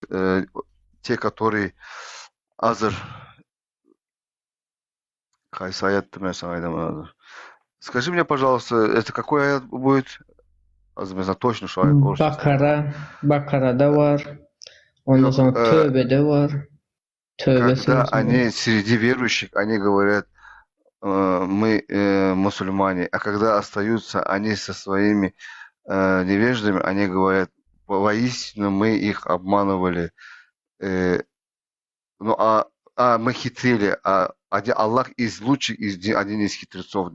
э, те, которые Азер, Кайсы аятты мен саған айтамын Азер. Скажи мне, пожалуйста, это какой аят будет? Азер, мен sana точно şu ayet orasını Bakara, Bakara'da var. Ondan Yok, sonra Tövbe'de var. Tövbe когда suresinde. они среди верующих, они говорят, мы мусульмане, а когда остаются они со своими невеждами, они говорят, воистину мы их обманывали, э, ну мы хитрили, Аллах из лучших, один из хитрецов.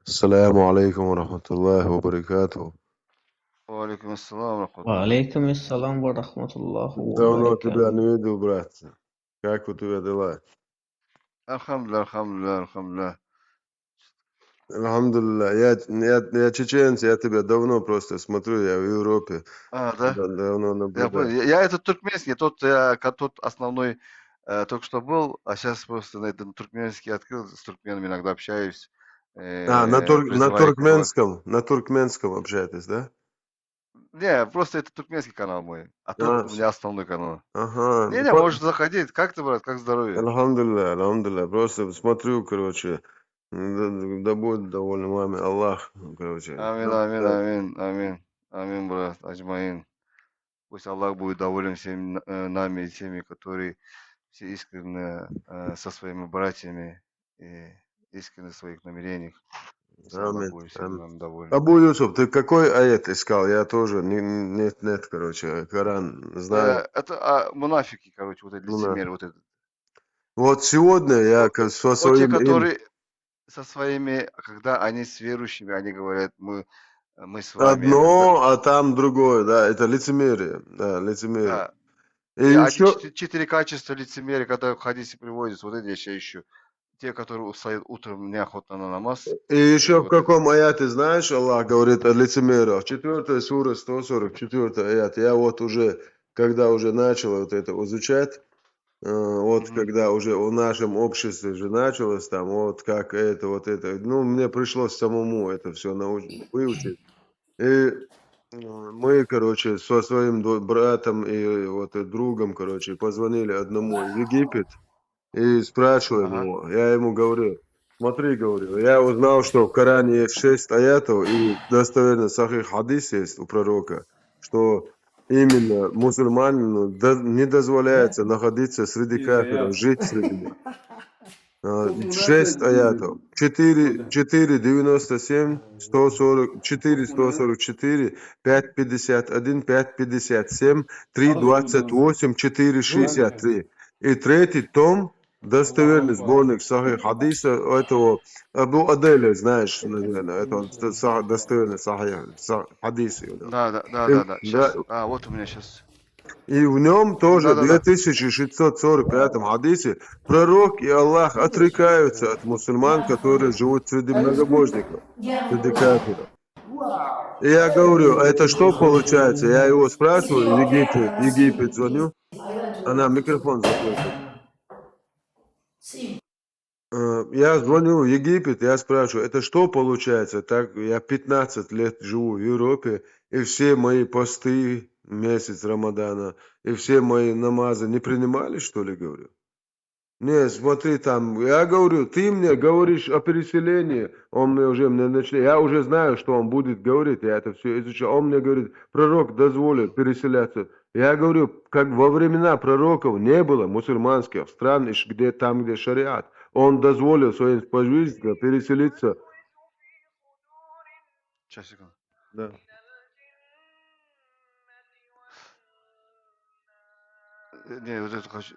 السلام عليكم ورحمة الله وبركاته. Алейкум ассалам, рахматуллах. Aleykümselam ve rahmetullah ve Давно тебя berekatuhu. не видел, брат. Как у тебя дела? Алхамдулillah, alhamdulillah, alhamdulillah. Алхамдулилlah. Я чеченец, я тебя давно просто смотрю, я в Европе. Да? Давно Я понял. наблюдаю. Я этот туркменский, тот основной только что был, а сейчас просто на этом туркменский открыл, с туркменами иногда общаюсь, призываю их его. На туркменском общаетесь, да? Не, просто это туркменский канал мой, а тот А, у меня основной канал. ага. Не, может заходить. Как ты, брат, как здоровье? Алхамдулилlah, алхамдулилlah. Просто смотрю, короче, да будет доволен вами Аллах, короче. Амин, амин, амин, амин, амин, брат, аджмаин. Пусть Аллах будет доволен всеми нами и теми, которые все искренне со своими братьями и искренне в своих намерениях. Пусть Аллах Амин, будет всеми амин. нами доволен. Абу Юсуф, ты какой аят искал? Я тоже нет, короче, Коран знаю. Это мунафики, короче, вот эти Ну, да. лицемеры, вот это. Вот сегодня я со Вот те, своим которые со своими, когда они с верующими, они говорят, мы с вами. одно, а там другое, да, это лицемерие, да, лицемерие. Да. И И еще, четыре качества лицемерия, которые в хадисе приводятся, вот эти я сейчас ищу. Те, которые встают утром неохотно на намаз. и еще в Вот это. каком аяте, знаешь, Аллах говорит о лицемерах. 4 сура, 144 аят. Я вот уже, когда уже начал вот это изучать, вот Мгм. когда уже в нашем обществе же началось там, вот как это, вот это, ну, мне пришлось самому это все выучить. И мы, короче, со своим братом и вот и другом, короче, позвонили одному в Египет и спрашиваем Ага. его. Я ему говорю, смотри, говорю, я узнал, что в Коране есть 6 аятов и достоверно сахих хадис есть у пророка, что именно мусульманину не дозволяется находиться среди кафиров, жить среди них. 6 аятов. 4,97, 144, 144, 5,51, 5,57, 3,28, 4,63. И третий том, достоверный сборник Сахих Хадиса, этого Абу Аделя, знаешь, наверное, это он достоверный Сахих Хадис. Да. Да, Сейчас. Вот у меня сейчас. и в нем тоже в Да. 2645 хадисе пророк и Аллах отрекаются от мусульман, которые живут среди многобожников, среди кафиров. И я говорю, а это что получается? Я его спрашиваю, Египет звоню, она микрофон закройте. Я звоню в Египет, я спрашиваю, это что получается? Так, я 15 лет живу в Европе, и все мои посты, месяц Рамадана, и все мои намазы не принимали, что ли, говорю? Не, смотри там, я говорю, ты мне говоришь о переселении, он мне уже мне начали, я уже знаю, что он будет говорить, я это все изучал, он мне говорит, пророк дозволил переселяться. Я говорю, как во времена пророков не было мусульманских стран, где там, где шариат, он дозволил своим сподвижникам переселиться. Сейчас, секунду. Да. Не, вот это хочу.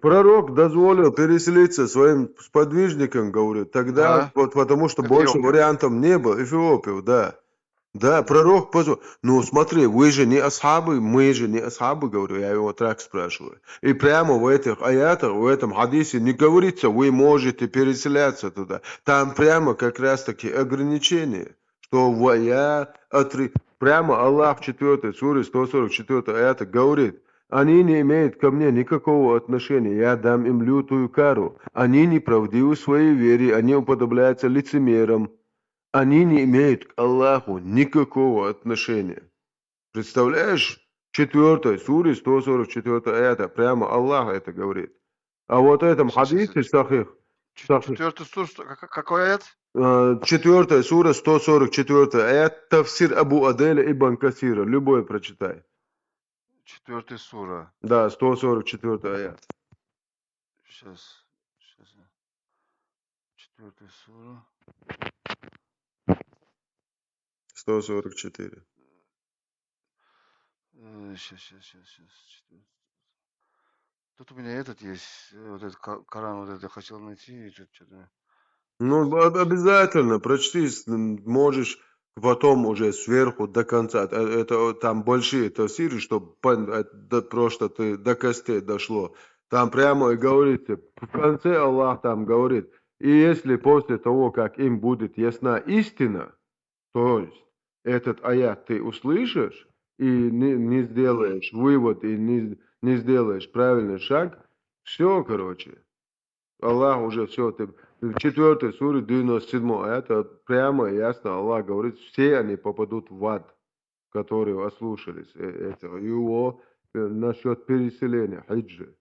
Пророк дозволил переселиться своим сподвижникам, говорю, тогда, Да. вот потому что больше Эфиопию. вариантов не было, Эфиопию, да. Да, пророк позвал. Ну, смотри, вы же не асхабы, мы же не асхабы, говорю, я его так спрашиваю. И прямо в этих аятах, в этом хадисе не говорится, вы можете переселяться туда. Там прямо как раз таки ограничения, что прямо Аллах в 4 суре 144 аята говорит, они не имеют ко мне никакого отношения, я дам им лютую кару. Они неправдивы в своей вере, они уподобляются лицемерам. они не имеют к Аллаху никакого отношения. Представляешь? 4 суре 144 аята. Прямо Аллах это говорит. А вот в этом Сейчас, хадисе сахих. четвертый сур, какой аят? 4 сура 144 аят. Тафсир Абу Аделя ибн Касира. Любой прочитай. 4 сура. Да, 144 аят. Сейчас. 4 сура. 144. Сейчас. Тут у меня этот есть, вот этот Коран, вот это я хотел найти, и что-то. Ну, обязательно прочти, можешь потом уже сверху до конца. Это там большие тафсиры, чтобы просто ты до костей дошло. Там прямо и говорится, в конце Аллах там говорит, и если после того, как им будет ясна истина, то есть этот аят ты услышишь и не сделаешь вывод, и не сделаешь правильный шаг, все, короче. Аллах уже все, ты в 4 суре 97 это прямо и ясно Аллах говорит, все они попадут в ад, которые ослушались этого. Его насчет переселения, хиджи.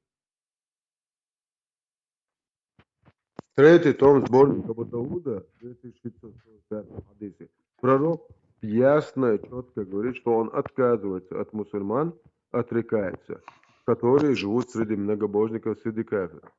3 том сборника Абу Дауда, 2545 хадисе. Пророк ясно и четко говорит, что он отказывается от мусульман, отрекается, которые живут среди многобожников, среди кафиров.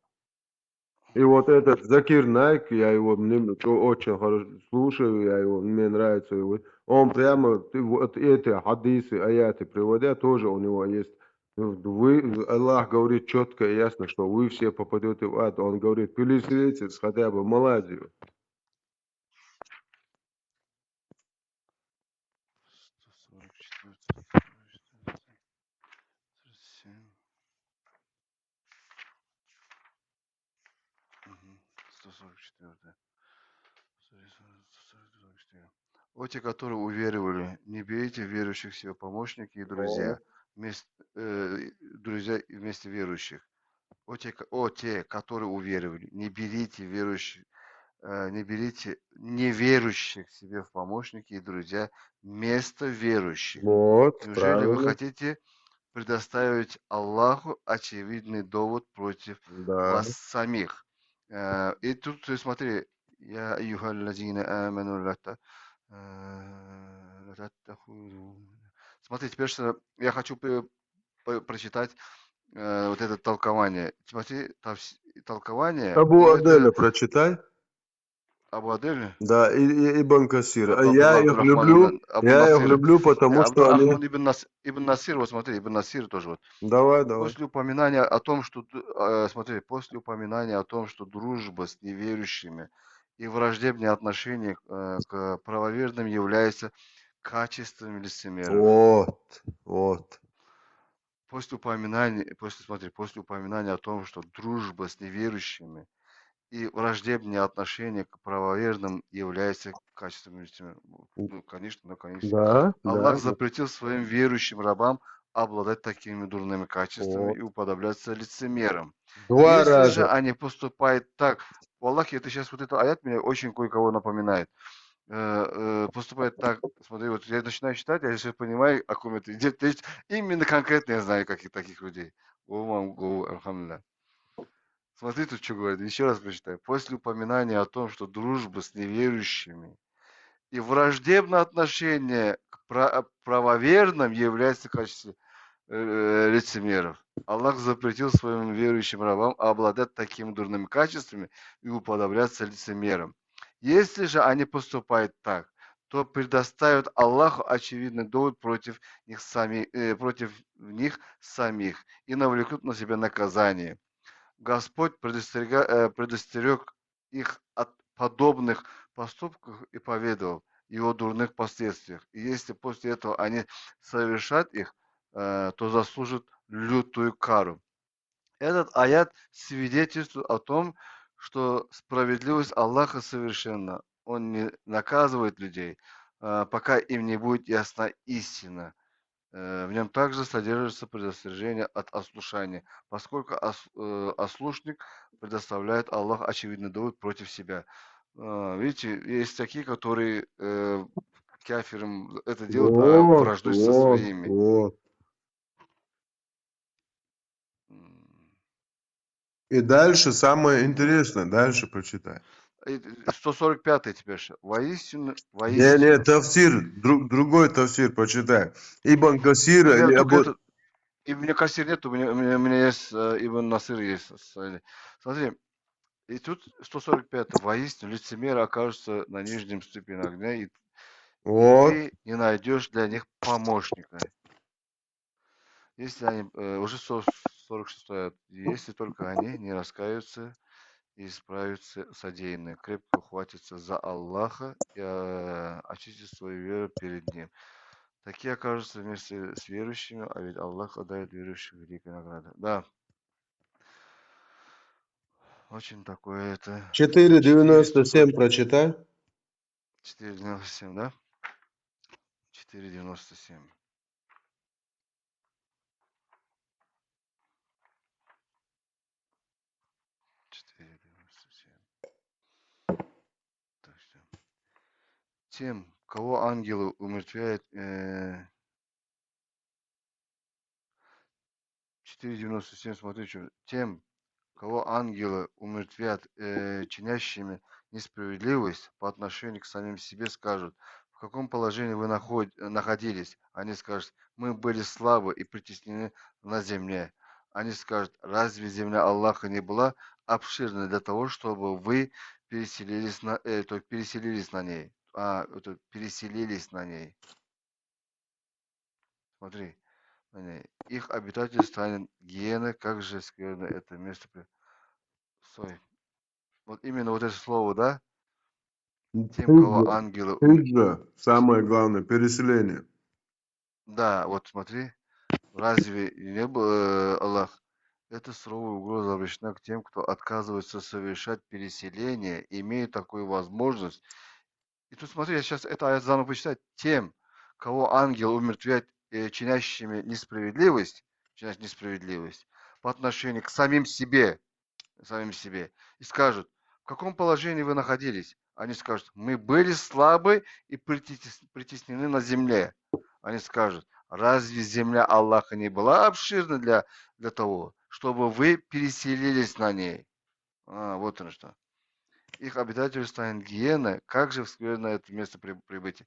И вот этот Закир Найк, я его очень хорошо слушаю, мне нравится его. Он прямо вот эти хадисы, аяты приводя, тоже у него есть. Аллах говорит четко и ясно, что вы все попадете в ад. Он говорит, переселитесь хотя бы в Малайзию. 144, 37, 144. О те, которые уверовали, не берите верующих себе помощники и друзья, друзья вместе верующих. О те, которые уверовали, не берите верующих, не берите неверующих себе в помощники и друзья вместо верующих. Вот, Неужели вы правильно. хотите предоставить Аллаху очевидный довод против Да. вас самих? И тут смотри, я юхаллазина аману лата. Смотри, теперь что я хочу прочитать вот это толкование. Смотри, толкование, и Абу это Аделя прочитай. Абу Адель, Да, и Ибн Касир. А Абдурахман, Абу я их Насир, люблю, потому что они... Абдурахман ибн Насир, вот смотри, ибн Насир тоже вот. Давай, давай. После упоминания о том, что, смотри, после упоминания о том, что дружба с неверующими и враждебные отношения к правоверным являются качеством лицемеров. Вот. После упоминания о том, что дружба с неверующими и враждебные отношения к правоверным являются качеством лицемеров. Ну, конечно. Аллах Да. запретил своим верующим рабам обладать такими дурными качествами Вот. и уподобляться лицемерам. 2 Если же раза. они поступают так, в Аллахе, это сейчас вот это аят меня очень кое-кого напоминает. Поступает так, смотри, вот я начинаю читать, я сейчас понимаю, о ком это идет. То есть именно конкретно я знаю каких таких людей. Алхамдулилlah. Смотри, тут что говорит, еще раз прочитаю. После упоминания о том, что дружба с неверующими и враждебное отношение к правоверным является качеством лицемеров. Аллах запретил своим верующим рабам обладать такими дурными качествами и уподобляться лицемерам. Если же они поступают так, то предоставят Аллаху очевидный довод против них самих и навлекут на себя наказание. Господь предостерег их от подобных поступков и поведал его дурных последствиях. И если после этого они совершат их, то заслужат лютую кару. Этот аят свидетельствует о том, что справедливость Аллаха совершенна. Он не наказывает людей, пока им не будет ясна истина. В нем также содержится предостережение от ослушания, поскольку ослушник предоставляет Аллах очевидный довод против себя. Видите, есть такие, которые кафирам это делают Вот, враждой со вот, своими. вот. М. И дальше самое интересное, дальше прочитай. 145 теперь. Воистину, Не, воистину. тафсир, другой тафсир почитай. Ибн Касира Я или только Абу... этот. И у меня кассир нет, у меня есть Ибн Насыр есть. Смотри, и тут 145. Воистину, лицемеры окажутся на нижнем ступени огня, и Вот. ты не найдешь для них помощника. Если они, уже 46, если только они не раскаются и исправятся содеянное, крепко ухватятся за Аллаха и очистят свою веру перед Ним. Такие окажутся вместе с верующими, а ведь Аллах отдает верующим великой награды. Да, очень такое это 4,97 440, прочитай. 4,97, да? 4,97. 4,97. Так что. Тем, кого ангелы умертвяют, 4,97, смотри, что. Тем, кого ангелы умертвят чинящими несправедливость по отношению к самим себе, скажут, в каком положении вы находились? Они скажут, мы были слабы и притеснены на земле. Они скажут, разве земля Аллаха не была обширной для того, чтобы вы переселились на ней? Переселились на ней. Смотри, на ней. Их обитатель станет гиеной, как же скверно это место. Стой. Вот именно вот это слово, да? Тем, кого Хиджа. ангелы Хиджа. Самое главное, переселение. Да, вот смотри, разве не был Аллах? Это суровая угроза обращена к тем, кто отказывается совершать переселение, имея такую возможность. И тут смотри, я сейчас это аят заново почитать. Тем, кого ангел умертвяет чинящий несправедливость по отношению к самим себе, и скажут, в каком положении вы находились? Они скажут, мы были слабы и притеснены на земле. Они скажут, разве земля Аллаха не была обширна для того, чтобы вы переселились на ней? Вот оно что. Их обитатель станет гиеной, как же скверно это место прибытия.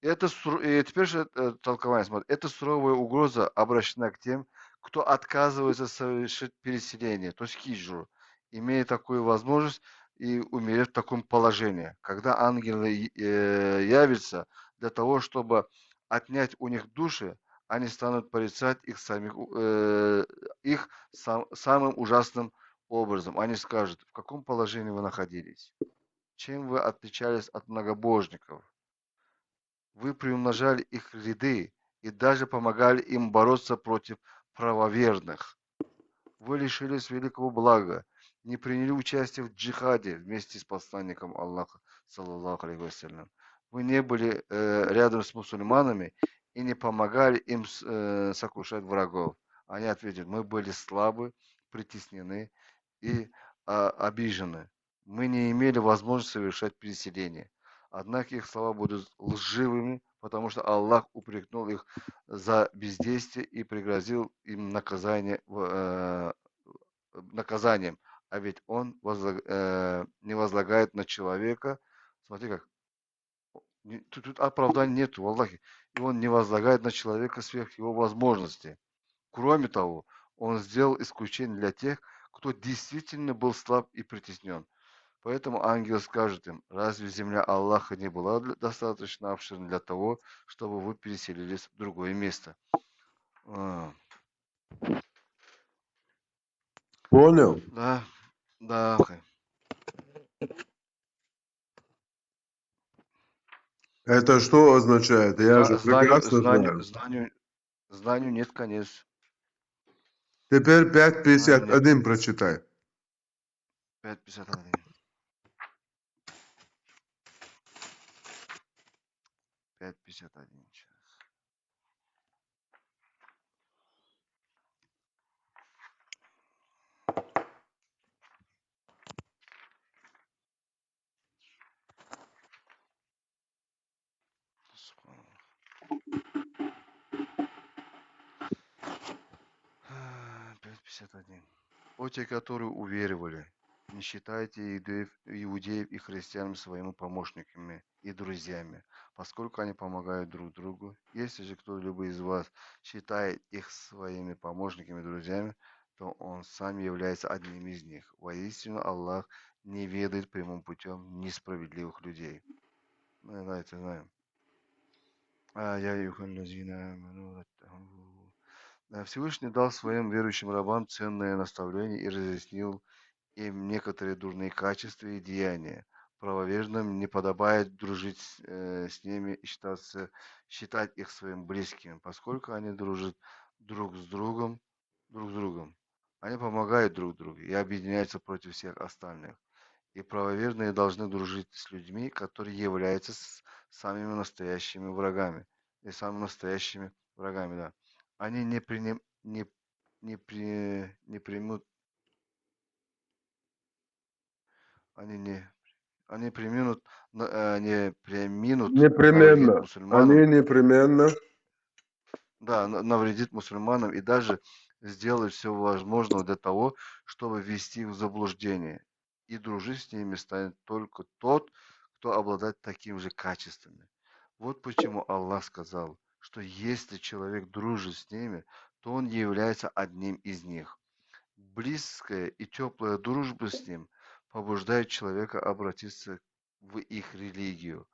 И теперь же толкование, смотри, это суровая угроза обращена к тем, кто отказывается совершить переселение, то есть хиджру, имея такую возможность и умереть в таком положении. Когда ангелы явятся для того, чтобы отнять у них души, они станут порицать их самым ужасным образом. Они скажут, в каком положении вы находились, чем вы отличались от многобожников. Вы приумножали их ряды и даже помогали им бороться против правоверных. Вы лишились великого блага, не приняли участие в джихаде вместе с посланником Аллаха, саллаллаху алейхи вассалям. Вы не были рядом с мусульманами и не помогали им сокрушать врагов. Они ответили, мы были слабы, притеснены и обижены. Мы не имели возможности совершать переселение. Однако их слова будут лживыми, потому что Аллах упрекнул их за бездействие и пригрозил им наказанием. А ведь он не возлагает на человека. Смотри как. Тут оправдания нету, Аллахе. И он не возлагает на человека сверх его возможностей. Кроме того, он сделал исключение для тех, кто действительно был слаб и притеснен. Поэтому ангел скажет им, разве земля Аллаха не была достаточно обширна для того, чтобы вы переселились в другое место? А, Понял? Да, да, Это что означает? Я же знанию, прекрасно знанию, знаю. знанию, знанию нет конец. Теперь Знанию нет 5,51 прочитай. 5,51. 5,51. 51. О те, которые уверовали, не считайте иудеев и христиан своими помощниками и друзьями, поскольку они помогают друг другу. Если же кто-либо из вас считает их своими помощниками и друзьями, то он сам является одним из них. Воистину Аллах не ведает прямым путем несправедливых людей. Ну, да, это знаем. Я Всевышний дал своим верующим рабам ценное наставление и разъяснил им некоторые дурные качества и деяния. Правоверным не подобает дружить с ними и считать их своим близкими, поскольку они дружат друг с другом. Они помогают друг другу и объединяются против всех остальных. И правоверные должны дружить с людьми, которые являются самыми настоящими врагами. И самыми настоящими врагами, да. Они не примут, они не преминут навредить Непременно. мусульманам, Они непременно. да, навредить мусульманам и даже сделать все возможное для того, чтобы ввести их в заблуждение. И дружить с ними станет только тот, кто обладает такими же качествами. Вот почему Аллах сказал, что если человек дружит с ними, то он является одним из них. Близкая и теплая дружба с ним побуждает человека обратиться в их религию,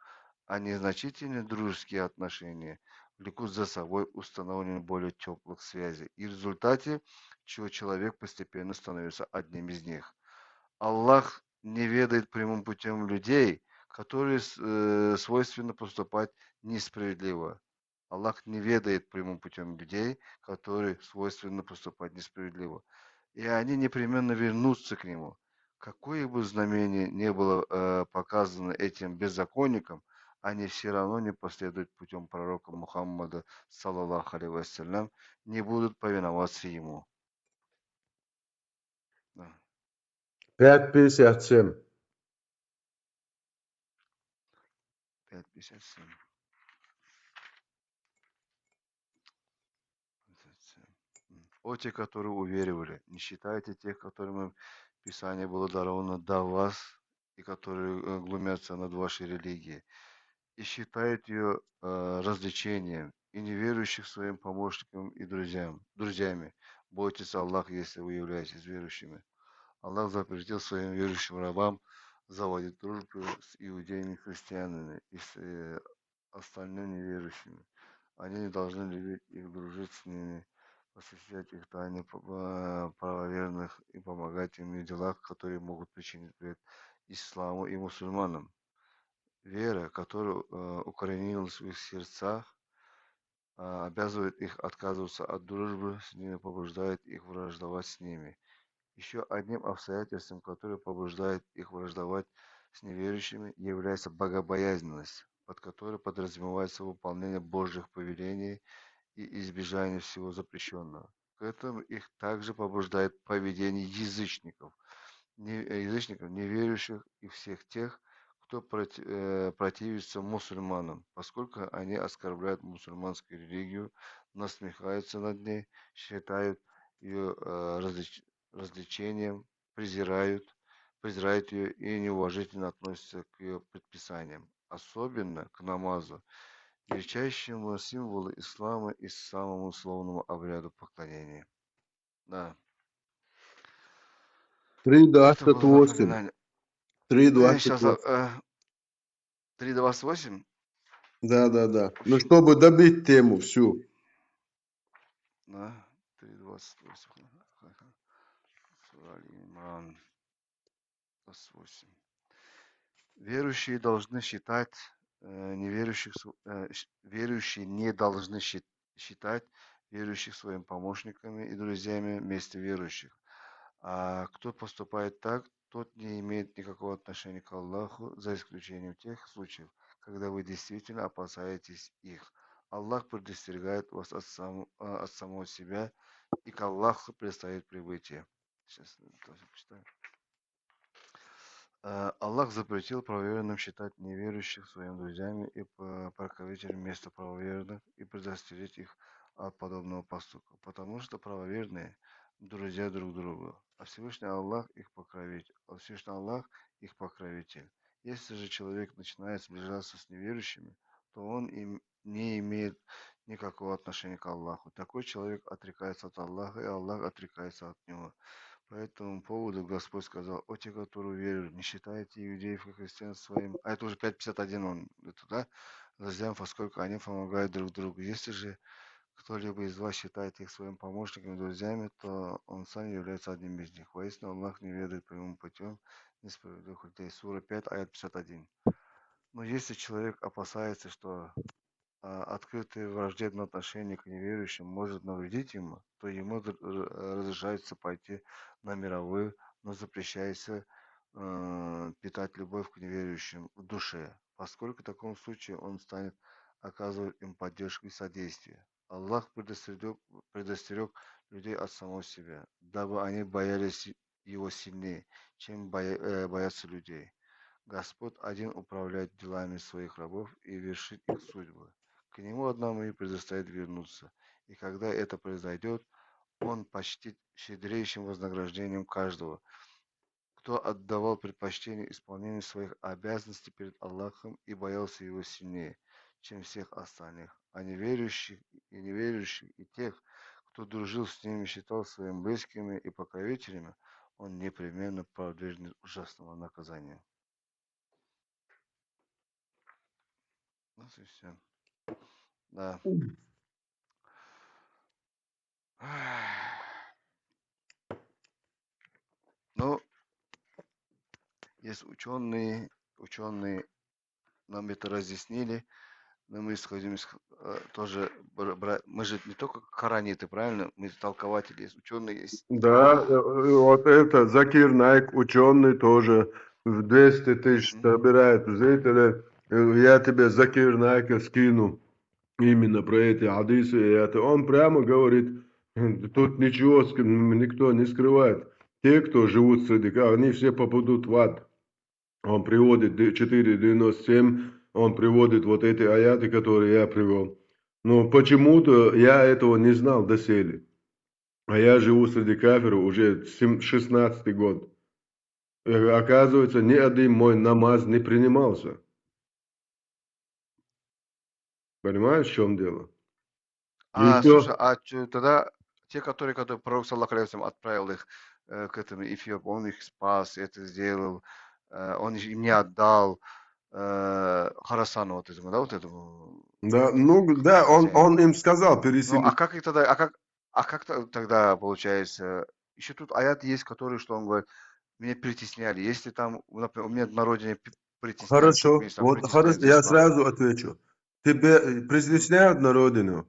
а незначительные дружеские отношения влекут за собой установление более теплых связей, и в результате чего человек постепенно становится одним из них. Аллах не ведает прямым путем людей, которые свойственно поступать несправедливо. Аллах не ведает прямым путем людей, которые свойственно поступать несправедливо. И они непременно вернутся к нему. Какое бы знамение не было показано этим беззаконникам, они все равно не последуют путем пророка Мухаммада, саллаллаху алейхи вассалям, не будут повиноваться ему. Да. 5:57. 5:57. 57. О те, которые уверовали, не считайте тех, которым Писание было даровано до вас, и которые глумятся над вашей религией, и считают ее развлечением, и неверующих своим помощникам и друзьями. Бойтесь Аллаха, если вы являетесь верующими. Аллах запретил своим верующим рабам заводить дружбу с иудеями и христианами и с остальными неверующими. Они не должны любить их, дружить с ними, посещать их тайны правоверных и помогать им в делах, которые могут причинить вред исламу и мусульманам. Вера, которая укоренилась в их сердцах, обязывает их отказываться от дружбы с ними, побуждает их враждовать с ними. Еще одним обстоятельством, которое побуждает их враждовать с неверующими, является богобоязненность, под которой подразумевается выполнение Божьих повелений и избежание всего запрещенного. К этому их также побуждает поведение язычников, неверующих и всех тех, кто противится мусульманам, поскольку они оскорбляют мусульманскую религию, насмехаются над ней, считают ее развлечением, презирают ее и неуважительно относятся к ее предписаниям, особенно к намазу, величайшему символу ислама и самому условному обряду поклонения. Да, это было 3:28. напоминание. Сейчас 3:28. 3:28. Да. Ну, Общем, чтобы добить тему всю. да, 3:28. Сура Аль-Имран 28. Верующие должны считать верующие не должны считать верующих своими помощниками и друзьями вместе верующих. А кто поступает так, тот не имеет никакого отношения к Аллаху, за исключением тех случаев, когда вы действительно опасаетесь их. Аллах предостерегает вас от самого себя, и к Аллаху предстоит прибытие. Сейчас тоже почитаю. Аллах запретил правоверным считать неверующих своими друзьями и покровителями вместо правоверных и предостеречь их от подобного поступка, потому что правоверные друзья друг другу. А Всевышний Аллах их покровитель. А Всевышний Аллах их покровитель. Если же человек начинает сближаться с неверующими, то он им не имеет никакого отношения к Аллаху. Такой человек отрекается от Аллаха, и Аллах отрекается от него. По этому поводу Господь сказал: о те, которые веруют, не считайте иудеев и христиан своим. А это уже 5.51 он, это, да? Друзьям, поскольку они помогают друг другу. Если же кто-либо из вас считает их своими помощниками, друзьями, то он сам является одним из них. Воистину Аллах не ведает прямым путем несправедливых людей. Сура 5, аят 51. Но если человек опасается, что открытое враждебное отношение к неверующим может навредить ему, то ему разрешается пойти на мировую, но запрещается питать любовь к неверующим в душе, поскольку в таком случае он станет оказывать им поддержку и содействие. Аллах предостерег людей от самого себя, дабы они боялись его сильнее, чем боятся людей. Господь один управляет делами своих рабов и вершит их судьбы. К нему одному и предстоит вернуться. И когда это произойдет, он почтит щедрейшим вознаграждением каждого, кто отдавал предпочтение исполнению своих обязанностей перед Аллахом и боялся его сильнее, чем всех остальных. А неверующих и тех, кто дружил с ними, считал своими близкими и покровителями, он непременно подвергнет ужасному наказанию. Ну и все. Да. Ну, есть ученые нам это разъяснили, но мы исходим тоже, мы же не только кораниты, правильно? Мы толкователи, есть ученые, есть. Да, вот это Закир Найк, ученый тоже, в 200 тысяч собирает зрителей. Я тебе Закир Найка скину именно про эти хадисы. И это он прямо говорит, тут ничего никто не скрывает. Те, кто живут в садиках, они все попадут в ад. Он приводит 4.97, он приводит вот эти аяты, которые я привел. Но почему-то я этого не знал доселе. А я живу среди кафиров уже 16-й год. Оказывается, ни один мой намаз не принимался. Понимаешь, в чем дело? Слушай, Никто. тогда те, которые пророк саллаху алейхи вассалям отправил их к этому Эфиопу, он их спас, это сделал, он им не отдал Харасану вот этому, да, вот этому Да, ну да, хозяину. он им сказал Ну, переселить. а как их тогда, тогда получается? Еще тут аят есть, который, что он говорит, меня притесняли. Если там, например, у меня на родине притесняли, Хорошо, Туркменистан вот притесняет хорошо, за я ислам. сразу отвечу. Тебе притесняют на родину?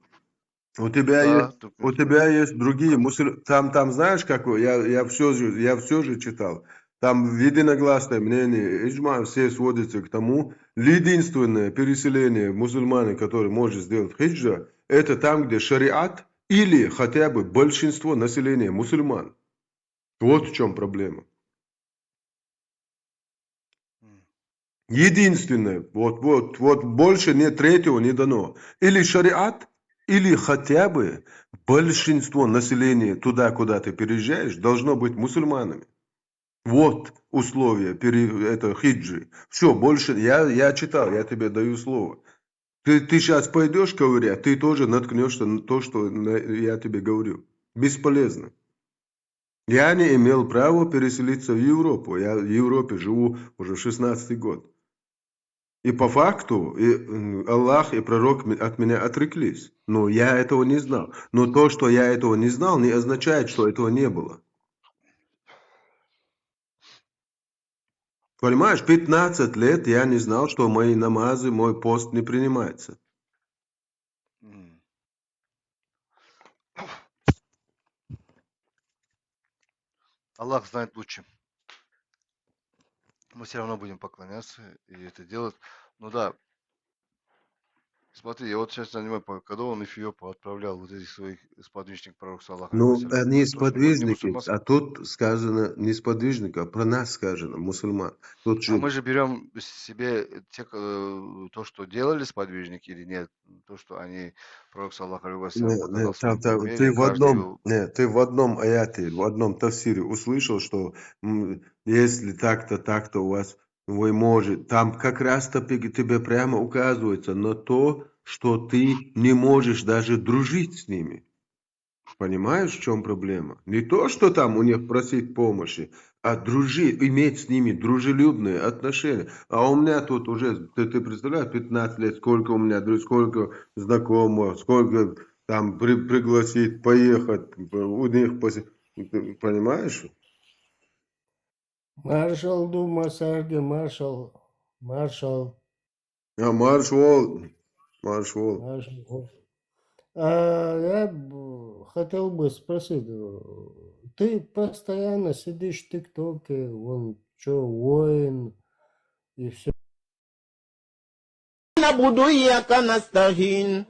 Да, У Туркменистан. тебя есть другие мусульмане. Там знаешь, какой? Я все же читал. Там единогласное мнение, иджма, все сводятся к тому. Единственное переселение мусульман, которое может сделать хиджа, это там, где шариат или хотя бы большинство населения мусульман. Вот в чем проблема. М. Единственное, вот больше нет третьего не дано. Или шариат, или хотя бы большинство населения туда, куда ты переезжаешь, должно быть мусульманами. Вот условия это хиджи. Все, больше я читал, я тебе даю слово. Ты сейчас пойдешь ковырять, ты тоже наткнешься на то, что я тебе говорю. Бесполезно. Я не имел права переселиться в Европу. Я в Европе живу уже 16-й год. И по факту Аллах и пророк от меня отреклись. Но я этого не знал. Но то, что я этого не знал, не означает, что этого не было. Понимаешь, 15 лет я не знал, что мои намазы, мой пост не принимается. М. Аллах знает лучше. Мы все равно будем поклоняться и это делать. Ну да, Смотри, я вот сейчас занимаю, когда он Эфиопу отправлял вот этих своих сподвижников пророка Саллаху алейхи Ну, вассалям, они тоже вроде не сподвижники, мусульманский. а тут сказано не сподвижника, а про нас сказано, мусульман. Тут А же, мы же берем себе то, что делали сподвижники или нет, то, что они, пророк Саллаху алейхи вассалям показал своим примере, каждый был. ты в одном аяте, в одном тафсире услышал, что если так-то у вас, вы можете, там как раз-то тебе прямо указывается на то, что ты не можешь даже дружить с ними. Понимаешь, в чем проблема? Не то, что там у них просить помощи, а дружить, иметь с ними дружелюбные отношения. А у меня тут уже, ты представляешь, 15 лет, сколько у меня друзей, сколько знакомых, сколько там пригласить, поехать, у них, ты понимаешь? Маршал Дума Сарги, маршал, А маршвол. маршал. Я хотел бы спросить, ты постоянно сидишь в ТикТоке, вон, что, воин и все. نعبد إياك نستعين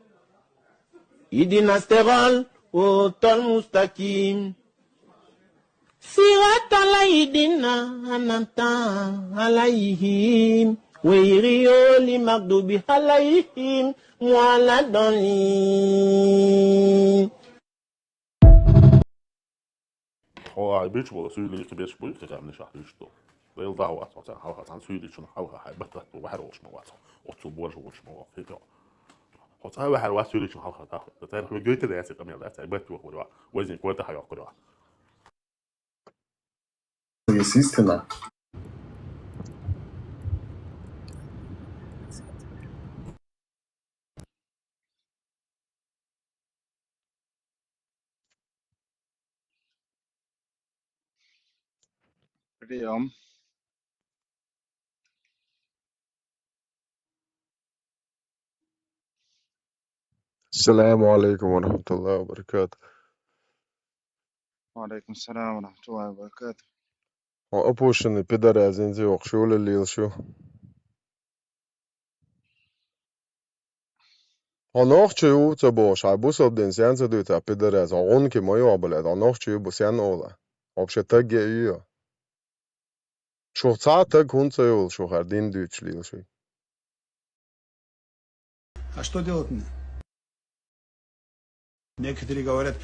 اهدنا الصراط المستقيم صراط الذين أنعمت عليهم غير المغضوب عليهم ولا الضالين. هو بيش ولا سوي لي كبيش بوي تجامل شهر يشتو ليل دعوة صوتا هاوها عن سوي لي شنو هاوها هاي بتر وبحر وش موات وتصبور وش موات هيك هو صار بحر واسوي لي شنو هاوها تاخد تعرف جويت ده ياسي كم يلا بت وقولوا وزن كوتا هاي وقولوا Есть истина. Прием. السلام عليكم ورحمة الله وبركاته. وعليكم السلام ورحمة الله وبركاته. Опущенный пидорязин yok, şöyle lil şu. Anoch çu ta boş, ay bu sobden sen ta ta pidorez, on ki moyo ablet, anoch çu bu sen ola. Obşeta geiyor. Şu ta kunca yol şu her din düç lil şu. А что делать мне? Некоторые говорят,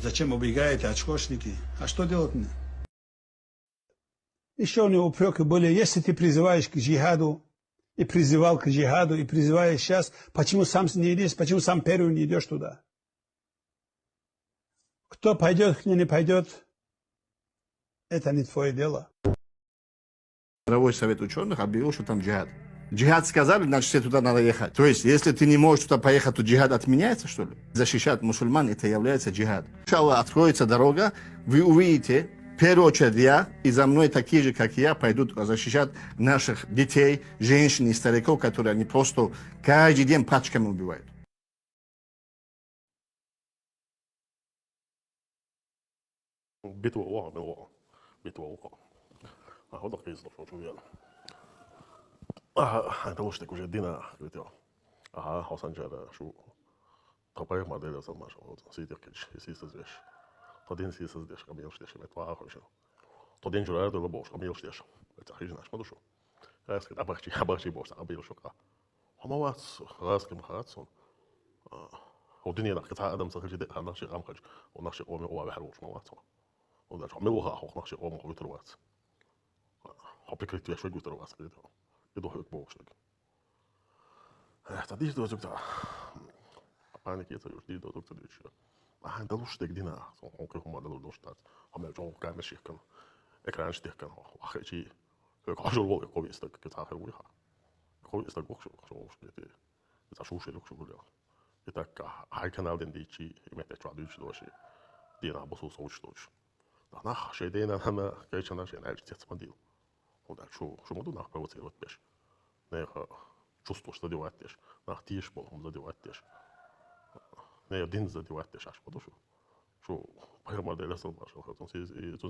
зачем убегаете, очкошники? А что делать мне? Еще у него упреки были, если ты призываешь к джихаду, и призывал к джихаду, и призываешь сейчас, почему сам не идешь, почему сам первый не идешь туда? Кто пойдет, кто не пойдет, это не твое дело. Мировой совет ученых объявил, что там джихад. Джихад сказали, значит, все туда надо ехать. То есть, если ты не можешь туда поехать, то джихад отменяется, что ли? Защищать мусульман, это является джихад. Иншаллах, откроется дорога, вы увидите, в первую очередь я, и за мной такие же, как я, пойдут защищать наших детей, женщин и стариков, которые они просто каждый день пачками убивают. بيتوا وقع من وقع بيتوا وقع هو ده قيس ده شو يلا انت وش تكوش الدينا بيتوا حسن جالا شو طبيعي ما ده زمان ما شو سيدي كيش سيستز ديش طدين سيستز ديش كم يوش ديش بتوع آخر شو طدين جرار ده لبوش كم يوش ديش بتحيج ناش ما ده شو راس كده أبغى بوش أبغى يوش كا هم وات راس كم خلاص هو الدنيا ده كتها آدم سخر جديد هذا شيء قام خج ونشي قومي قوة بحر وش ما وات وده عملوها حق نشي قومي قوة الوات حبك ريت شوي قوة الوات كده يدو حق بوش لك تديش دو زوجتا أنا كي تيجي دي دو زوجتا ديش أنا دلوش تك دينا ممكن هم دلوش تات هم يجون كان مشي كان إكران شتيه كان وآخر شيء عشر والله قوي استك كتها خويها قوي استك وخش وخش كده يتعشوش لك شو بقول يتك هاي كانال دين ديشي يمتى ترادوش دوشي دينا بصوص وش دوش أنا شيء دينا أنا كيش أنا شيء نعرف تسمديل وده شو مدو ناخ بروتي وقت بيش نيخ чувствую, что задеваешь, нахтишь полом задеваешь, не один задеваешь, аж подошел, что поема делесан башал, тон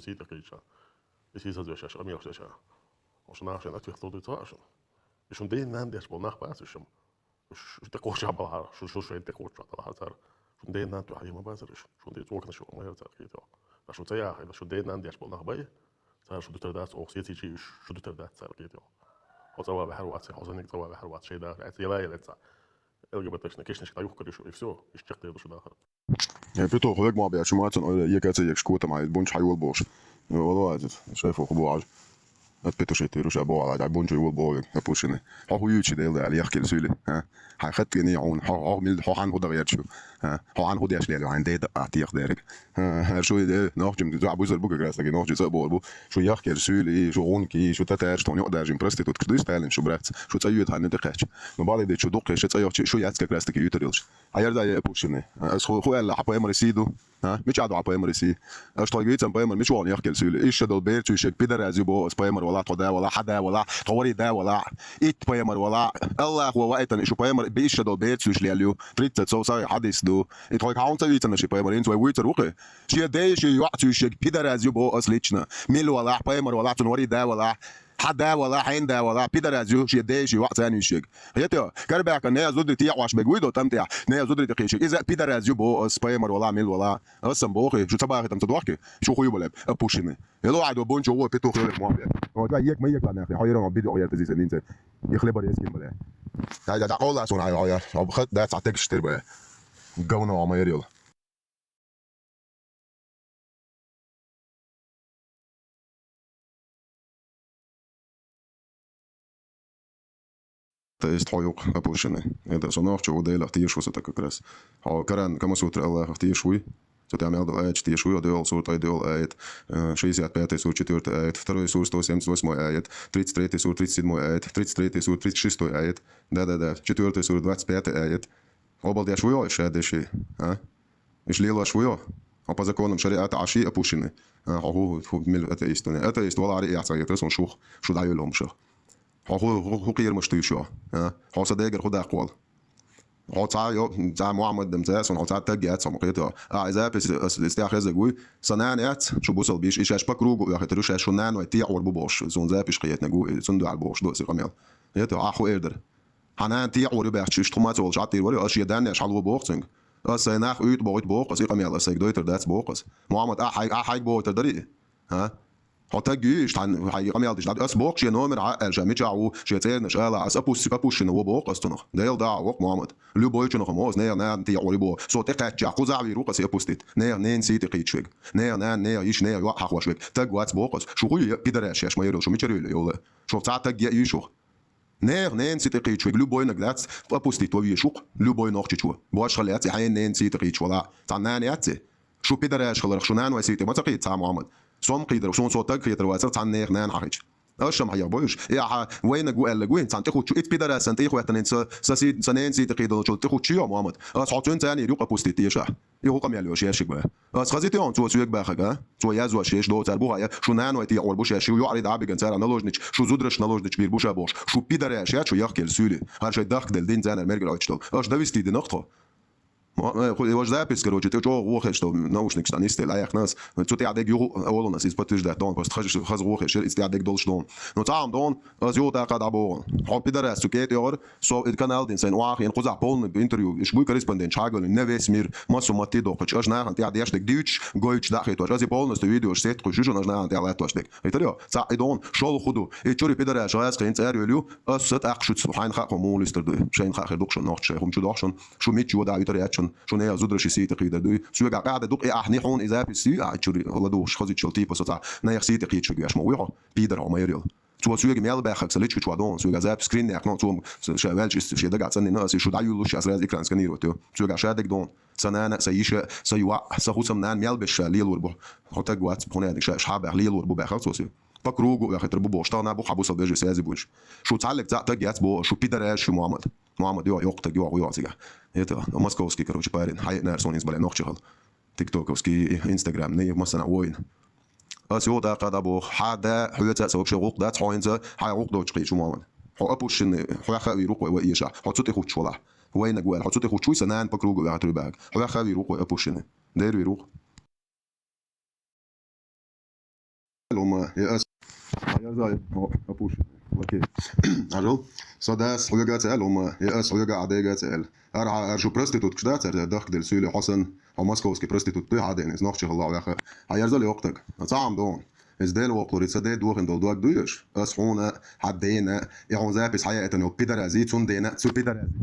си такой ча, и си задеваешь, а мне все ча, он что наш на твих лоду цаш, и что день нам дешь был нах пасушем, شو تقوش عبالها شو انت قوش عبالها ترى شو دين نانتو هاي ما بازرش شو دين توكنا شو ما يرتاح كده شو تيا إذا شو دين ناندي أشبه الله بيه ترى شو دتردات أو سيتي شو دتردات ترى كده هو سوا بحروات سي حوزنك سوا بحروات شيء ده عتي لا يلتسع LGBT كيش نشكي يوكل شو يفسو يشتغل شو داخل بتو خلق ما بيعرف شو معناته يكاتي يكشكوت مع البونش حيول بوش والله عادي شايفه خبوعج بتو شيء تيرو شابو على بونج يول بول هبوشني هو يوتشي ديل على يحكي سولي ها حخت يعني عون ها ميل ها عن هدا غيرشو ها عن هدا اشلي عن ديد اعتيق دارك ها شو ده نوجم دو ابو زربوك غراس لكن نوجي زبو شو يحكي سولي شو اونكي شو تاتاش توني قدر برستيتوت كدوس تالن شو برات شو تسيوت عن دقيقه no بعد دي شو دقيقه شو تسيوت شو ياتك غراس تكي يوتريلش هير ده هبوشني خو لا حبا امرسيدو ها مش عادو حبا امرسي اش طايقيت ام بايمر مش وان يحكي سولي ايش دول بيرتو شك بيدر ازيبو اس بايمر ولا طدا ولا حدا ولا طوري دا ولا ايت بايمر ولا الله هو وقتن شو بايمر بيش دول بيرتو شلياليو تريت سو ساي حديث دو ات هاي كاونت ويتن شي بايمر انت ويتر وقه شي داي شي وقت شك بيدر ازيبو اس ليتشنا ميل ولا بايمر ولا تنوري دا ولا حدا ولا حين دا ولا بيدر ازيو شي داي شي وقت ثاني شيك هيتو كرباك نيا زود تي واش بغويدو تمتع نيا زود تي شي اذا بيدر ازيو بو اس بايمر ولا ميل ولا اسم بوخي شو تبع تم تدوخي شو خوي بلاب ابوشيني يلو عدو بونجو هو بيتو خير مو هو جاي يك ما يك لا نافي هايرو فيديو يا تزيز انت يخلبر يسكن بلا دا دا قول اسون هاي ابو خد دا تعتك شتر بلا قونا ما يريل ist hojok apušene. Da su novčo udēļ tieši uzsaka kras. Karan, kam sutra Allah tieši hui. Så det är med att tieši hui och det surt ay det ayet 65 sur 4 ayet 2 sur 178 ayet 33 sur 37 ayet 33 sur 36 ayet да 4 sur 25 ayet. Обал я швуё еще деши, а? Иш лила швуё. А по законам шариата аши опущены. هو атеистونه. Атеист вала ари яцайт рсон шух, шу даю ломшах. هو غير مشتيشوا هو صديق خد أقوال هو تعال تعال محمد دمتاز هو تعال تجيات سمقيته إذا بس الاستياخذ جوي صنعت شو بوصل بيش إيش أشبك روجو يا خاطر شو نان ويتيع وربوش زون زابش قيتنا جوي صندوق على البوش دوسي قميل يتو أخو قدر حنان تيع ورباش شو تخمات ولا شاطر ولا أشياء داني أش حلو بوقتين أصيناخ أيد بوقت بوقس قميل أصيك دويتر داتس بوقس محمد أحيك بوقت دري ها هتجي شتان هاي قميل ديش دات اسبوق شي نومر عقل جامي جاو شي تيرنش الا اس ابوش نو بوق استنخ ديل دا وق محمد لو بويچ نو خموز نير نان تي اوريبو سو تقات جا قوزا بي روق سي بوستيت نير نين سي تقيتشوك نير نان نير يش نير يوا حخوشوك تج واتس بوقس شو خوي بيدراش ياش ما يرو شو ميچريل يولا شو تا تج يشو نير نين سي تقيتشوك لو بوي نغلاتس ابوستيت تو يشوق لو بوي نوختشو بواش خليات هاي نين سي تقيتش ولا تنان ياتي شو بيدراش خلر شو نان وسيتي ما تقيت تا محمد صوم قيدر وشون صوتك في ترواسر عن نير نان حاج اشم حيا بوش يا وين قال لك انت تاخذ شو اتبدر سنت اخو تنين سسي سنين سي تقيدر شو تاخذ شو محمد صوتون ثاني يروق بوستيت يشا يروق قم يلو شي شيك بقى خزيتي اون تو سويك باخا تو يازو شيش دو تربو شو نان ويتي اور بوش شو يعرض عبي كان سار نالوجنيش شو زودرش نالوجنيش بير بوش بوش شو بيدر شي شو يحكي السولي هر شي داخل دين زان المرجل اوتشتو اش دافيستي دي نقطه واش запись, короче, ты что вохешь, что наушник станiste, لايق ناس, تو تعدك يو اولو ناس يسبتش ده دون, بس خز وخش, استعدك دولش دون. نو تعم دون, از يو تاقد ابو. حب بدر سوكيت يور, سو القناه دين سين واخ ين قزع بولن بانتريو, اش بو كورسبوندنت شاغل نفس مير, ما سو ماتي دو, قش اش ناخن تعد يشتك ديتش, جويتش داخيت, واش بولن است فيديو سيت قش جو ناخن تعد توشتك. ايتريو, سا دون, شول خدو, ايتوري بدر شايس كاين اريوليو, اس ست اخشوت سبحان خا مول است دو, شين خا دوكشن نوخ شيخم شو دوخشن, شو ميت جو دا ايترياتشن, شو نيا زودرش سي تقيدر دو سوغا قاعده دوق احني حون اذا بسي اچوري ولا دوش خزي تشلتي بسطا نيا سي تقيد شو ياش مويرو بيدر ما يريل تو سوغا ميل باخ سليتش تو دون سوغا زاب سكرين نيا كنون تو شوال جست شي دغا تسني ناس شو دايو لوش اسراز اكران سكنيرو تو سوغا شادك دون سنانا سيش سيوا سخوسم نان ميل بش ليل وربو هوتا غوات بونه ديك شحاب ليل وربو باخ سوسي بكروغو يا خاطر بو شطانا بو حبوس بيجي سازي بوش شو تعلق تاجيات بو شو بيدراش شو محمد يو يوقت يو يوزيغا это московский короче парень хай нарсон из бале нохчал тиктоковский инстаграм не مثلا وين اسيو دا قد ابو حدا حيتا سوق شغوق دا تحوينت حي روق دو تشقي شو محمد هو ابوش هو خاوي روق ويشا حطوتي خوت شولا وين قال حطوتي خوت شوي سنان بكروغو يا تري باك هو خاوي روق ابوش دير روق لما يا Ayazay опущенный. Окей. Ажил. Садас хуяга цел, ума яс хуяга адега цел. Аршу проститут кшда цер дах дел сюле Хасан, а московский проститут ты аден из нахче Allah яха. Ayazal yoqtag. Цаам дон. Is deel وقلوري تصدق دوخن دول دوك دويش أس هون حدينا يعون زابس حياة إنه بيدر أزيد سندينا سو بيدر أزيد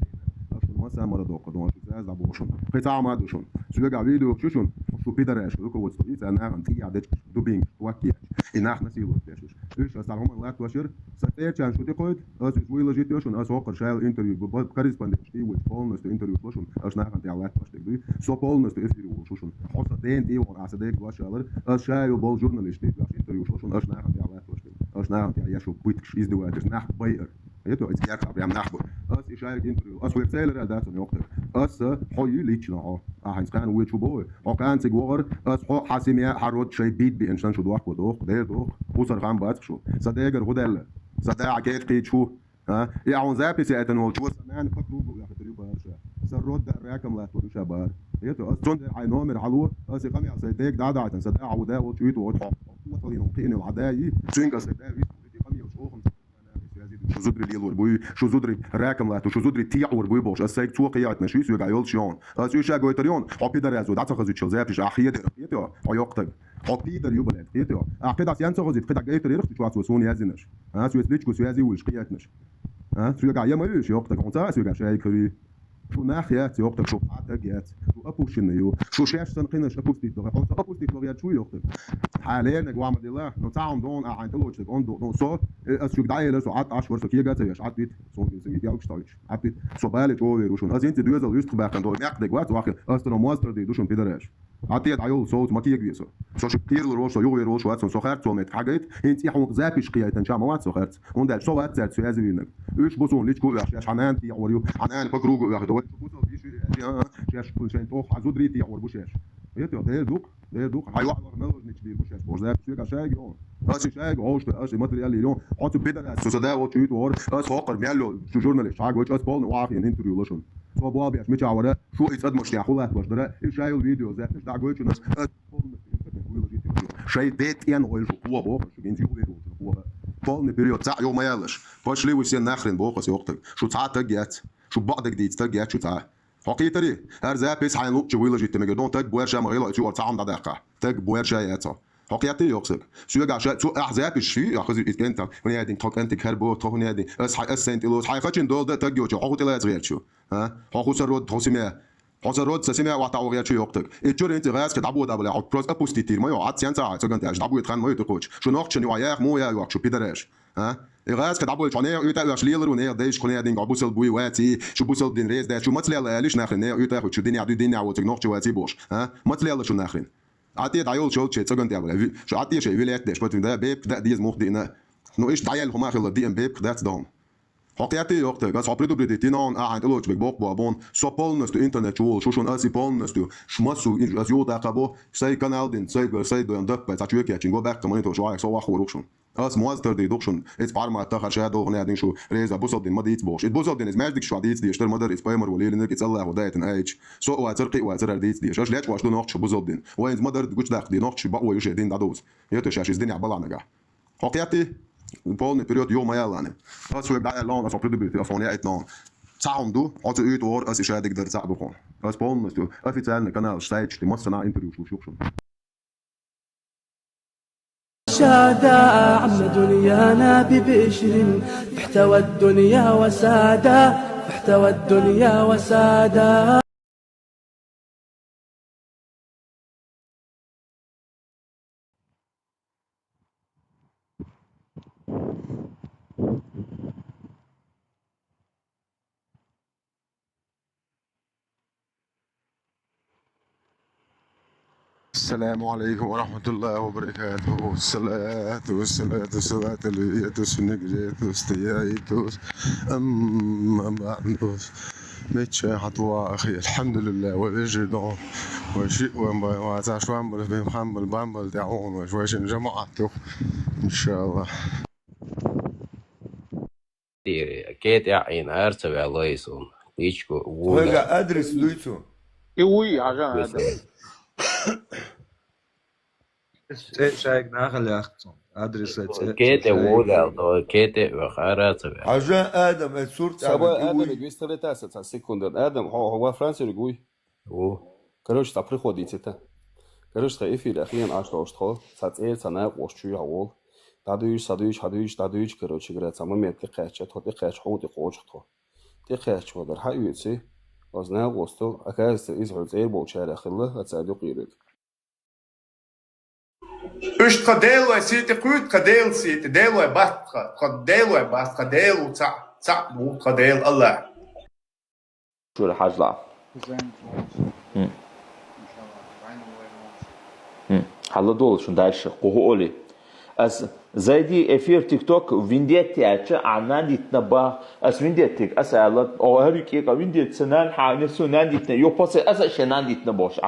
أشون ما سامر دوق دون شو زاز دابوشون قطع ما دوشون شو جا فيديو شو بيدر أش دوك وصل إذا أنا عن تي عدد دوبين توكي إن إحنا سيلو تيشوش إيش أسألهم الله توشر ستير كان شو تقول أس شوي لجيت يشون أس هوكر شايل انترفيو بكاريسباندي شتي وبولنس انترفيو شون أش نحن تي على توش تقولي سو بولنس انترفيو شون حصة دين تي ور عسدك واشالر أس شايل بول جورناليستي انترفيو شون أش نحن تي على توش أش نحن تي يشو بيتش إزدواج نحن باير يتو إتس يكتب يام نحبو أس إشايل انترفيو أس ويبسايلر أداتون يوقتك أس حوي ليتشنا هاينز كان ويتشو بوي وكان سيجور أس حاسمية حرود شيء بيت بإنسان شو دوق ودوق دير دوق بوسر خام بات شو صدقر غدل صدق عكيت قيت شو ها يعون زابي سيأتن هو شو سمان فكروا يا خطري بارشا سرود الراكم لا تقول شبار يتو أس جند عين نومر حلو أس قمي صدق دعدعة صدق عودا وشويت وطح وطلين قين العداي سينك صدق قمي وشوخم شو زدري ليل وربوي شو زدري راكم لاتو شو زدري تيع وربوي بوش اسايك تو قياتنا شو يسوي قايل شلون اسوي شا قويتريون حبي درازو دعت خزي تشل زابش اخيه يتو ايوقتك حبي در يوبلات يتو اخد اسيان خزي قد قيتر يرخ شو اسون يازنش ها سو سليتش كو يازي وش قياتنش ها سو قايا ما يش يوقتك انت سو قايا كري شو ناخيات يوقتك شو عتقيات شو ابوشنيو شو شاش سنقينش ابوستي تو ابوستي تو شو يوقتك حاليا نجوا الله نو تعاون دون عند لوتش اون دون سو اس شو دايله سو عط 10 ورس كيجا تيش عطيت سو زي دي اوكشتايش عطيت سو بالي تو وشون از انت دوزل يست باكن دو نقد جوات واخ استرو ماستر دي دوشون بيدراش عطيت عيول صوت ما كيجا بيسو سو شو كتير روش يو روش واتسون سو خرت سو مت حاجات انت يحون زابش قيايتن شام وات سو خرت اون دال سو وات زات سو ازوينك ايش بوسون ليش كو ياش حنان تي اوريو حنان فكرو ياخ دو بوسو بيشي شاش كل شيء تو حزودري تي اور بوشاش يتو ده دوق هيوقع ملوش نتش بير بوشاش بوزاب سويك شاي يون اسي شاي اوش اسي ماتريال اليوم حط بيدر سو صدا وتشيت اور اس هوقر بيالو شو جورناليست حاجه وش اس بول واقي ان انترفيو لشون سو بوا بيش مش عوره شو يتصد مش ياخذها باش درا شاي الفيديو ذات مش داع جويتش ناس شاي ديت ان ويل هو بو شو جنتي هو بول بيريود تاع يوم ما يالش باش لي وسين ناخرين بوقس وقتك شو ساعات تجيت شو بعد جديد تجيت شو ساعه حقيقتري هر زابس حين لوك جويل جيت مجدون تاج بويرشا مغيلا تشو تعام دقه تاج بويرشا ياتا حقيقتي يقصد شو جا شو احزاب الشيء ياخذ انت وني هادي توك انت كربو تهوني هادي اس حي اسنت لو حي خاطين دول ده تاج يوجو حقوق لا تغير شو ها حقوق سرود توسمه حصرود سسمه وتعوغيا شو يقتك اجور انت غاس كتعبو دبل او بروس ابوستيتير ما يقعد ساعه تاع انت دابو يتخان ما يتقوش شو نوقش ني وياك مو يا يوك شو بيدرش ها غاس كتعبو شنو يتا شليلر ونير دايش كوني دين عبوسل بوي واتي شو بوسل دين ريز ده شو ماتليا ليش ناخرين يتا شو دين عدو دين عوتك نوقش واتي بوش ها ماتليا شو ناخرين عطيه دايول شو تشي تاع انت شو عطيه شي ويلات داش بتو ده بيب ده ديز موخ دينا نو ايش دايل هما خل دي ام بيب ده دام حقيقتي يقتل بس عبرتو بريتينون عند لوتش بيك بون سو بولنس تو انترنت شو شون اسي بولنس تو شماسو از يو داقبو ساي كانال دين ساي دو اندك بس اتشوك يا تشينغو باك كمان تو شو سو واخو روكشون اس ماستر دي دوكشون اتس بارما تاخر شادو هنا دين شو ريزا بوسل دين ما ديت بوش بوسل دين از ماجيك شو ديت دي اشتر مدر اسبايمر وليل نك الله ودايت ان ايج سو واترقي واتر ديت دي شاش لاش واش دو نوكش بوسل دين وين مدر دوش داخ دي نوكش باو يوش دين دادوز يتو شاش دين عبلا نجا حقيقتي Polne period jo maar jaren. Als we bij land als op de buurt van het land. Saam doen, als het wordt als je dat dat begon. Als Polne is officieel kanaal stage die moet na interview شو. شادا عم دنيانا ببشر محتوى الدنيا وسادا محتوى الدنيا وسادا السلام عليكم ورحمة الله وبركاته. الصلاة والصلاة الويتوس نجريتوس تيايتوس بعدوس متشا حطوا أخي الحمد لله وجدوا وشيء وعزاش وعمل بمحمل بعمل دعون وشويش جماعته إن شاء الله. كيت عين أرتب الله يسون تيجكو ولا أدرس لويتو إيوي عشان هذا شايك ناخل يا أخي أدرس كيت ولا تو كيت وخارات عشان ادم الصورة Собой Адам говорит, столетаса секунда. Адам, هو فرنسي يقول. Короче, та приходите та. Короче, та эфир ахиан ашта что. Сацел сана qошчу явол. Дадуич, короче, говорят, сама метки қайча, то ты қайч ходи qошто. Ты қайч водар хайуйси. Ознал qosто, оказывается, из Израиль болчар ахилла, отсадю qirib. Üç kadelo siti kuyut kadel siti delo bast kadelo bast kadelo ta bu kadel Allah. شو الحاج لا حالا دولشون дальше قوهولي از زيدي افير تيك توك فينديت تاعتش عناديتنا با اس فينديتك اسالت او هريكيك فينديت سنان حاجه سناديتنا يو باس اس شناديتنا باش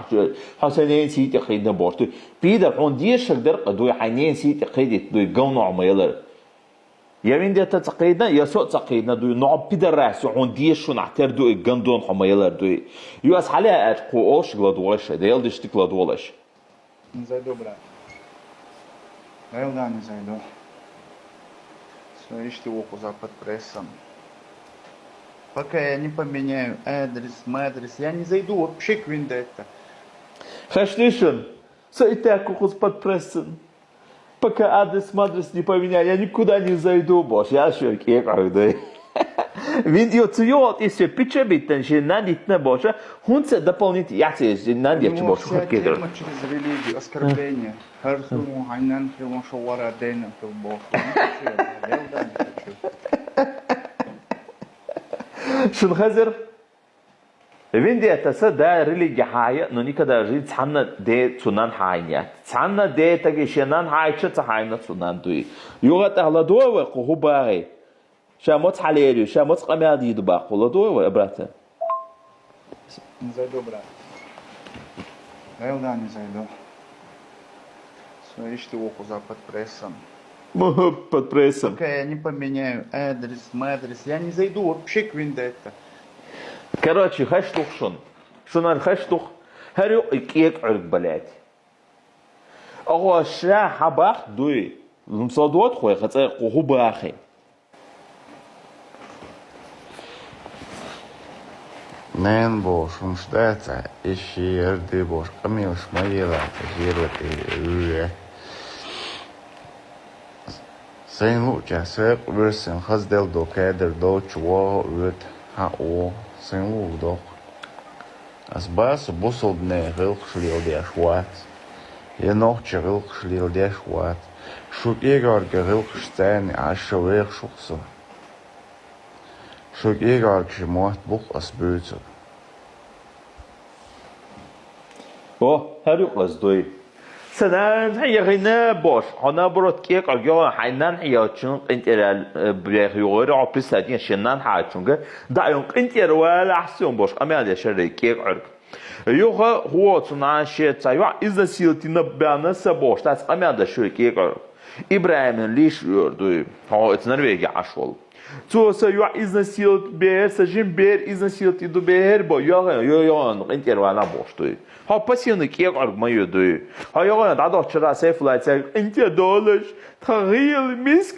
حسنين سيتي خيدنا باش بيدا اون ديش قدر قدو حنين سيتي خيدت دو قونو عميلر يا فينديت تقيدنا يا سوق تقيدنا دو نوع بيدا راس اون ديش نعتر دو قندون عميلر دو يو اس حاليا اتقو اوش غلادوش ديل دشتك غلادوش زي добра. Да, не зайду. Ищите окуза под прессом. Пока я не поменяю адрес, я не зайду вообще к Виндетта. Хаштишен, сайтак окуз под прессом. Пока адрес не поменяю, я никуда не зайду, бош. Я что, кекаю, Видео цвет, если печебитен, что надитна боша, хунце дополнительно, я тебе надеть бошу хоть кедр. Через религию, оскорбление. Харсуму, хайнан, хилон, шовара, дейна, филбох. شن خزر؟ فيندي أتسا دا ريليجي حاية نوني كدا جي تحنا دي تسونان حاينيات تحنا دي تاكي شنان حاية شتا حاينا تسونان دوي يوغا تغلا دوا وقوهو باغي شاموت حاليريو شاموت قمادي دبا قولا دوا وابراتا Не зайду, брат. Да, не зайду. Ищите окуза под прессом. Под прессом. Пока я не поменяю адрес, я не зайду вообще к Виндетта. Короче, хаштух шон. Шонар хаштух. Харю икек عرق بلاد. أغو الشا حباخ دوي. المصادوات خوي خطأ قوه باخي. Neen boos, omstijds is hier de boos. Kamiels, maar je laat heerlijk uur. Zijn hoedje, zeg, we zijn gesdeld door keider dood, waar uit hao, zijn hoed toch. Als baas bossel nee, heel schliel die schwaat. Je nog heel schliel die schwaat. Zoek ik er heel gestaan als je weer zoekt. Zoek ik er gemocht boek als buiten. هارو قصدوي سنان هي غينا باش أنا برات كيك أرجع حنان هي شون أنت بيغير عبر سادين شنان حاجونك دايون أنت ولا أحسن باش أما هذا شري كيك أرج يوها هو صنع شيء تايوا إذا سيلتنا بيانا سباش تاس أما هذا شري كيك أرج إبراهيم ليش يردوي هو اتنرفيج عشول تو سيوا إذا سيلت بير سجين بير إذا سيلت يدو بير با يا أنت ولا باش توي ها پسیونه کیک ارگ میادوی ها یا دادا چرا سفلای سر انت دالش تغییر میسک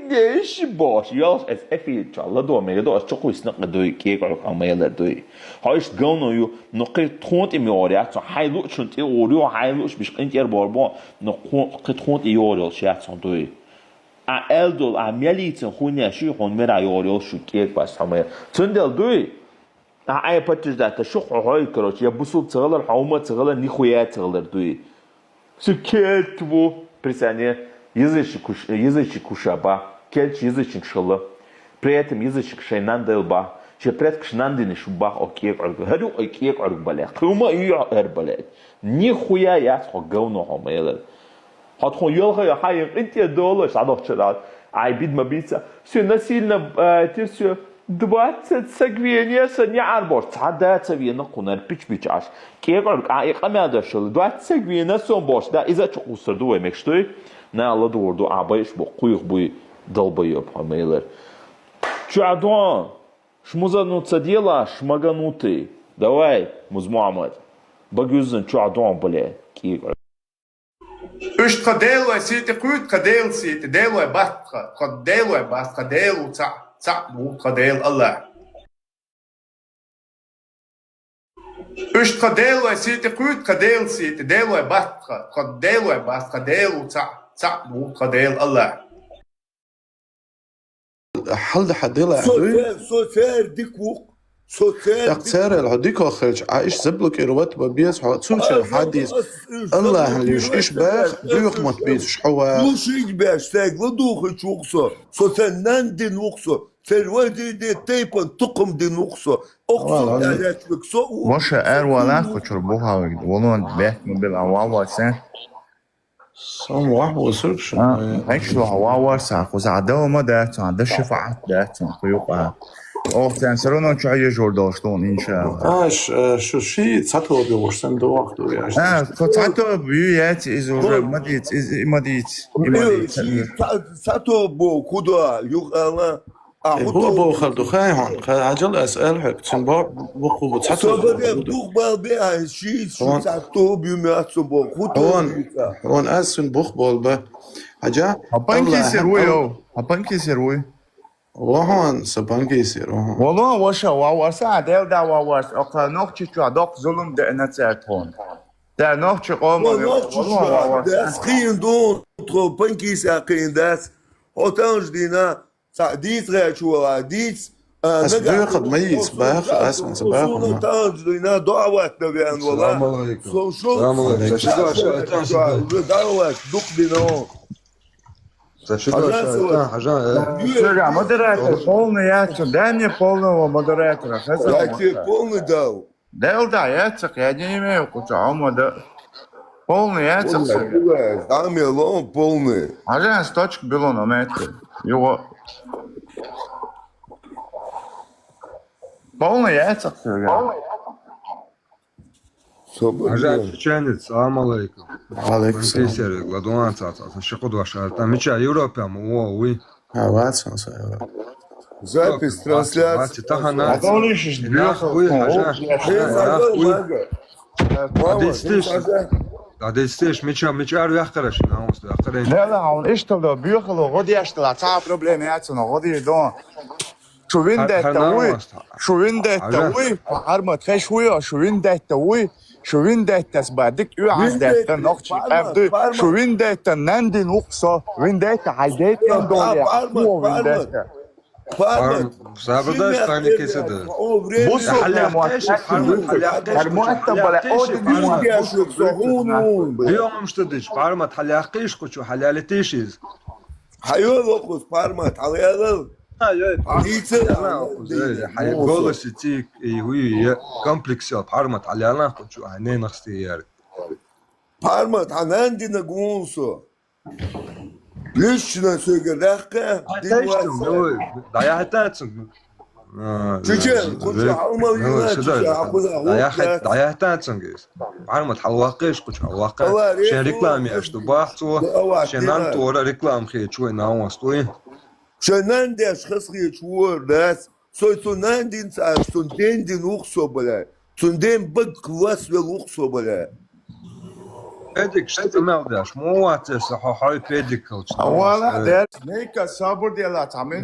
دیش باش یا از افیل چاله دو میگه از چه کویس نقدوی کیک ارگ میادر دوی هایش گونو یو نقی تونت میاریات تو حیلو چون تی اوریو حیلوش بیش انت باربا نقی تونت یاریال شات دوی دول عملیتن خونیشی خون میرا یاریال شو کیک باش همه تندل دوی أي بتجد ده تشوق هاي كروش يا بوسول تغلر حومة تغلر نخويات تغلر دوي سكيت بو بريسانية يزيش كوشابا كيلش يزيش كشلا بريتم يزيش كشينان دلبا شبريت كشنان دينش با أوكيك عرق هدو أوكيك عرق بلاد قوما يع بلاد نخويات حقونا هم يلا هتخون يلغى يا حي أنت دولش عضو شرات عيبيد ما بيتسا سنسيلنا تسيو 20 سگوینی سنی عرباش تعداد سوینا قنار پیچ عش که قامی داشل 20 سگوینه سون باش ده ایزا چه قصر دوی مکشتوی نه الله دوردو عبایش با قیق بوی دل بیاب همیلر چه عدوان شموزا نوتsa дела шмаганутый давай муз Мухаммад багюзен чу عدوان بله کی Üç kadelo siti kuyut kadel siti delo bast kadelo bast kadelo ta bu kadel Allah. Üç kadelo siti kuyut kadel siti delo bast kadelo ta bu kadel Allah. حل حديلا عدوي سوسير ديك وق سوسير اقتار العديك وخرج عايش زبلك إروات ببيس حواتسوش الحديث الله اللي يشكيش باخ دوخ ما تبيس شحوا Luşić baš segla duha çukso. So sen nandin ukso. Sen vadi de teypan tukum din ukso. Okso derletlik so. Vaša ervalak hoću buhavik. Volon beht mobil avava sen. صام واحد وصرش هيك هوا ساخوز عدو ما دات عند الشفعات دات خيوقها او تنسرون شو عي جورداشتون ان شاء الله شو شي تساتو بيورسن دو وقت اه تساتو بيات ازور مديت مديت ساتو بو كودا يوغالا هو بو خلدو خاي هون عجل اسال حق تنبا بو تساتو دوغ بالبي شي شو ساتو بيماتسو بو هون اسن بخبول به حاجه هبانكي سيروي هبانكي سيروي وهون سبانكي يصير والله وشا وورسا ديل دا وورس اقا نوخشي تو دوك ظلم ده نتسرتون ده نوخشي قوم والله das خين دون ترو بانكي ساقين داس اوتانج دينا سعديت غاشوا ديت بياخد ميز باخ اسمع صباح اوتانج دينا دعوات نبيان والله السلام عليكم السلام عليكم دعوات دوق دينا Слушай, модератор полный яйца, дай мне полного модератора. Я тебе полный дал. Дал, да, яйца, я не имею куча, полный яйца. А мелон полный. А же с точки белона метр. Его... Полный яйца, Ажа чеченец, салам алейкум. Алейкум салам. Пенсер, гладуан цаца, шикоду аша. Там меча Европам, уи. Ватсон, Запись трансляции. Тахана. Адолишь, Нахуй, ажа. Адестеш, меча арвяхтараш, наумс, арвяхтараш. لا هون اشتغلوا بيخلوا غادي يشتغل صعب بروبليم ياتسون غادي يدون شو وين ده توي شو وين ده توي حرمت خش ويا شو وين ده توي شو وين ده تسبادك يعز ده نقش افدو شو وين ده تنندي نقصه وين ده عيدات دول هو وين ده Sabırdaş tane kesedi. Bu soruya المؤتم ولا اليوم مش تدش بارمت حلاقيش كوشو حلالتيشيز حيوان وقوس بارمت على голос тик и хуй комплекс пармат аляна кучу ане нахсти яр пармат ананди на гунсо лично söyledi даяхтацын чечен кучу алмалина даяхтацын гис пармат халвақиш кучу халвақа шен рекламе что бахцу шенан тора реклам хе чуй наумастуй Шенан der Schriftliche Schwur, das soll zu nennen, zu den auch so bleiben. Zu dem was will auch so bleiben. Edik что мелдаш, муатес хахай педикл. Вала, да, ника сабур делать, амин.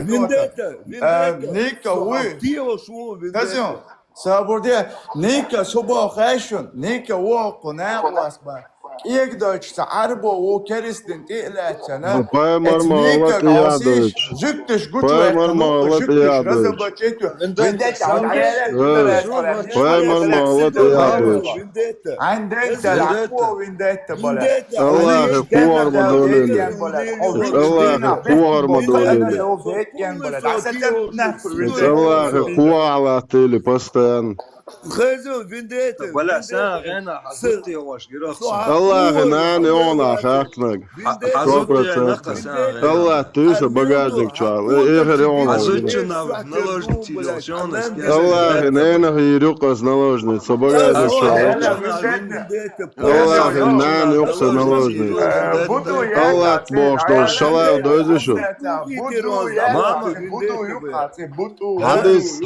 Ника уй. Дио шо, Казион. Сабур де, ника суба хашун, ника уа кунавласба. İlk Deutsch'ta araba o keristin iletçene. Paimar mağlat iyadıç. Züktüş güç Paimar mağlat iyadıç. Paimar mağlat iyadıç. Andek de la vendetta bole. Allah'ı kuvar mı dönüyor? Allah'ı kuvar mı dönüyor? Allah'ı kuvar teli постоянно. ولا ساعة غانا حزتي واش جراخ الله ناني انا خاكنك الله تيسا багажник чал ехали он الله нена хирюкас наложница багажник чал الله нани юкса наложница الله бог что шалай дойдешу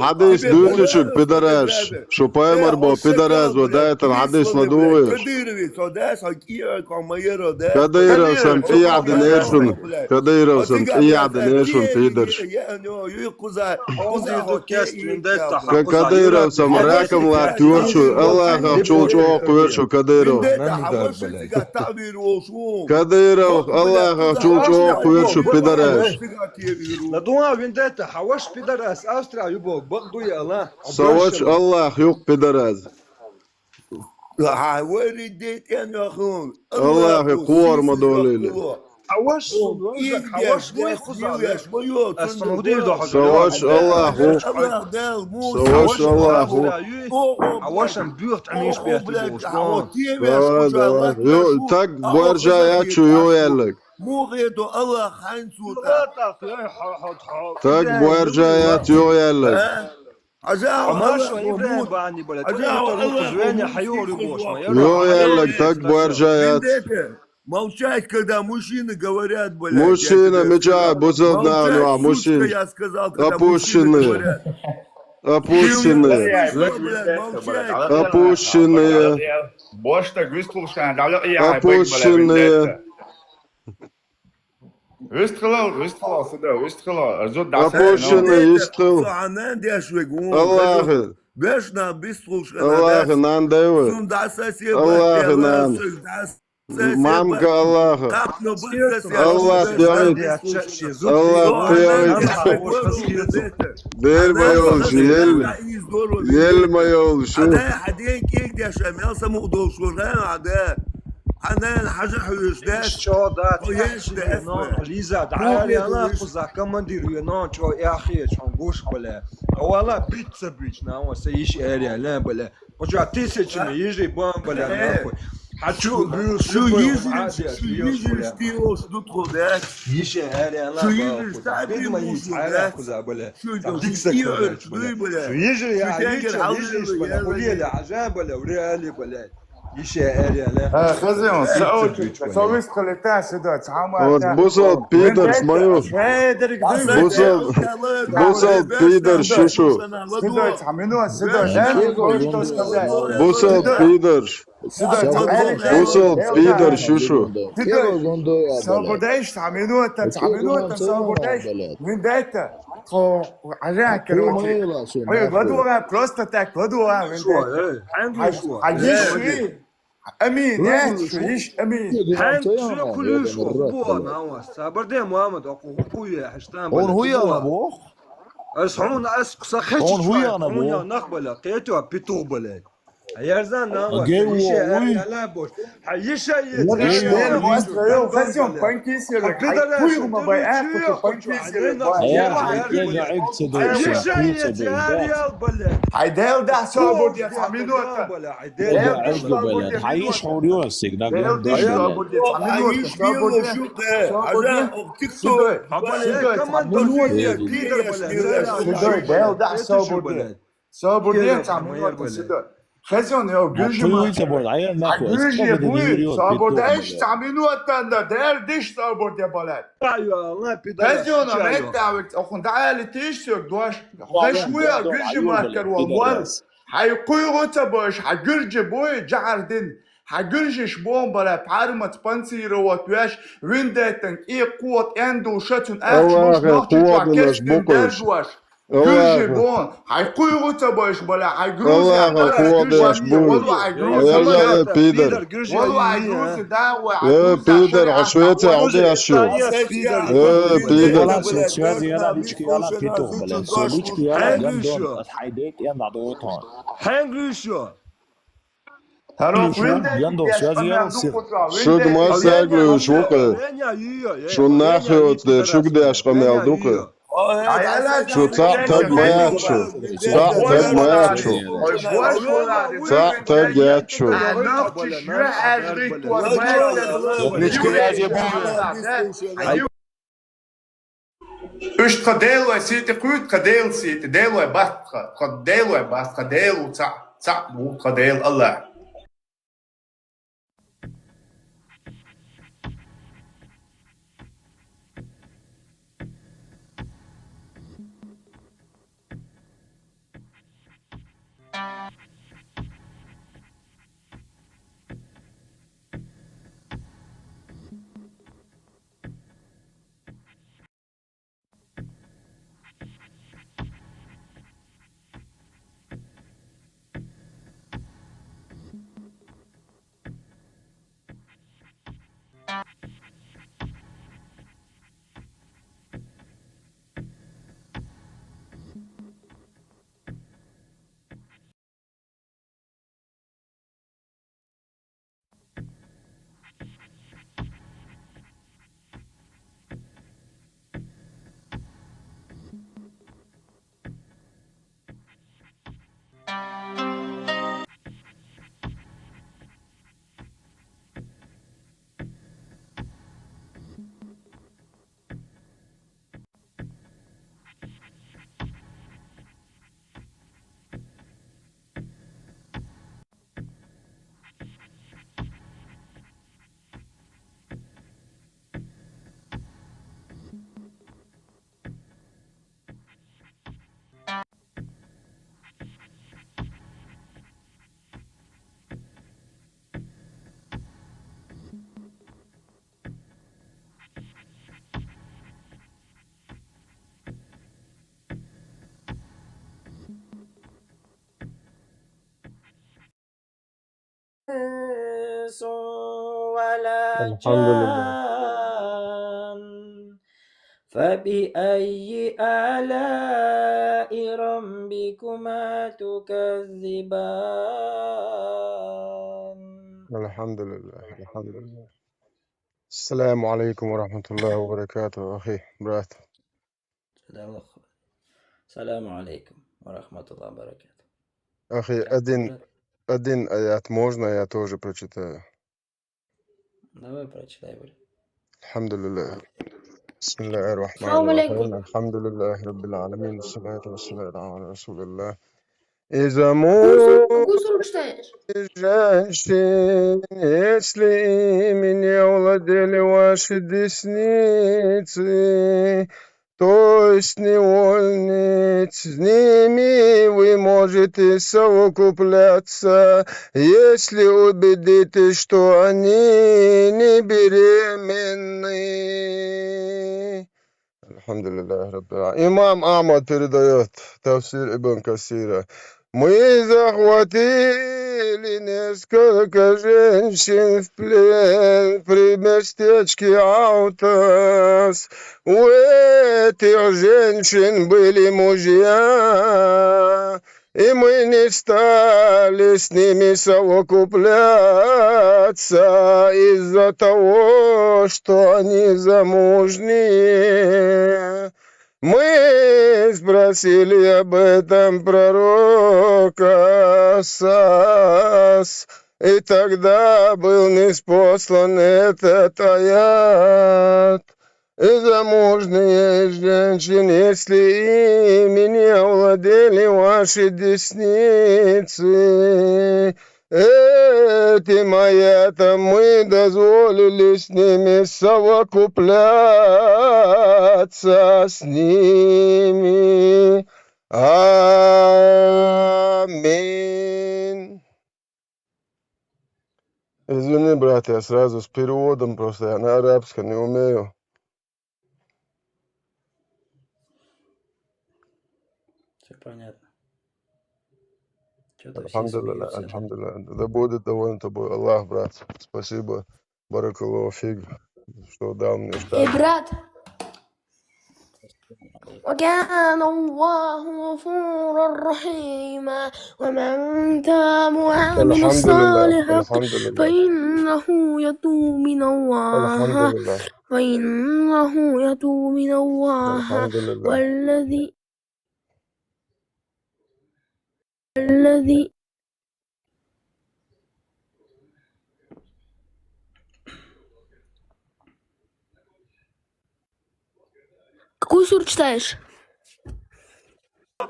hadis duytuşuk пидораш Що поймар бо підараз, бо дайте حدش надуєш. Кадировец, одес, Акия, Камаера, да? Кадиров сам пияды нершун. Кадиров сам пияды нершун пидорш. Кадиров сам ракамлар тюрчу. Аллах чулчу окуверчу Кадиров. Кадиров Аллах чулчу окуверчу пидораш. Ладуа виндета, хаваш пидорас, Австрия юбок, богду я Аллах. Savaş Allah yok pidoraz. Allah'ı korma doluyla. Хаваш, хаваш мой хузалеш. Savaş Allah yok. Savaş Allah yok. Хавашам бюрт амиш бертизош. Tak borca yaçu yok yerlik. Tak borca yaç yok yerlik. Yok yerlik tak borca yaç. Молчать, когда мужчины говорят, блядь. Мужчина, меча, бузов на него, мужчина. Я сказал, когда Опущенные. Опущенные. Опущенные. Опущенные. Опущенные, истил. Аллахы. Аллахы, нан дэвы. Аллахы, нан. Мамка Аллаха. Аллах пьяный. Аллах пьяный. Дель моя oluşu, yel моя oluşu. حدين كيك دي عشان يلسا مقدوش ورغان عدا حنان حاجة حيوش داش شو دات ليزا تعالي انا قزا كمان ديرو ينان شو يا اخي شو نقوش بلا والله بيتزا بيتش ناو سيش اريا لا بلا وجا تيسچ يجي بام بلا ناخذ Хочу Что ежели ты его что трудать? Еще реально. Что ежели ставишь мужу, да? Что ежели я وليلة عجاب ولا وريالي ولا еще реально. خزيون سويت خليتها سدات Вот бузал пидор смою. Бузал пидор шушу. سدات عملوها سدات Бузал пидор. Бузал пидор шушу. سابودايش تعملوها تعملوها سابودايش من داتا عجان كروتي غدوة بروستا تاك غدوة من داتا عجيش امين ايش امين شو كل شو بو انا صبر محمد اكو يا حشتان هون هو يا ابو اسحون اسقص خش هون هو يا ابو هون نقبل قيتو بيتو بلا يرزان ناوس لا بوش حيشا فازيون بانكيس كل ما بايعك بانكيس عيداو ده صابود يا تعملوا عايش حوريوسك ده عايش بيلو شو ده عجان اختكتو صابود يا تعملوا خزون يا جوجما جوجي بوي صابودايش تعملوا تندا دير ديش صابود يا بلد ايوه خزون ما تعبت اخون تعال تيشتك دوش خشويا جوجما كر والله حيقوي تباش حجرج بوي جعردن حجرجش بوم بلا بارمت بانسي روات ويش وين داتن اي قوة اندو شتن اخش مش نوتي كاكستن داجواش جوجي بون حيقوي تباش بلا حجروز والله بيدر يا بيدر عشويتي عودي عشو يا بيدر هنگلوشو شو ما ساقلو شوقه شو ناخيوت در شو قدي اشقى مالدوقه شو تعتق ما ياتشو تعتق ما ياتشو تعتق ياتشو Üç kadelo siti kuyut kadel siti delo bast kadelo bast kadelo ta bu kadel Allah. ولا الحمد لله. جان فبأي آلاء ربكما تكذبان الحمد لله الحمد لله. السلام عليكم ورحمة الله وبركاته أخي برات. السلام عليكم ورحمة الله وبركاته. أخي один аят можно, я тоже прочитаю. Давай прочитай, Боря. الحمد لله. بسم الله الرحمن السلام الرحيم عليكم. الحمد لله رب العالمين والصلاة والسلام على رسول الله. Из-за Какую суру читаешь? женщин, если ими не овладели ваши десницы, то есть невольниц, с ними вы можете совокупляться, если убедитесь, что они не беременны. Алхамдулиллах Раббил Аламин. Имам Ахмад передает тафсир Ибн Касира. Мы захватили несколько женщин в плен при местечке Аутас. У этих женщин были мужья, и мы не стали с ними совокупляться из-за того, что они замужние. Мы спросили об этом пророка Сас, и тогда был ниспослан этот аят. И замужние женщины, если ими не овладели ваши десницы, этим аятом мы дозволили с ними совокупляться с ними. Аминь. Извини, брат, я сразу с переводом, просто я на арабском не умею. Все понятно. Что-то все Альхамдулилля, смеются. альхамдулилля. Да будет доволен тобой Аллах, брат. Спасибо, баракаллаху фиг, что дал мне Эй, штат. брат! وكان الله غفورا رحيما ومن تاب وعمل الحمد لله صالحا الحمد لله فإنه يتوب من الله الحمد لله فإنه يتوب من الله الحمد لله. والذي Какую суру читаешь? В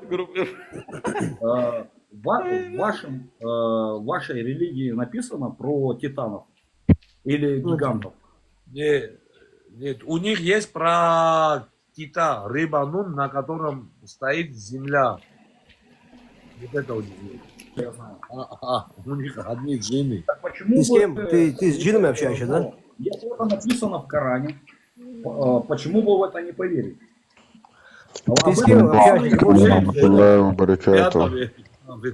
вашей религии написано про титанов или гигантов? Нет, нет, у них есть про кита, рыба, на котором стоит земля. Вот это вот. Я знаю. У них одни джинны. Так почему Ты с кем? вы, Ты с джиннами общаешься, да? если это написано в Коране, почему вы в это не поверите? Ты с кем общаешься? Аллаху баракату.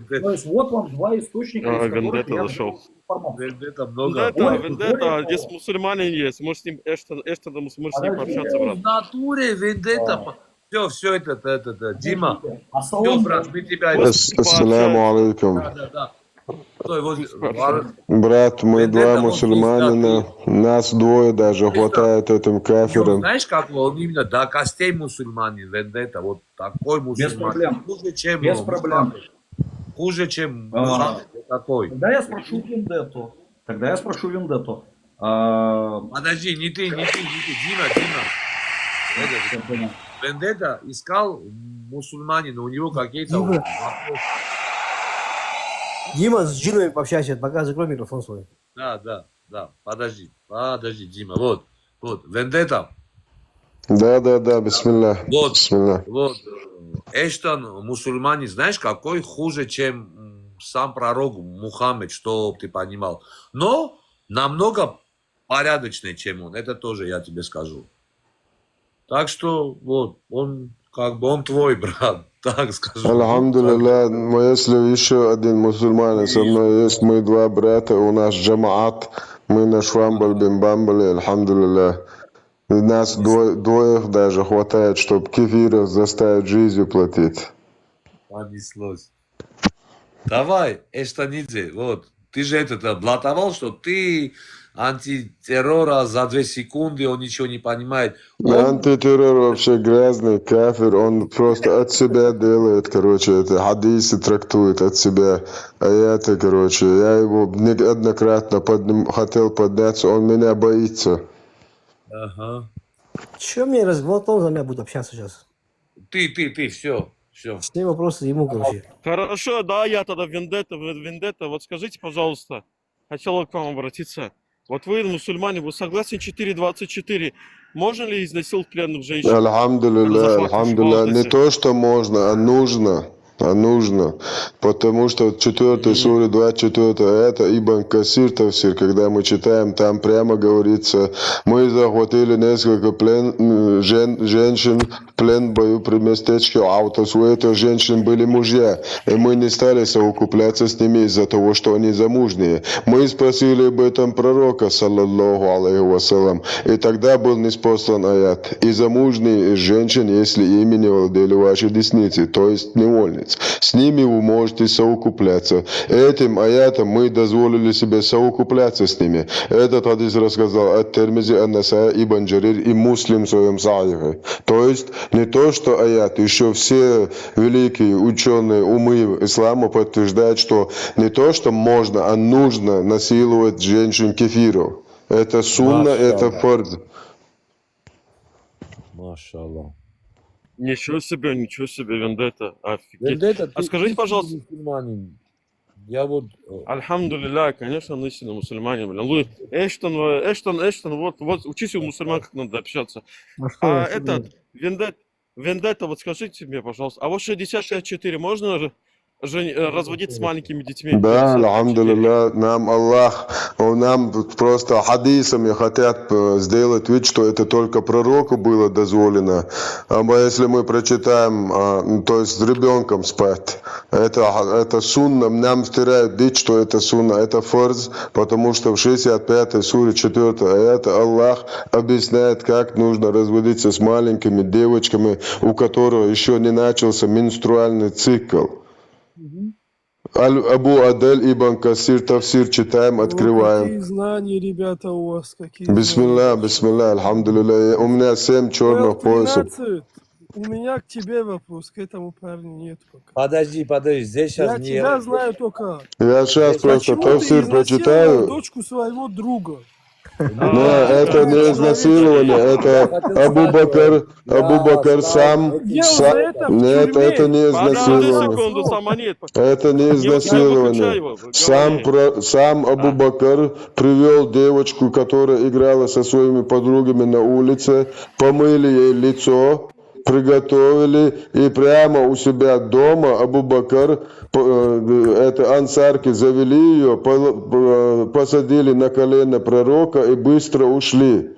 То есть вот вам два источника, из которых Вендетта я зашел. взял информацию. Вендетта много. Вендетта, здесь мусульманин есть. Можешь с ним, можешь с ним пообщаться, брат. В натуре Вендетта. Все это, Дима. Все, брат, мы тебя... Ассаламу алейкум. Да. Стой, вот, Брат, мы Вендетта, два вот мусульманина, нас двое даже хватает этим кафирам. Знаешь, как он именно до костей мусульманин, Вендетта, вот такой Без мусульманин. проблем. Хуже, чем Без проблем. Мухаммед. Хуже, чем Мухаммед. Такой. Тогда я спрошу Вендетту. Подожди, не ты, Дима. Вендетта искал мусульманина, у него какие-то... Дима. Дима, с джинами пообщайся, пока закрой микрофон свой. Да. Подожди, Дима. Вот. Вендетта. Да, бисмилlah. Вот. Бисмилlah. Вот. Эштон, мусульманин, знаешь, какой хуже, чем сам пророк Мухаммед, что ты понимал. Но намного порядочнее, чем он. Это тоже я тебе скажу. Так что, вот, он твой брат, так скажу. Алхамдулилля, если еще один мусульманин со мной есть, мы два брата, у нас джамаат, Мы на швамбаль-бимбамбале, альхамдулилля. Нас двоих даже хватает, чтобы кефиров заставить жизнью платить. Понеслось. Давай, Эштанидзе, вот, ты же это блатовал, что ты антитеррора за 2 секунды, он ничего не понимает. Антитеррор вообще грязный, кафир, он просто от себя делает, короче, это хадисы трактует от себя, аяты, короче. Я его неоднократно хотел подняться, он меня боится. Ага. Че мне разговор, он за меня будет общаться сейчас? Ты, все. Все вопросы ему, короче. Хорошо, да, я тогда Вендетта. Вот скажите, пожалуйста, хотел к вам обратиться. Вот вы, мусульмане, вы согласны 4.24? Можно ли изнасиловать пленных женщин? Альхамдулилля, не то, что можно, а нужно. Потому что в 4 суре 24 аята Ибн Касир Тавсир, когда мы читаем, там прямо говорится, мы захватили несколько женщин в плен в бою при местечке Аутас. У этих женщин были мужья, и мы не стали совокупляться с ними из-за того, что они замужние. Мы спросили об этом пророка, саллаллаху алейхи вассалам, и тогда был ниспослан аят. И замужние из женщин, если ими не владели ваши десницы, то есть невольницы. С ними вы можете совокупляться. Этим аятом мы дозволили себе совокупляться с ними. Этот хадис рассказал Ат-Тирмизи, Ан-Насаи, Ибн Джарир и Муслим в своем сахихе. То есть не то, что аят, еще все великие ученые умы ислама подтверждают, что не то, что можно, а нужно насиловать женщин кефиров. Это сунна, это фард. Машаллах. Ничего себе, Вендетта. Офигеть. Вендетта, А скажите, пожалуйста. Мусульманин. Я вот... Альхамдулилля, конечно, он истинный мусульманин. Блин. Вы, Эштон, вот учись у мусульман, как надо общаться. А этот, Вендетта, вот скажите мне, пожалуйста, а вот 60-64 можно разводить с маленькими детьми? Да, альхамдулилля, нам Аллах, нам просто хадисами хотят сделать вид, что это только пророку было дозволено. А если мы прочитаем, то есть с ребенком спать, это сунна, нам втирают вид, что это сунна, это фарз, потому что в 65-й суре 4 аята Аллах объясняет, как нужно разводиться с маленькими девочками, у которых еще не начался менструальный цикл. Абу Адель Ибн Касир Тавсир читаем, открываем. Какие знания, ребята, у вас? Какие Бисмилля, альхамдулилля. У меня 7 черных поясов. У меня к тебе вопрос, к этому парню нет пока. Подожди, здесь сейчас я не... тебя знаю только. Я сейчас просто Тавсир прочитаю. Дочку своего друга. Но это не изнасилование, это Абу Бакр сам. Нет, это не изнасилование. Это не изнасилование. Сам Абу Бакр привел девочку, которая играла со своими подругами на улице, помыли ей лицо, приготовили, и прямо у себя дома Абу Бакр, это ансарки, завели ее, посадили на колено пророка и быстро ушли.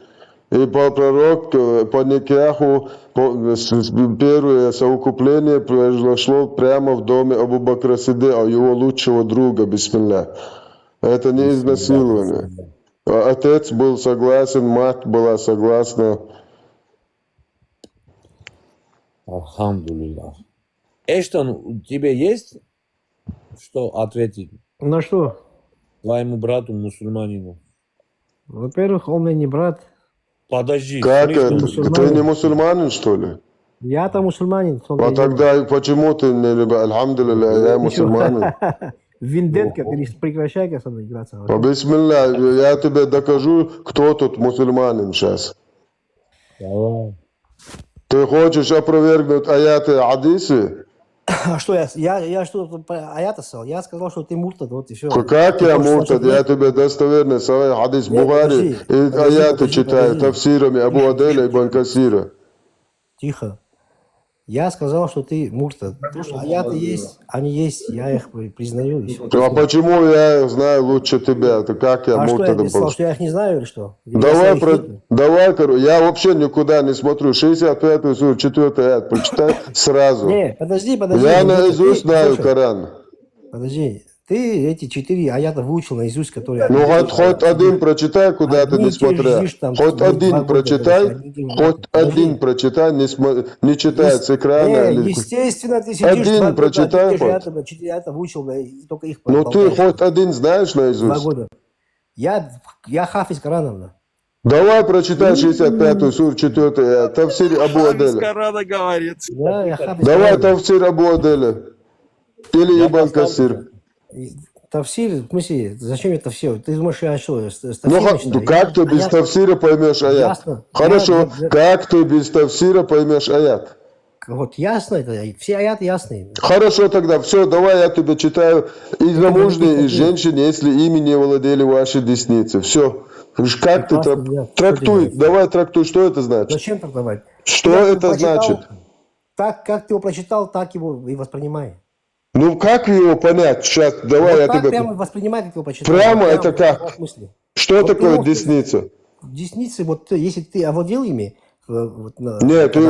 И пророк по никяху, первое совокупление произошло прямо в доме Абу Бакра Сиддика, его лучшего друга, бисмилля. Это не изнасилование. Отец был согласен, мать была согласна. Алхамдулилlah. Эштон, тебе есть что ответить? На что? Твоему брату, мусульманину. Во-первых, он мне не брат. Подожди. Как это? Ты не мусульманин, что ли? Я-то мусульманин. А тогда почему ты не любишь? Альхамдулилля, я мусульманин. Вендетка, прекращай со мной играться. Бисмилля, я тебе докажу, кто тут мусульманин сейчас. Давай. Ты хочешь опровергнуть аяты хадисы? А что я что аята сказал? Я сказал, что ты муртад, вот и все. Как я муртад? Я тебе достоверный свой хадис Бухари и аяты читаю тавсирами Абу Аделя и Ибн Касира. Тихо. Я сказал, что ты муртад. Потому что аяты есть, они есть, я их признаю. А почему я знаю лучше тебя? Это как я муртадом? Что я сказал, что я их не знаю или что? Давай, я вообще никуда не смотрю. 65-й сур, 4 аят, прочитай сразу. Не, подожди. Я наизусть знаю Коран. Подожди. Ты эти 4 аята выучил наизусть, которые... Ну, хоть один прочитай куда-то, Одни не и те же смотря. сидишь там, Хоть 2 один года, прочитай, одни и те же хоть аята. один прочитай, не читая с экрана. Или... Естественно, ты сидишь 2 Один года, прочитай одни и те же хоть. аята, 4 аята выучил, да, и только их Ну, ты болтаешь. хоть один знаешь 2 наизусть? года. Я хафиз Корана, да. Давай прочитай 65-ю сур 4 Тавсир Абу Аделя. Корана говорит. Да, я хафиз Давай Корана. Тавсир Абу Аделя. Или Ибн Касир. Тавсир, в смысле, зачем это все? Ты думаешь, я что, с Ну, Тавсира начинаю? как ты без Тавсира поймешь аят? Ясно. Хорошо, как ты без Тавсира поймешь аят? Вот ясно это, все аяты ясные. Хорошо тогда, все, давай я тебе читаю. И замужние, и женщины, если ими не владели ваши десницы. Все. Как ты трактуй, давай трактуй, что это значит? Зачем трактовать? Что Как ты это прочитал, значит? Так, как ты его прочитал, так его и воспринимай. Ну, как его понять? Сейчас, давай Вот я так тебе... прямо воспринимай, как его прочитал. Прямо Вот это в как? смысле. Что Вот такое прямо в смысле. десница? Десницы, вот если ты овладел ими... Вот, Нет, ты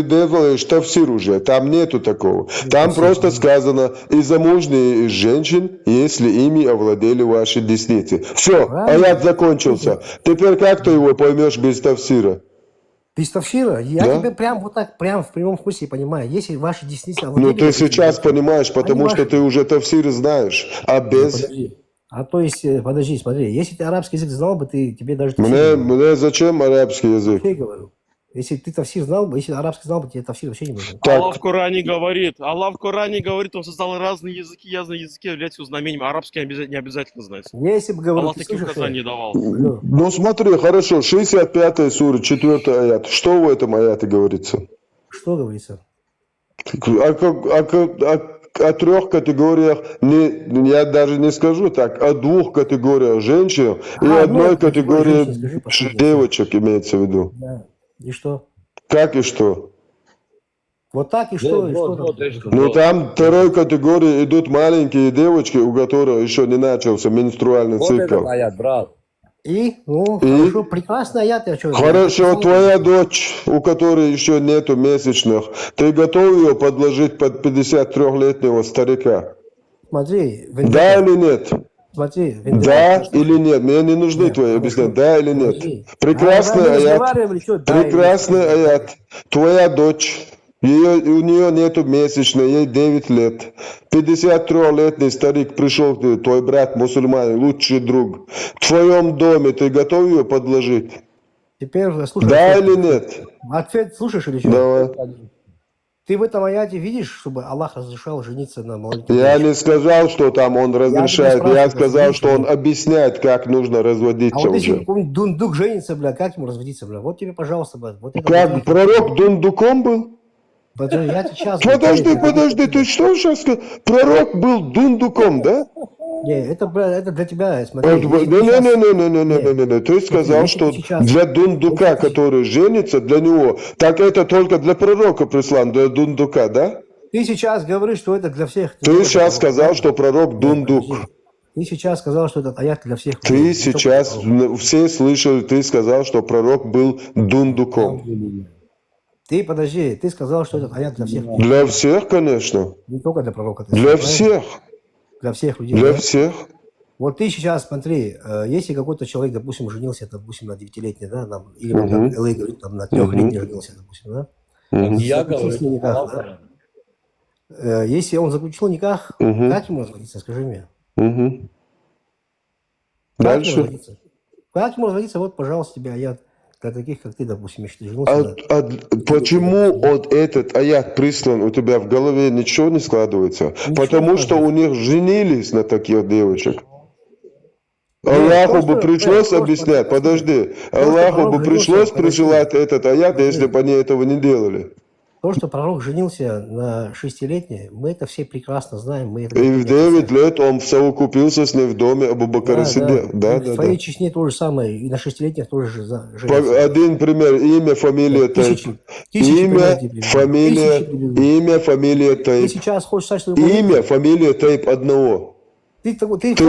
делаешь тавсир уже, там нету такого. Там просто сказано, и замужние из женщин, если ими овладели ваши десницы. Все, аят закончился. Теперь как ты его поймешь без тавсира? Без тавсира? Я Да? тебя прям вот так, прям в прямом смысле понимаю. Если ваши десницы овладели... Ну ты вашими сейчас десницами, понимаешь, потому они что ваши. ты уже тавсир знаешь, а без... Подожди. А то есть, подожди, смотри, если ты арабский язык знал бы, тебе даже... Мне зачем арабский язык? Я говорю. Если ты тавсир знал бы, если арабский знал бы, тебе тавсир вообще не нужен. Аллах в Коране говорит, он создал разные языки являются знамениями. Арабский не обязательно знать. Если бы говорил, Аллах ты такие слышишь, указания давал. Ну смотри, хорошо, 65-я сура, 4 аят. Что в этом аяте говорится? Что говорится? О 3 категориях, я даже не скажу так, о 2 категориях женщин и одной категории девочек имеется в виду. Да. И что? Как и что? Вот так и что? И что там? Ну там второй категории идут маленькие девочки, у которых еще не начался менструальный Вот цикл. этот аят, брат. И? Ну, хорошо, прекрасный аят, я что? Хорошо, твоя дочь, у которой еще нету месячных, ты готов ее подложить под 53-летнего старика? Смотри, Да или нет? Смотри, Да или нет? Мне не нужны твои объяснения. Да или нет? Прекрасный аят. Прекрасный аят. Твоя дочь, у нее нету месячной, ей 9 лет. 53-летний старик пришел к тебе, твой брат мусульманин, лучший друг. В твоем доме ты готов ее подложить? Теперь слушай. Да или нет? Ответ слушаешь или что? Давай. Ты в этом аяте видишь, чтобы Аллах разрешал жениться на малолетней Я девочке? не сказал, что там он разрешает. Я сказал, что он объясняет, как нужно А разводиться вот если уже. какой-нибудь дундук женится, бля, как ему разводиться, бля? Вот тебе, пожалуйста, бля. Вот это Как вот. пророк дундуком был? Подожди, я сейчас... Подожди, ты что сейчас сказал? Пророк был дундуком, да? Не, это, бля, это для тебя, смотри. Не, ты сказал, что для дундука, который женится, для него, так это только для пророка прислан, для дундука, да? Ты сейчас говоришь, что это для всех. Ты сейчас сказал, что пророк дундук. Ты сейчас сказал, что этот аят для всех. Ты сейчас, все слышали, ты сказал, что пророк был дундуком. Ты, подожди, ты сказал, что этот аят для всех. Для всех, конечно. Не только для пророка. Для всех. Для всех людей. Для да? всех. Вот ты сейчас смотри, если какой-то человек, допустим, женился, допустим, на 9-летней, да, там, или вот как Элэй говорит, там, на 3-летней женился, допустим, да? Я Заключил с ней говорю, никах, Аллах да? Если он заключил никах, как ему разводиться, скажи мне? Как ему Дальше. разводиться? Как ему разводиться? Вот, пожалуйста, тебе аят для таких, как ты, допустим, если ты женился на... Почему вот этот аят прислан у тебя в голове ничего не складывается? Потому что у них женились на таких девочек. Аллаху бы пришлось объяснять, подожди, Аллаху бы пришлось присылать этот аят, если бы они этого не делали. То, что пророк женился на 6-летней, мы это все прекрасно знаем. Мы это И в 9 лет он совокупился с ней в доме Абу Бакра Сиддик. Да, в твоей Чечне то же самое, и на 6-летних тоже женился. Один пример, имя, фамилия, Тайп. Имя, фамилия, Тайп. Ты сейчас хочешь сказать, что... Имя, фамилия, Тайп одного. Ты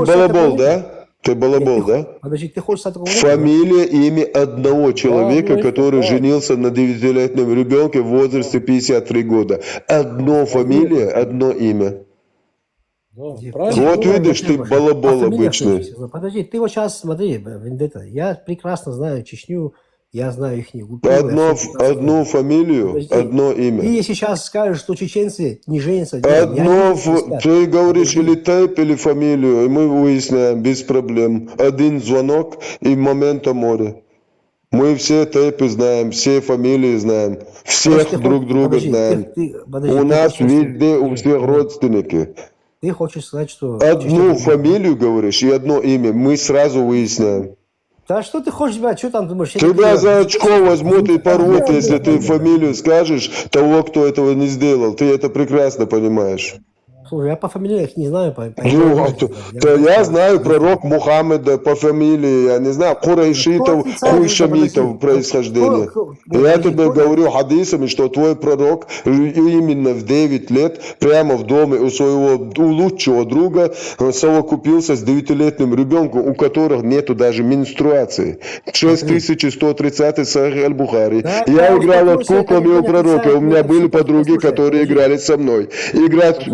балабол, да? Ты балабол, да? Подожди, ты хочешь стать Фамилия, имя одного человека, который женился на 9-летнем ребенке в возрасте 53 года. Одно фамилия, одно имя. Вот видишь, ты балабол обычный. Подожди, ты вот сейчас смотри, Вендетта, я прекрасно знаю Чечню, я знаю их культуру. Одну фамилию, Подожди. одно имя. Ты сейчас скажешь, что чеченцы не женятся. Ты говоришь или тайп, или фамилию, и мы выясняем без проблем. Один звонок и момента море. Мы все тайпы знаем, все фамилии знаем, всех друг друга знаем. У нас везде, у всех родственники. Ты хочешь сказать, что... Одну фамилию говоришь и одно имя, мы сразу выясняем. Да что ты хочешь, блядь, что там думаешь? Тебя за очко возьмут и порвут, если ты фамилию скажешь того, кто этого не сделал. Ты это прекрасно понимаешь. Слушай, я по фамилии их не знаю. Я знаю пророк Мухаммеда по фамилии, я не знаю, Курайшитов, Хуйшамитов происхождение. Я тебе говорю хадисами, что твой пророк именно в 9 лет прямо в доме у своего лучшего друга совокупился с 9-летним ребенком, у которых нету даже менструации. 6130 Сахих аль-Бухари. Я играл от куклами у пророка, у меня были подруги, которые играли со мной. Играть...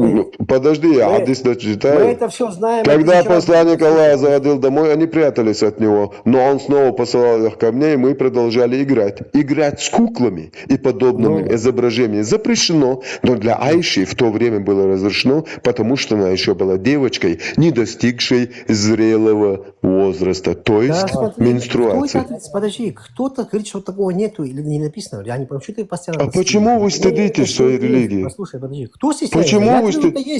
Подожди, я хадис дочитаю. Мы это все знаем. Когда посланник Аллаха заходил домой, они прятались от него. Но он снова посылал их ко мне, и мы продолжали играть. Играть с куклами и подобными изображениями запрещено. Но для Айши в то время было разрешено, потому что она еще была девочкой, не достигшей зрелого возраста. То есть менструации. Подожди, кто-то говорит, что такого нету или не написано. Я не понимаю, что ты постоянно... А почему вы стыдитесь своей религии? Послушай, подожди, кто стесняется? Почему вы стыдитесь?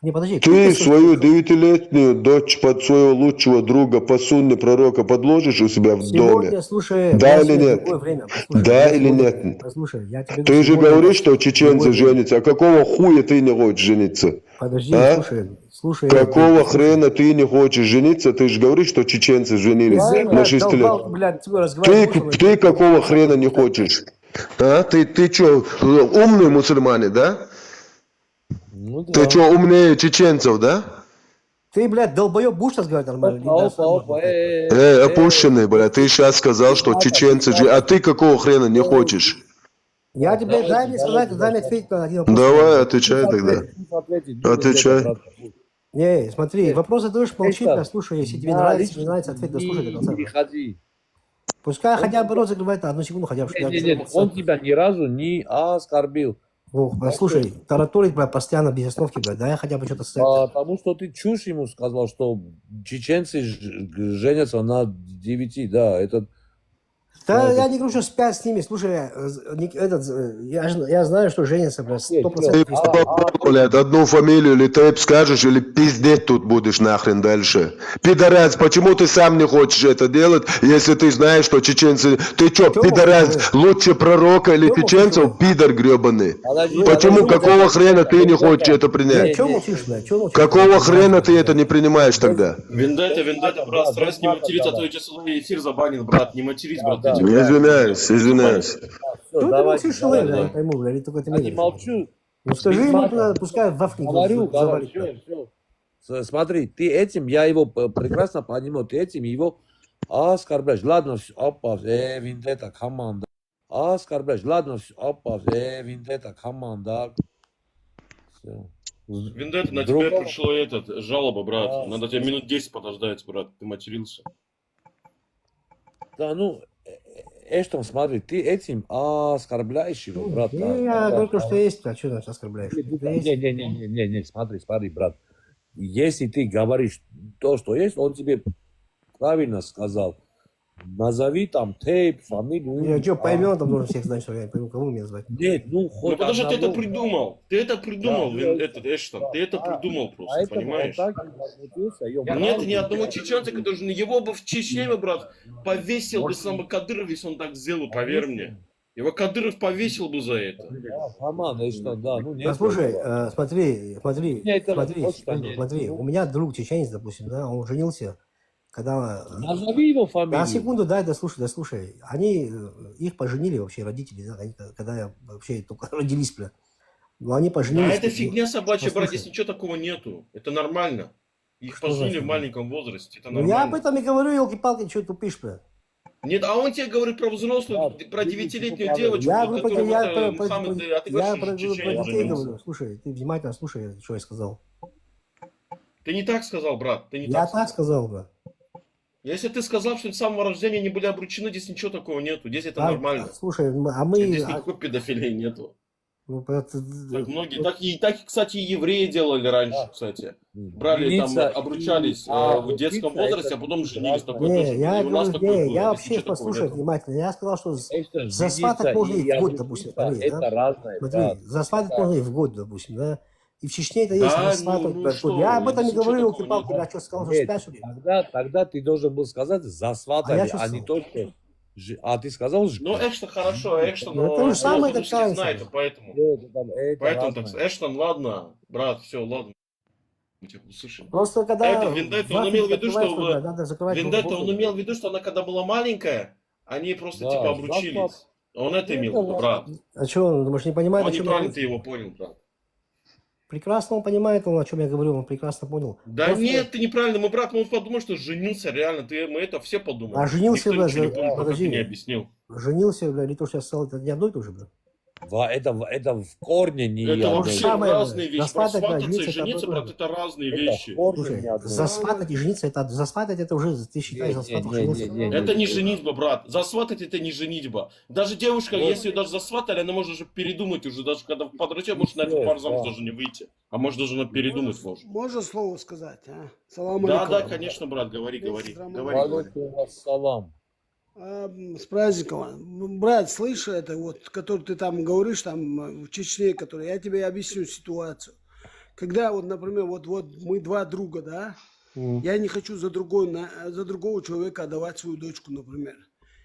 Не, подожди, ты свою 9-летнюю дочь под своего лучшего друга по сунне пророка подложишь у себя в доме? Слушай, да или нет? Да или нет? Послушай, я тебе ты же говоришь, что чеченцы женятся. А какого хуя ты не хочешь жениться? Подожди, слушай. Какого хрена ты не хочешь жениться? Ты же говоришь, что чеченцы женились на 6 лет. Ты какого хрена не хочешь? А? Ты что, умный мусульманин, да? Ну, да. Ты что, умнее чеченцев, да? Ты, блядь, долбоеб, будешь сейчас говорить нормально? Опущенный, блядь, ты сейчас сказал, что чеченцы же... А ты какого хрена не хочешь? Я тебе, дай мне сказать, дай мне ответить на один вопрос. Давай, отвечай тогда. Отвечай. Не, смотри, вопрос задаешь, молчи, слушай, если тебе нравится, не нравится, ответ дослушай до конца. Пускай хотя бы рот закрывает на одну секунду, хотя бы. Нет, он тебя ни разу не оскорбил. Ну, слушай, тараторить, блядь, постоянно без остановки, блядь, да я хотя бы что-то сказать. Потому что ты чушь ему сказал, что чеченцы женятся на 9, да, это... Да, я не говорю, что спят с ними, слушай, я знаю, что женятся, блядь, 100%. Блядь, одну фамилию или тейп скажешь, или пиздеть тут будешь нахрен дальше. Пидорас, почему ты сам не хочешь это делать, если ты знаешь, что чеченцы... Ты что, пидорас, лучше пророка или чеченцев, пидор гребаный? Почему, какого хрена ты не хочешь это принять? Какого хрена ты это не принимаешь тогда? Вендетта, брат, старайся не материться, а то я тебе эфир забанил, брат, не матерись, брат. Извиняюсь. Ну, ты молчишь, что я не пойму, или только ты не молчу. Ну, скажи ему, пускай вафли завалит. Все. Смотри, ты этим, я его прекрасно понимаю, ты этим его оскорбляешь. Ладно, опа, Вендетта, команда. Оскорбляешь, ладно, опа, Вендетта, команда. Вендетта, на тебя пришло жалоба, брат. Надо тебе минут 10 подождать, брат, ты матерился. Да, ну, Эштон, смотри, ты этим оскорбляешь его, брат. Я говорю, что есть, а что значит оскорбляешь? Не, смотри, брат. Если ты говоришь то, что есть, он тебе правильно сказал. Назови там тейп, фамилию. Я что, по именам там должен всех знать, что я не пойму, кого меня звать. Нет, ну хоть. Ну потому что ты это придумал. Ты это придумал, Эштон. Ты это придумал просто, понимаешь? Нет ни одного чеченца, который же его бы в Чечне, брат, повесил бы сам Кадыров, если он так сделал, поверь мне. Его Кадыров повесил бы за это. Слушай, смотри, у меня друг чеченец, допустим, да, он женился. Когда... Назови его фамилию. На секунду, дай, дослушай. Они, их поженили вообще родители, да, они, когда вообще только родились, бля. Но они поженились. А это фигня собачья, брат, здесь ничего такого нету. Это нормально. Их поженили в маленьком возрасте, это нормально. Ну я об этом и говорю, елки-палки, что тупишь, бля. Нет, а он тебе говорит про взрослую, про 9-летнюю девочку, которую Мухаммед, а ты говоришь, про детей говорю. Слушай, ты внимательно слушай, что я сказал. Ты не так сказал, брат. Ты не Я так так сказал бы. Если ты сказал, что с самого рождения не были обручены, здесь ничего такого нету. Здесь это А, нормально. слушай, а мы... Здесь никакой педофилии нету. Ну, Так многие, так, кстати, и евреи делали раньше, кстати. Брали там, обручались в детском возрасте, а потом женились. Такое тоже было. я И у нас говорю, такое было. я Здесь вообще ничего такого послушай нету. внимательно. Я сказал, что Это засватать можно и в год, допустим. Смотри, это да? разное, Смотри, брат. засватать можно и в год, допустим, да? И в Чечне это есть Да, засватывать. ну в год. что Я вы, об этом не здесь ничего говорил, такого Кипалки, нету. я что сказал, что Нет, спят, что ли? тогда ты должен был сказать засватали, А я что а не сказал? то, что... А ты сказал же? Ну, Эштон хорошо, Эштон, Ну, это же самое, он как не знает, разница. поэтому. Это Поэтому так, разное. Эштон, ладно, брат, все, ладно. Мы тебя услышим. Просто когда Это Вендетта, он имел в виду, что открываешь, надо закрывать Вендетта, голову. он имел в виду, что она когда была маленькая, они просто Да, типа обручились. засват. Он это имел в виду, брат. А что, он, думаешь, не понимает, Он о чем я неправильно говорю? ты его понял, брат. Прекрасно он понимает, о чем я говорю, он прекрасно понял. Да Просто- нет, ты неправильно, мы, брат, мы подумали, что женился реально, мы это все подумали. А женился, Никто ничего не бля, понял, пока ты подожди. не объяснил. Женился, бля, или то, что я сказал, это не одно и то же, бля. Это в корне не Это одно. вообще самое, разные вещи. засватать, Свататься и жениться, это жениться, одно и брат, то это разные Это вещи. в корне Слушай, не одно. засватать и жениться, это засватать, это уже ты считаешь, засватал, женился. Это не женитьба, брат. Засватать это не женитьба. Даже девушка, если ее даже засватали, она может уже передумать уже. Даже когда подрочит, может на эту пару замуж даже не выйти. А может даже она передумать может. Можно слово сказать, а? Салам Да, алейкум. да, конечно, брат, говори. Алейкум ассалам. С праздником. Брат, слышь, это вот, который ты там говоришь, там в Чечне, который, я тебе объясню ситуацию. Когда вот, например, вот мы два друга, да, я не хочу за другого человека отдавать свою дочку, например.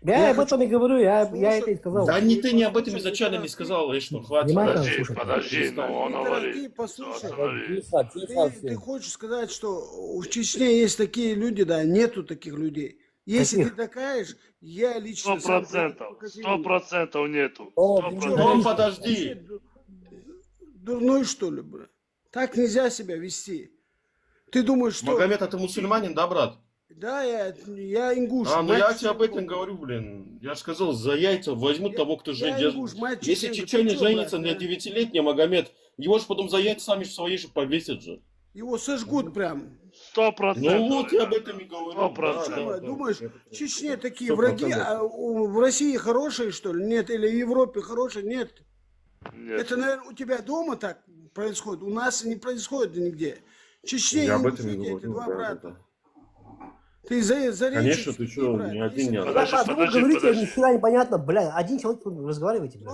Я об этом и говорю, я это и сказал. Да не ты не об этом изначально не сказал, что хватит. Внимательно Подожди, слушай. подожди, ну он говорит. Ты послушай, Тихо, тихо ты всем. хочешь сказать, что в Чечне есть такие люди, да, нету таких людей. Если Каких? ты такая же, я лично... 100% нету. Ну подожди. Дурной, что ли, бля? Так нельзя себя вести. Ты думаешь, что... Магомед, а ты мусульманин, да, брат? Да, я ингуш. А, ну мать я тебе об чеченка. этом говорю, блин. Я же сказал, за яйца возьмут того, кто я женит. ингуш, мать Если чеченка, чеченец ты чё, женится брат, на а? 9-летней, Магомед, его же потом за яйца сами свои же повесят же. Его сожгут прям. 100%. Ну вот я об этом и говорю. 100%. Думаешь, в Чечне такие 100%. враги, а в России хорошие, что ли? Нет. Или в Европе хорошие? Нет. Нет. Это, наверное, у тебя дома так происходит. У нас не происходит нигде. В Чечне Я об и этом и Ингушетии говорю. эти два да, брата. да. Ты за речи Конечно, ты что, брат. не один Если- не Вы Подожди. говорите, ни хера непонятно, бля, один человек разговариваете, бля.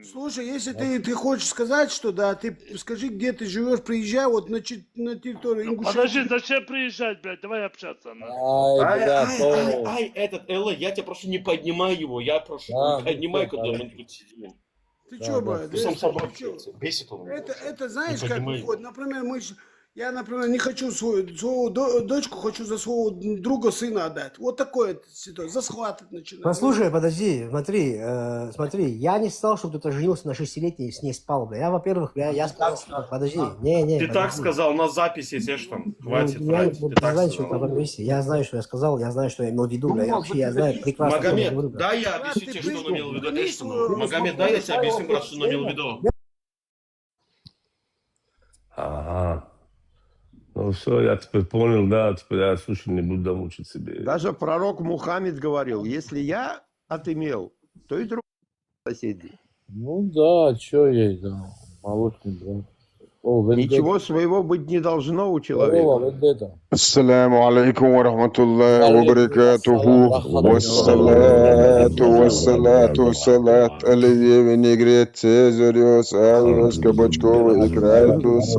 Слушай, если ты хочешь сказать, что да, ты скажи, где ты живешь, приезжай вот на территорию Ингушетии. Подожди, зачем приезжать, блядь? Давай общаться. Ай, этот Элла, я тебя прошу, не поднимай его. Я прошу, Да, не поднимай, ну, когда да. мы тут сидим. Ты Да, что, да. брат? Ты сам ты собой чё? общается. Бесит он. меня. Это знаешь, Не как поднимай. выходит? Например, я, например, не хочу свою дочку, хочу за своего друга сына отдать. Вот такое ситуация. Засхватывать начинает. Послушай, подожди, смотри, я не сказал, что кто-то женился на 6-летней и с ней спал, бля. Я, во-первых, я сказал, подожди, не, Ты так подожди. сказал, на записи, если что, там, Ну, хватит я врать. Ты так знаешь, что сказал. я знаю, что я сказал, я знаю, что я имел в виду, бля. Вообще, я знаю прекрасно, что я говорю, Магомед, бля. дай я объясню тебе, что он имел в виду. Эштону. Магомед, дай я тебе объясню, брат, что он имел в виду. Ага. Ну все, я теперь понял, да, теперь я, слушай, не буду мучить себе. Даже пророк Мухаммед говорил, если я отымел, то и другие соседи. Ну да, что есть, да. Молочный брат. О, Ничего своего быть не должно у человека. Вендетта. السلام عليكم ورحمة الله وبركاته والصلاة Оливье Негрет Цезариус Авиус Кабачкова Играйтус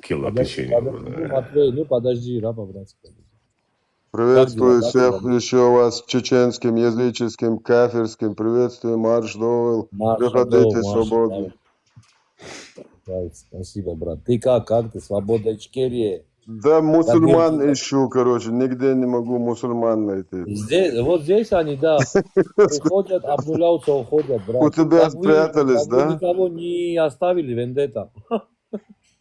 Кило Подожди, печенья. Матвей, ну подожди, да, по-братски. Приветствую Как всех дела? еще вас чеченским, языческим, кафирским. Приветствую, марш Довел. Приходите свободно. Спасибо, брат. Ты как ты? Свобода Ичкерия. Да, мусульман ищу, короче, нигде не могу мусульман найти. Вот здесь они, да, приходят, обнуляются, уходят, брат. У тебя Как вы спрятались, да? никого не оставили, Вендетта.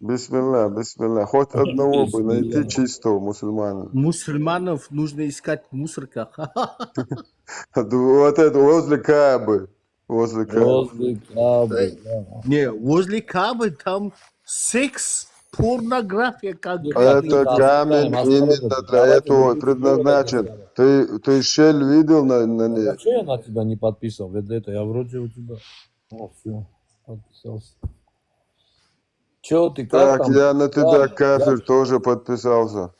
Бисмилля. Хоть одного бы найти чистого мусульмана. Мусульманов нужно искать в мусорках. Вот это возле Каабы. Возле Кабы. Возле Кабы, да. Не, возле Кабы там секс, порнография как Это камень именно для этого и предназначен. Ты щель видел на ней? А что я на тебя не подписал? Вот это я вроде у тебя. О, все, подписался. Че ты как Так, там? я на тебя, Да, кафир, тоже подписался.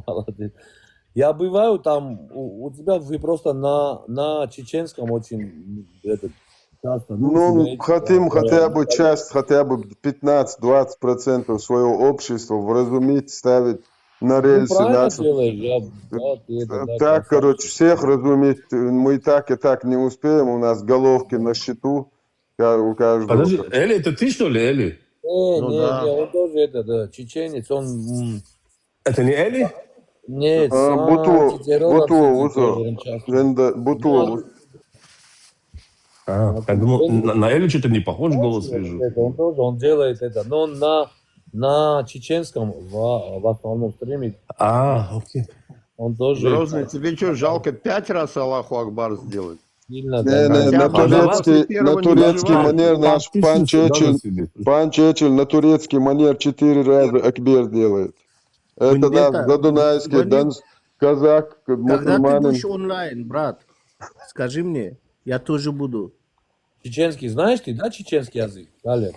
молодец. Я бываю там, у тебя вы просто на чеченском очень часто. Ну, хотим хотя бы часть, хотя бы 15-20% своего общества вразумить, ставить на рельсы правильно наши. делаешь, Так, короче, всех разумить мы и так не успеем, у нас головки на счету у каждого. Подожди, Эли, это ты что ли, Эли? Не, он тоже да, чеченец, он... Это не Эли? Нет, Бутуо, я думал, на Эли что-то не похож голос вижу. Он тоже, он делает это, но он на чеченском в основном стримит. Окей. Он тоже... Грозный, тебе что, жалко 5 раз Аллаху Акбар сделать? Сильно, Не, на турецкий манер наш пан Чечил на турецкий манер 4 раза Акбер делает. Это наш задунайский, казак, Когда ты мусульманин. будешь онлайн, брат, скажи мне, я тоже буду. Чеченский знаешь ты, да, чеченский язык? Далее.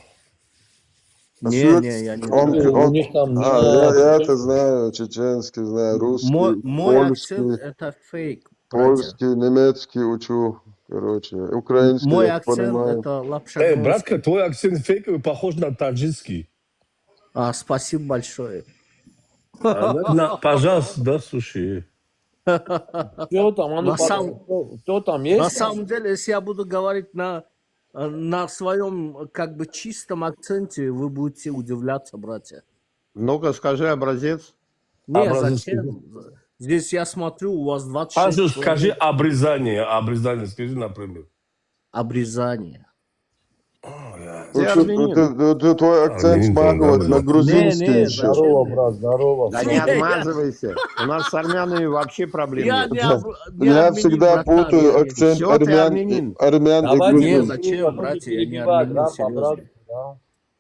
Не, я не знаю. Я это знаю, чеченский знаю, русский, мой акцент польский, это фейк, братья. польский, немецкий учу, короче, украинский Мой я акцент понимаю. это лапша. Братка, твой акцент фейковый похож на таджикский. Спасибо большое. Пожалуйста, да, слушай. Кто там? Кто там есть? На самом деле, если я буду говорить на своем как бы чистом акценте, вы будете удивляться, братья. Ну-ка, скажи образец. Не, зачем? Здесь я смотрю, у вас 26 Скажи обрезание. Обрезание, скажи, например. Обрезание. Твой акцент смахивает на грузинский еще. Здорово, брат, здорово. Да не отмазывайся. У нас с армянами вообще проблем нет. Я всегда путаю акцент армян и грузин. Зачем, братья, я не армянин, серьезно.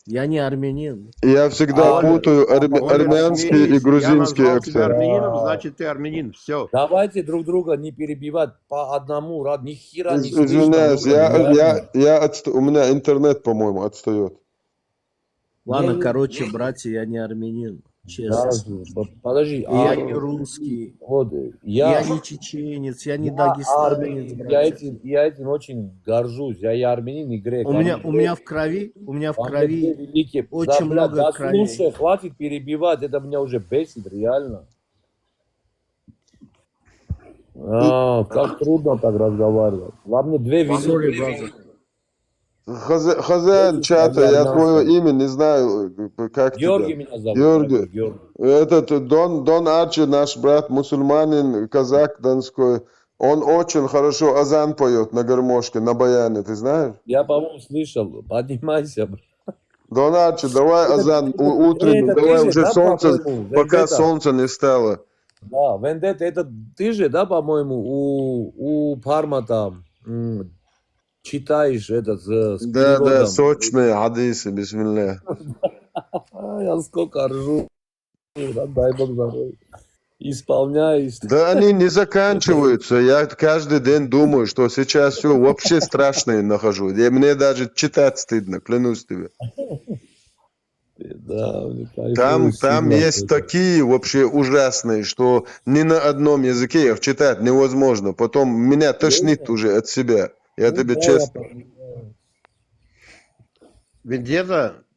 Я не армянин. Я всегда путаю армянский и грузинский тебя акцент. армянином, значит ты армянин. Все. Давайте друг друга не перебивать по одному, рад, ни хера не Извиняюсь, у меня интернет, по-моему, отстает. Ладно, короче, братья, я не армянин. Честно. Подожди. Я не русский. Вот, я не чеченец, я не дагестанец. Я этим очень горжусь. Я и армянин, и грек. У меня в крови очень много крови. Слушай, хватит перебивать, это меня уже бесит, реально. Как трудно так разговаривать. Во мне две великие. Хозяин чата, я твое имя не знаю, как Георгий тебя? меня зовут. Георгий. Этот Дон Арчи, наш брат, мусульманин, казак донской, он очень хорошо азан поет на гармошке, на баяне, ты знаешь? Я, по-моему, слышал. Поднимайся, брат. Дон Арчи, давай азан утренний, давай уже солнце, пока солнце не стало. Да, Вендетта, это ты же, да, по-моему, у Парма там читаешь этот с переводом. Да, сочные хадисы, бисмилля. Я сколько ржу. Дай Бог здоровья. Исполняешь. Да они не заканчиваются. Я каждый день думаю, что сейчас все вообще страшное нахожу. И мне даже читать стыдно, клянусь тебе. Да, там есть такие вообще ужасные, что ни на одном языке их читать невозможно. Потом меня тошнит уже от себя. Я тебе честно. Ведь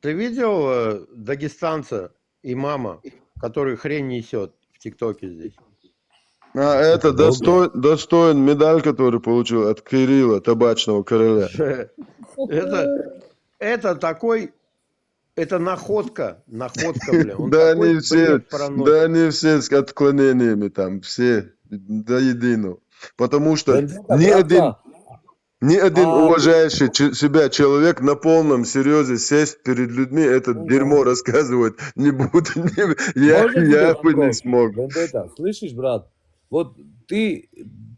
ты видел дагестанца, имама, который хрень несет в ТикТоке здесь? Это достоин медаль, который получил от Кирилла, табачного короля. Это такой... Это находка, бля. Да они все с отклонениями там, все до единого. Потому что ни один уважающий себя человек на полном серьезе сесть перед людьми это дерьмо рассказывать не будет. Я бы не смог. Вендетта, слышишь, брат? Вот ты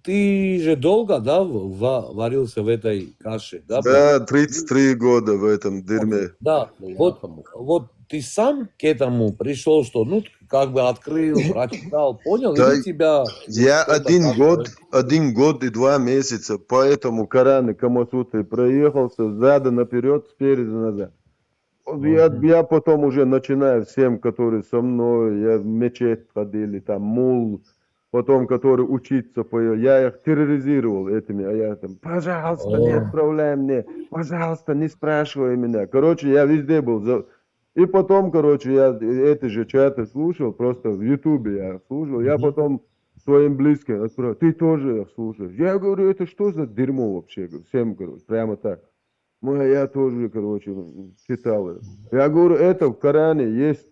ты же долго, да, варился в этой каше, да? Да, 33 года в этом дерьме. Да, вот ты сам к этому пришел, что, ну, как бы открыл, прочитал, понял, Да, или тебя... я кто-то как-то- 1 год и 2 месяца по этому Корану Камасутры проехался задом наперед, спереди назад. Я потом уже начинаю всем, которые со мной, я в мечеть ходили, там, мул, потом, которые учиться, я их терроризировал этими, а я там, пожалуйста, не отправляй мне, пожалуйста, не спрашивай меня. Короче, я везде был. И потом, короче, я эти же чаты слушал, просто в Ютубе я слушал, я потом своим близким отправил, ты тоже их слушаешь. Я говорю, это что за дерьмо вообще? Всем, короче, прямо так. Ну, я тоже, короче, читал это. Я говорю, это в Коране есть,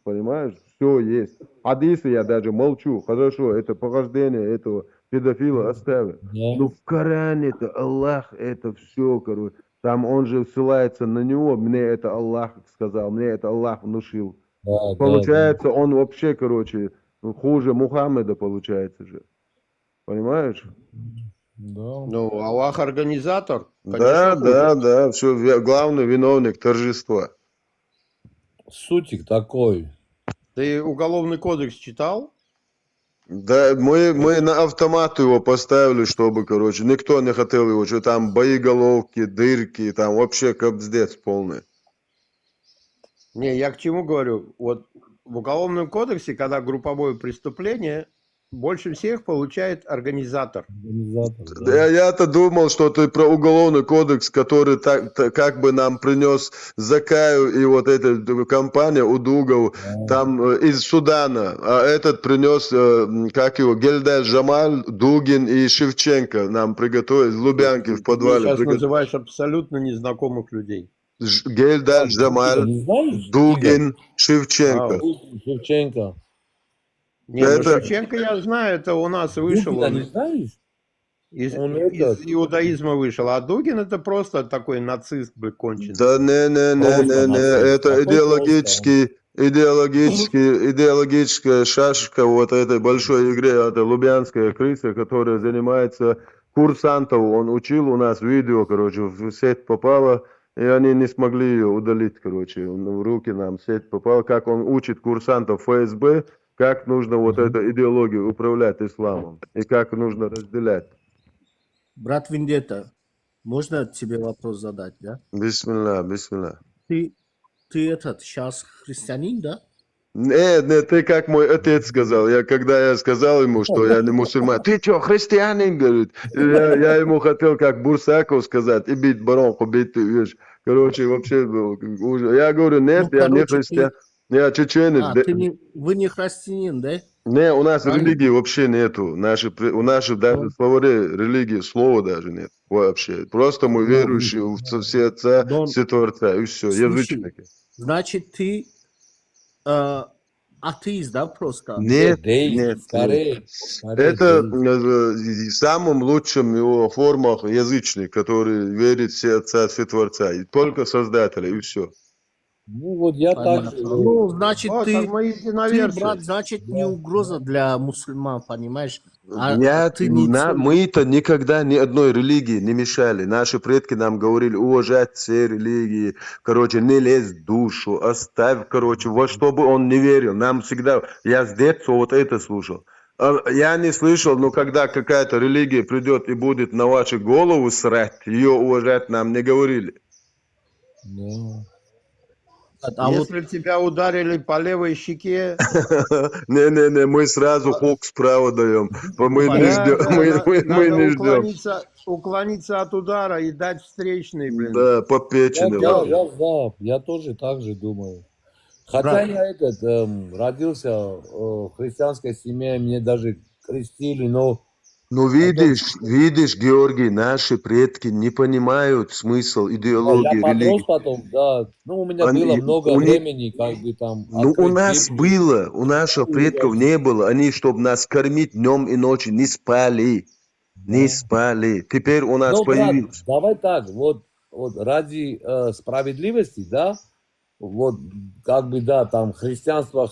понимаешь, все есть. Хадисы я даже молчу, хорошо, это похождение этого педофила оставим. Но в Коране-то Аллах это все, короче. Там он же ссылается на него, мне это Аллах сказал, мне это Аллах внушил. Получается, он вообще, короче, хуже Мухаммеда получается же. Понимаешь? Ну, Аллах организатор. Да, да, все, главный виновник торжества. Сутик такой. Ты Уголовный кодекс читал? Да, мы на автомат его поставили, чтобы, короче, никто не хотел его, что там боеголовки, дырки, там вообще капздец полный. Не, я к чему говорю? Вот в Уголовном кодексе, когда групповое преступление, больше всех получает организатор. Да. Я-то думал, что ты про уголовный кодекс, который как бы нам принес Закаю и вот эта компания Удугов там из Судана, а этот принес, как его, Гельдаль Жамаль, Дугин и Шевченко нам приготовили в Лубянке в подвале. Ты сейчас называешь абсолютно незнакомых людей. Гельдаль Жамаль, Дугин, Шевченко. Шевченко. Нет, Шевченко я знаю, это у нас вышел. Дугина не знаешь? Из иудаизма вышел, а Дугин это просто такой нацист бы конченый. Да не, это идеологическая шашка вот этой большой игре, это лубянская крыса, которая занимается курсантов, он учил у нас видео, короче, в сеть попало, и они не смогли ее удалить, короче, в руки нам сеть попала, как он учит курсантов ФСБ, как нужно вот эту идеологию управлять исламом и как нужно разделять. Брат Вендетта, можно тебе вопрос задать, да? Бисмилlah. Ты сейчас христианин, да? Нет, ты как мой отец сказал. Когда я сказал ему, что я не мусульман, ты что, христианин, говорит. Я ему хотел как Бурсаков сказать, и бить баронку, бить ты, видишь. Короче, вообще, я говорю, нет, я не христианин. Я чеченец. Вы не христианин, да? Не, у нас религии вообще нету. У наших даже в словаре религии слова даже нет вообще. Просто мы верующие в все отца, все Творца, и все, язычники. Значит, ты атеист, да, просто? Нет. Это в самом лучшем его формах язычник, который верит в все отца, все Творца, и только Создателя, и все. Ну вот я так. Ну, значит, ты, брат, значит, не угроза для мусульман, понимаешь? Мы-то никогда ни одной религии не мешали. Наши предки нам говорили уважать все религии, короче, не лезь в душу, оставь, короче, во что бы он не верил. Нам всегда, я с детства вот это слушал. Я не слышал, но когда какая-то религия придет и будет на вашу голову срать, ее уважать нам не говорили. Если тебя ударили по левой щеке... Не, мы сразу хук справа даем. Мы не ждем. Уклониться от удара и дать встречный, блин. Да, по печени. Я тоже так же думаю. Хотя я родился в христианской семье, мне даже крестили, но... Ну, видишь, Георгий, наши предки не понимают смысл идеологии религии. Потом, да. Ну, у меня было много времени, как бы там... Ну, у нас было, у наших предков не было. Они, чтобы нас кормить днем и ночью, не спали. Не спали. Теперь у нас появилось. Давай так, вот ради справедливости, да, вот, как бы, да, там христианство,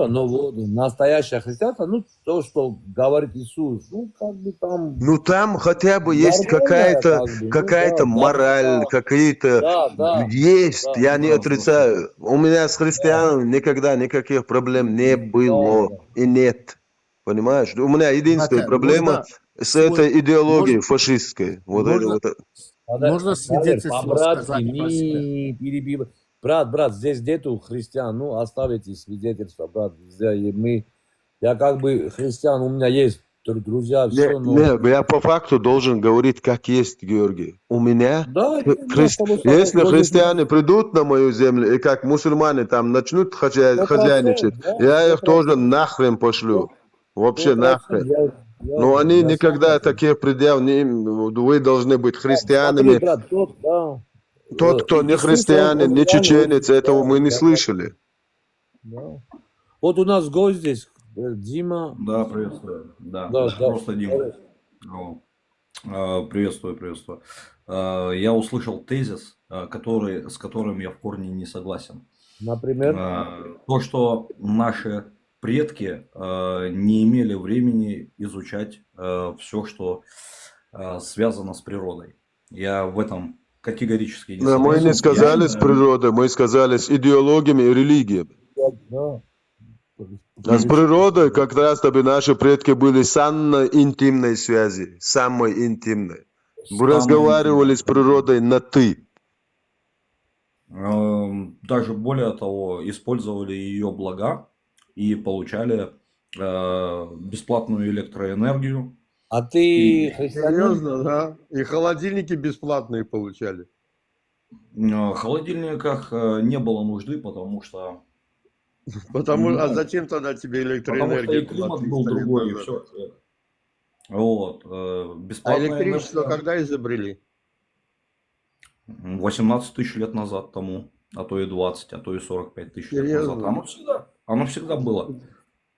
но вот настоящее христианство, ну, то, что говорит Иисус, ну, как бы там... Ну, там хотя бы есть нормальное, какая-то как бы, ну, какая-то да, мораль, да, какие-то... да, Есть, да, я не да, отрицаю. У меня с христианами никогда никаких проблем не было и нет. Понимаешь? У меня единственная Братья, проблема можно с свой... этой идеологией Можно, фашистской. Вот это можно, вот. можно свидетельство по-братски, сказать про себя? не перебивай. Брат, здесь нету христиан, ну, оставите свидетельство, брат. Я как бы христиан, у меня есть друзья, все, но... Не, я по факту должен говорить, как есть, Георгий. У меня, Да, если христиане придут на мою землю, и как мусульмане там начнут хозяйничать, я их тоже нахрен пошлю. Вообще нахрен. Но они никогда таких предъяв не... Вы должны быть христианами. Смотри, брат, Тот, кто не христианин, не чеченец, этого мы не слышали. Да. Вот у нас гость здесь, Дима. Да, приветствую. Да, Да. просто Дима. Приветствую. Я услышал тезис, с которым я в корне не согласен. Например? То, что наши предки не имели времени изучать все, что связано с природой. Я в этом категорически не согласен. Мы не сказали с природой, мы сказали с идеологиями и религиями. А с природой как раз таки наши предки были самой интимной связи, самой интимной. Вы разговаривали с природой на «ты». Даже более того, использовали ее блага и получали бесплатную электроэнергию. А ты Серьезно, да? И холодильники бесплатные получали. В холодильниках не было нужды, потому что... А зачем тогда тебе электроэнергия? Потому что и климат был другой, и все. Вот. А электричество когда изобрели? 18 тысяч лет назад тому, а то и 20, а то и 45 тысяч лет назад. Оно всегда было.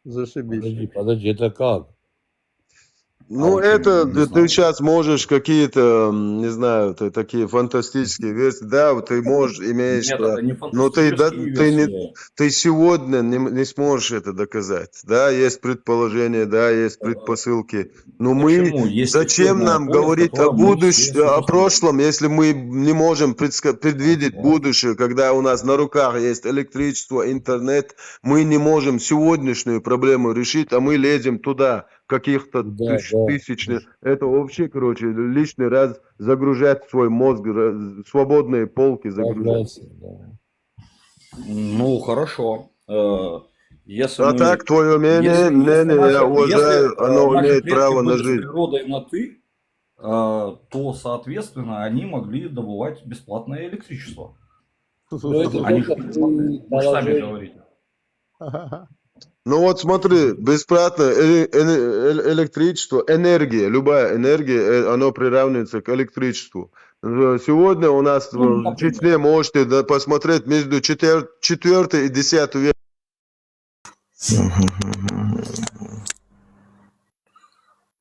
Зашибись. Подожди, это как? Ну, это ты сейчас можешь какие-то, не знаю, такие фантастические версии, да, ты можешь, имеешь, Нет, это не но фантастические ты сегодня не сможешь это доказать, да, есть предположения, да, есть предпосылки, но зачем нам говорить о будущем, о прошлом, если мы не можем предвидеть будущее, когда у нас на руках есть электричество, интернет, мы не можем сегодняшнюю проблему решить, а мы лезем туда, каких-то тысячных. Это вообще, короче, лишний раз загружать свой мозг, свободные полки загружать. Ну, хорошо. Если так, твое мнение, я уважаю, оно имеет право на жизнь. С природой на «ты», то, соответственно, они могли добывать бесплатное электричество. Вы сами говорите. Ну вот смотри, бесплатное электричество, энергия, любая энергия, оно приравнивается к электричеству. Сегодня у нас в Чечне можете посмотреть между 4 и 10 век.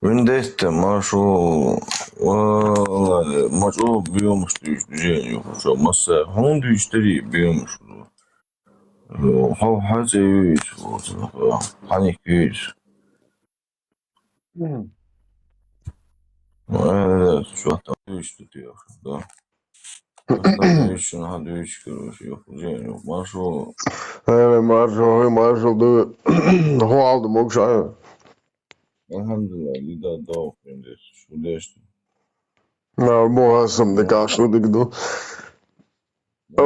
Вендесте, машу, машу бьемш движению, что масса, он движтери бьемш. Хазевич, Ханикевич. Что там что ты, да? Еще надеюсь, короче, я худею, машу. Машу, да, хуалда могшаю. Alhamdulillah, лида дал, шудешно. На боасам да кашу дигду. Как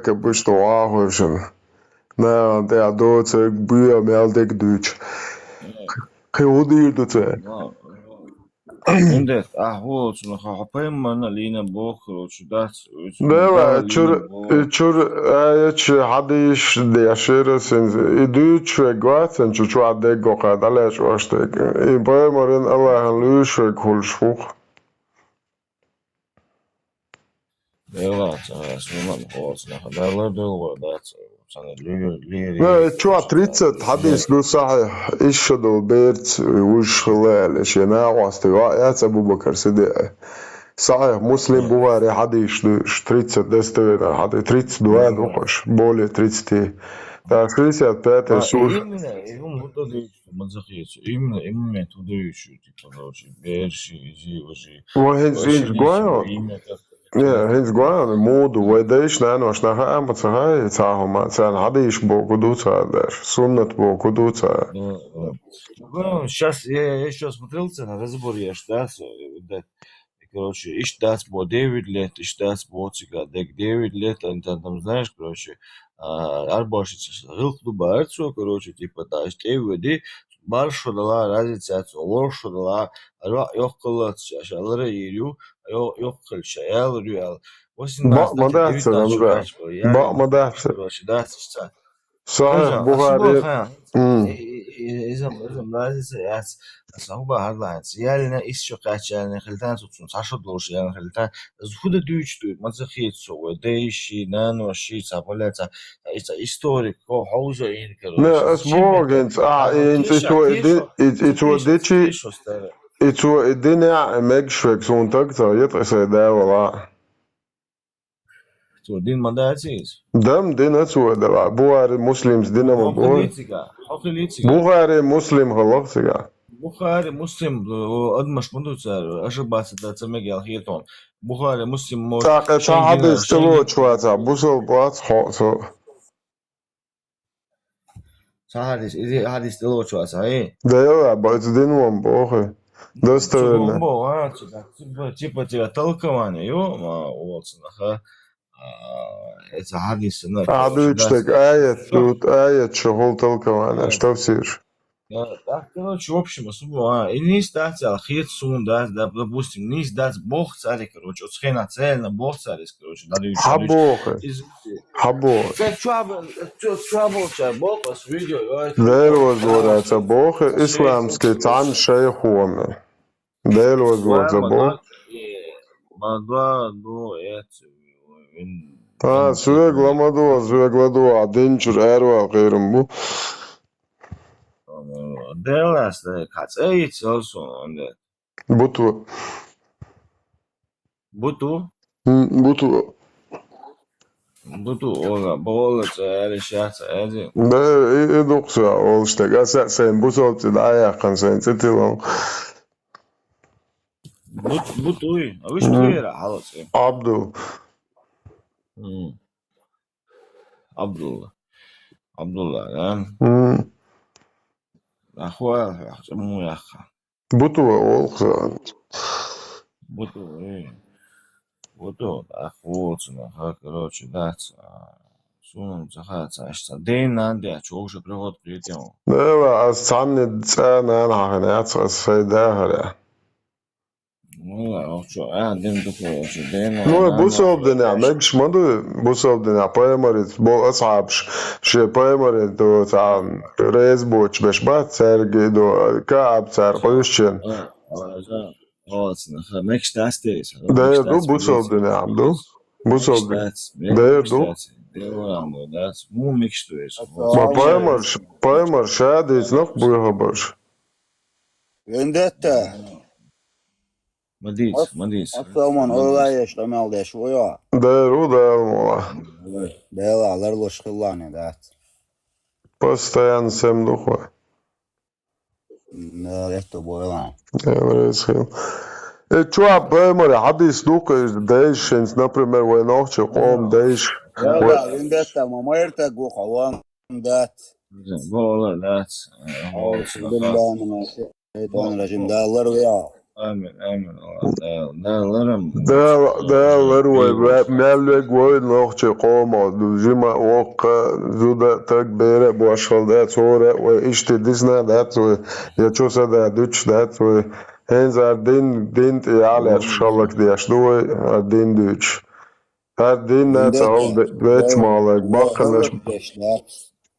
обычно, на der dort byer meldig Deutsch. Кеуди идут. Индес, вот, ну хапаем на линия бог, короче, да. Да, hadis der Schirsen, Deutsch gwaten, chu ade goqa dalash wastek. I baymarin Allah lush kulshfuq. Ja, смотри, вот, на хадарла долго, да, شو 30 حديث له صحيح اشهدوا بيت وش خلال شينا واستواء أبو بكر صديق صحيح مسلم بواري حديث 30 دستور حديث 30 دواد وقش بولي 30 تا 65 سور Imенно туда дойшли, мазахиец. Именно туда дойшли, типа, короче, Берши, Живожи. وهنز جوان هنز جوان مود ودايش نانو شنها أم تهاي تاهم تان حديث بوكودو تادر سنة بوكودو تا Ну, сейчас я еще смотрелся на разбор, я ждал, короче, и ждал по 9 лет, и ждал по 9 лет, там, знаешь, короче, арбашица, гылхду барцу, короче, типа, да, штеведи, баршо дала разница, лошо дала, ёхкала, шалара ирю, ёхкал шаял, рюял. 18 مدافع مدافع короче, да, сейчас. صحيح بوهاري إذا разница, я صعوبة هذا يعني إيش شو قاعد يعني خلتان تطلع 10 دولار يعني خلتان زهودة دويشتو ما تزخيت سو دايشي نانو شيء صابولات إيش هيستوريك أو حوزة إيه لا أسبوع جنس إتو الدنيا مجشوك سون تكتر يتقصي دا ولا تو دين مدارسيز دم دين أسوأ دا بوهاري مسلمز دينا مبوه بوهاري مسلم خلاص بخاري مسلم أدمش منو صار أشباس ده تسمى الخيطون بخاري مسلم مو حديث تلو شواتا بوصل بات حاطو حديث إذا حديث تلو شواتا إيه ده يلا بايت دين ومبوخي دوستوينا типа толкование, ما уолснаха это حديث عدوشتك آية شغل толкование что всешь Так, короче, в общем, особо, и не стать алхит сун, да, допустим, не сдать бог царь, короче, от схена цельно бог царь, короче, Хабох. Trouble, бог вас видео, Dēļos бог исламский цан шейхоми. Dēļos бог. Süveglamadua, dinčur, erval, qeyrum bu. Dēlās, kāds eits also, Butu. Butu? Butu. Butu, ola, bola, cēli, šāca, ēdzi. Iduksa, olšteg, sen busolti dājākan, sen citilon. Butuj, a viņš plīra, halots. Abdul. Abdullah, ja? أخويا مو يا أخا بطوة بطوة أخوتنا короче да сунам захаца ашта ден нанде чогш приход притем да асан цана нахна яцас файдахара ну ден такой ден ну бусобдنا مش مدو بусобдنا بايمرت بو اصعبش شي بايمرت دو تاع ريزبوش باش بات سرجي دو كعب سر قيشن خلاص ماكش تاستيس ده دو بусобдنا عمدو بусобдنا ده دو مو ميكشتويس ما بايمر شاديت نخ بوهبش Vendetta. Madīs. Atfelman, olaješ, tam aldeš, vojo. Dēru, mola. Dēlā, larloš хилане, да. Постоянно всем духой. Да, это было. Чуа, бэмори, хадис духой, дейшенс, например, войнохче, қом, дейш. Да, Vendetta, мамайрта гухалан, да. Бола, да. Billah, mina şeytan racim, da, larloja. Amen. Dēlēr vai mēlēk vai nohče qoma, zima oq, zuda tak bere boşal dat sonra ve işte dizna dat ve yaçosa da düç dat ve henzar din yaler şallak diyaş doy din düç. Her din net al veçmalak bakınış.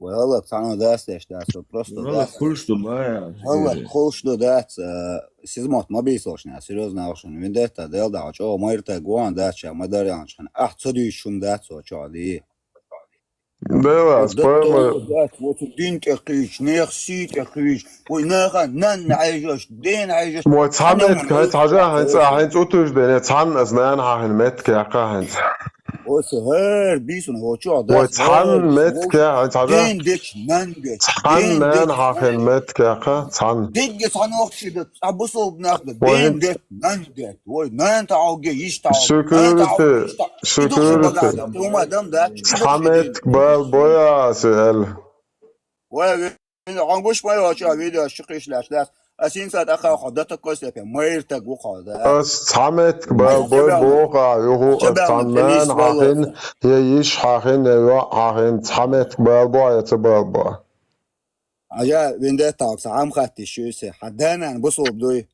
Вела, само дастеш, да, просто да. Хулшту бая. Хулшту да, сизмот мобилсошня, серьезно ошон. Вендетта делда, чо майрта гуан дача, мадарянчан. Ах, цодуйшун да, цо чо ди. Белас, ده поэма. طول вот دين تقيش نيخسي تقيش وناخا نن عايش دين عايش Moi, أنا Zamet, من kannst عيش Heinz Utusch, den jetzt Han, als Nein, Hachen Metke, Heinz. وسهر بيسون هو شو Moi, عداس هر Zahn بيسون Metke, Heinz Haja. دين ديش ننجش Zahn, دين Nein, ديش Hachen Metke, Zahn. ديجي صنوخش ده أبوسو بناخده Moi, دين ديش ننجش وي نان تعوجي يش تعوجي نان Security, تعوجي يش تعوجي يدوخش Security. بقعدة توما دم ده يدوخش Zamet, دين Bal, Boya, Sel. وي عنقوش ما يواشي فيديو شقيش لاش لاس أسين سات أخا خدتك كويس في ميرتك وقعدة Zamet, Bal, Boy, Boga, Juhu, شبعنا Zamen, تنيس والله Hachen, Yish, Hachen, Hachen, Zamet, Bal, Boy, it's a Bal, Boy. عجا بنده تاكس عام خاتي شو سي حدانا بصو بدوي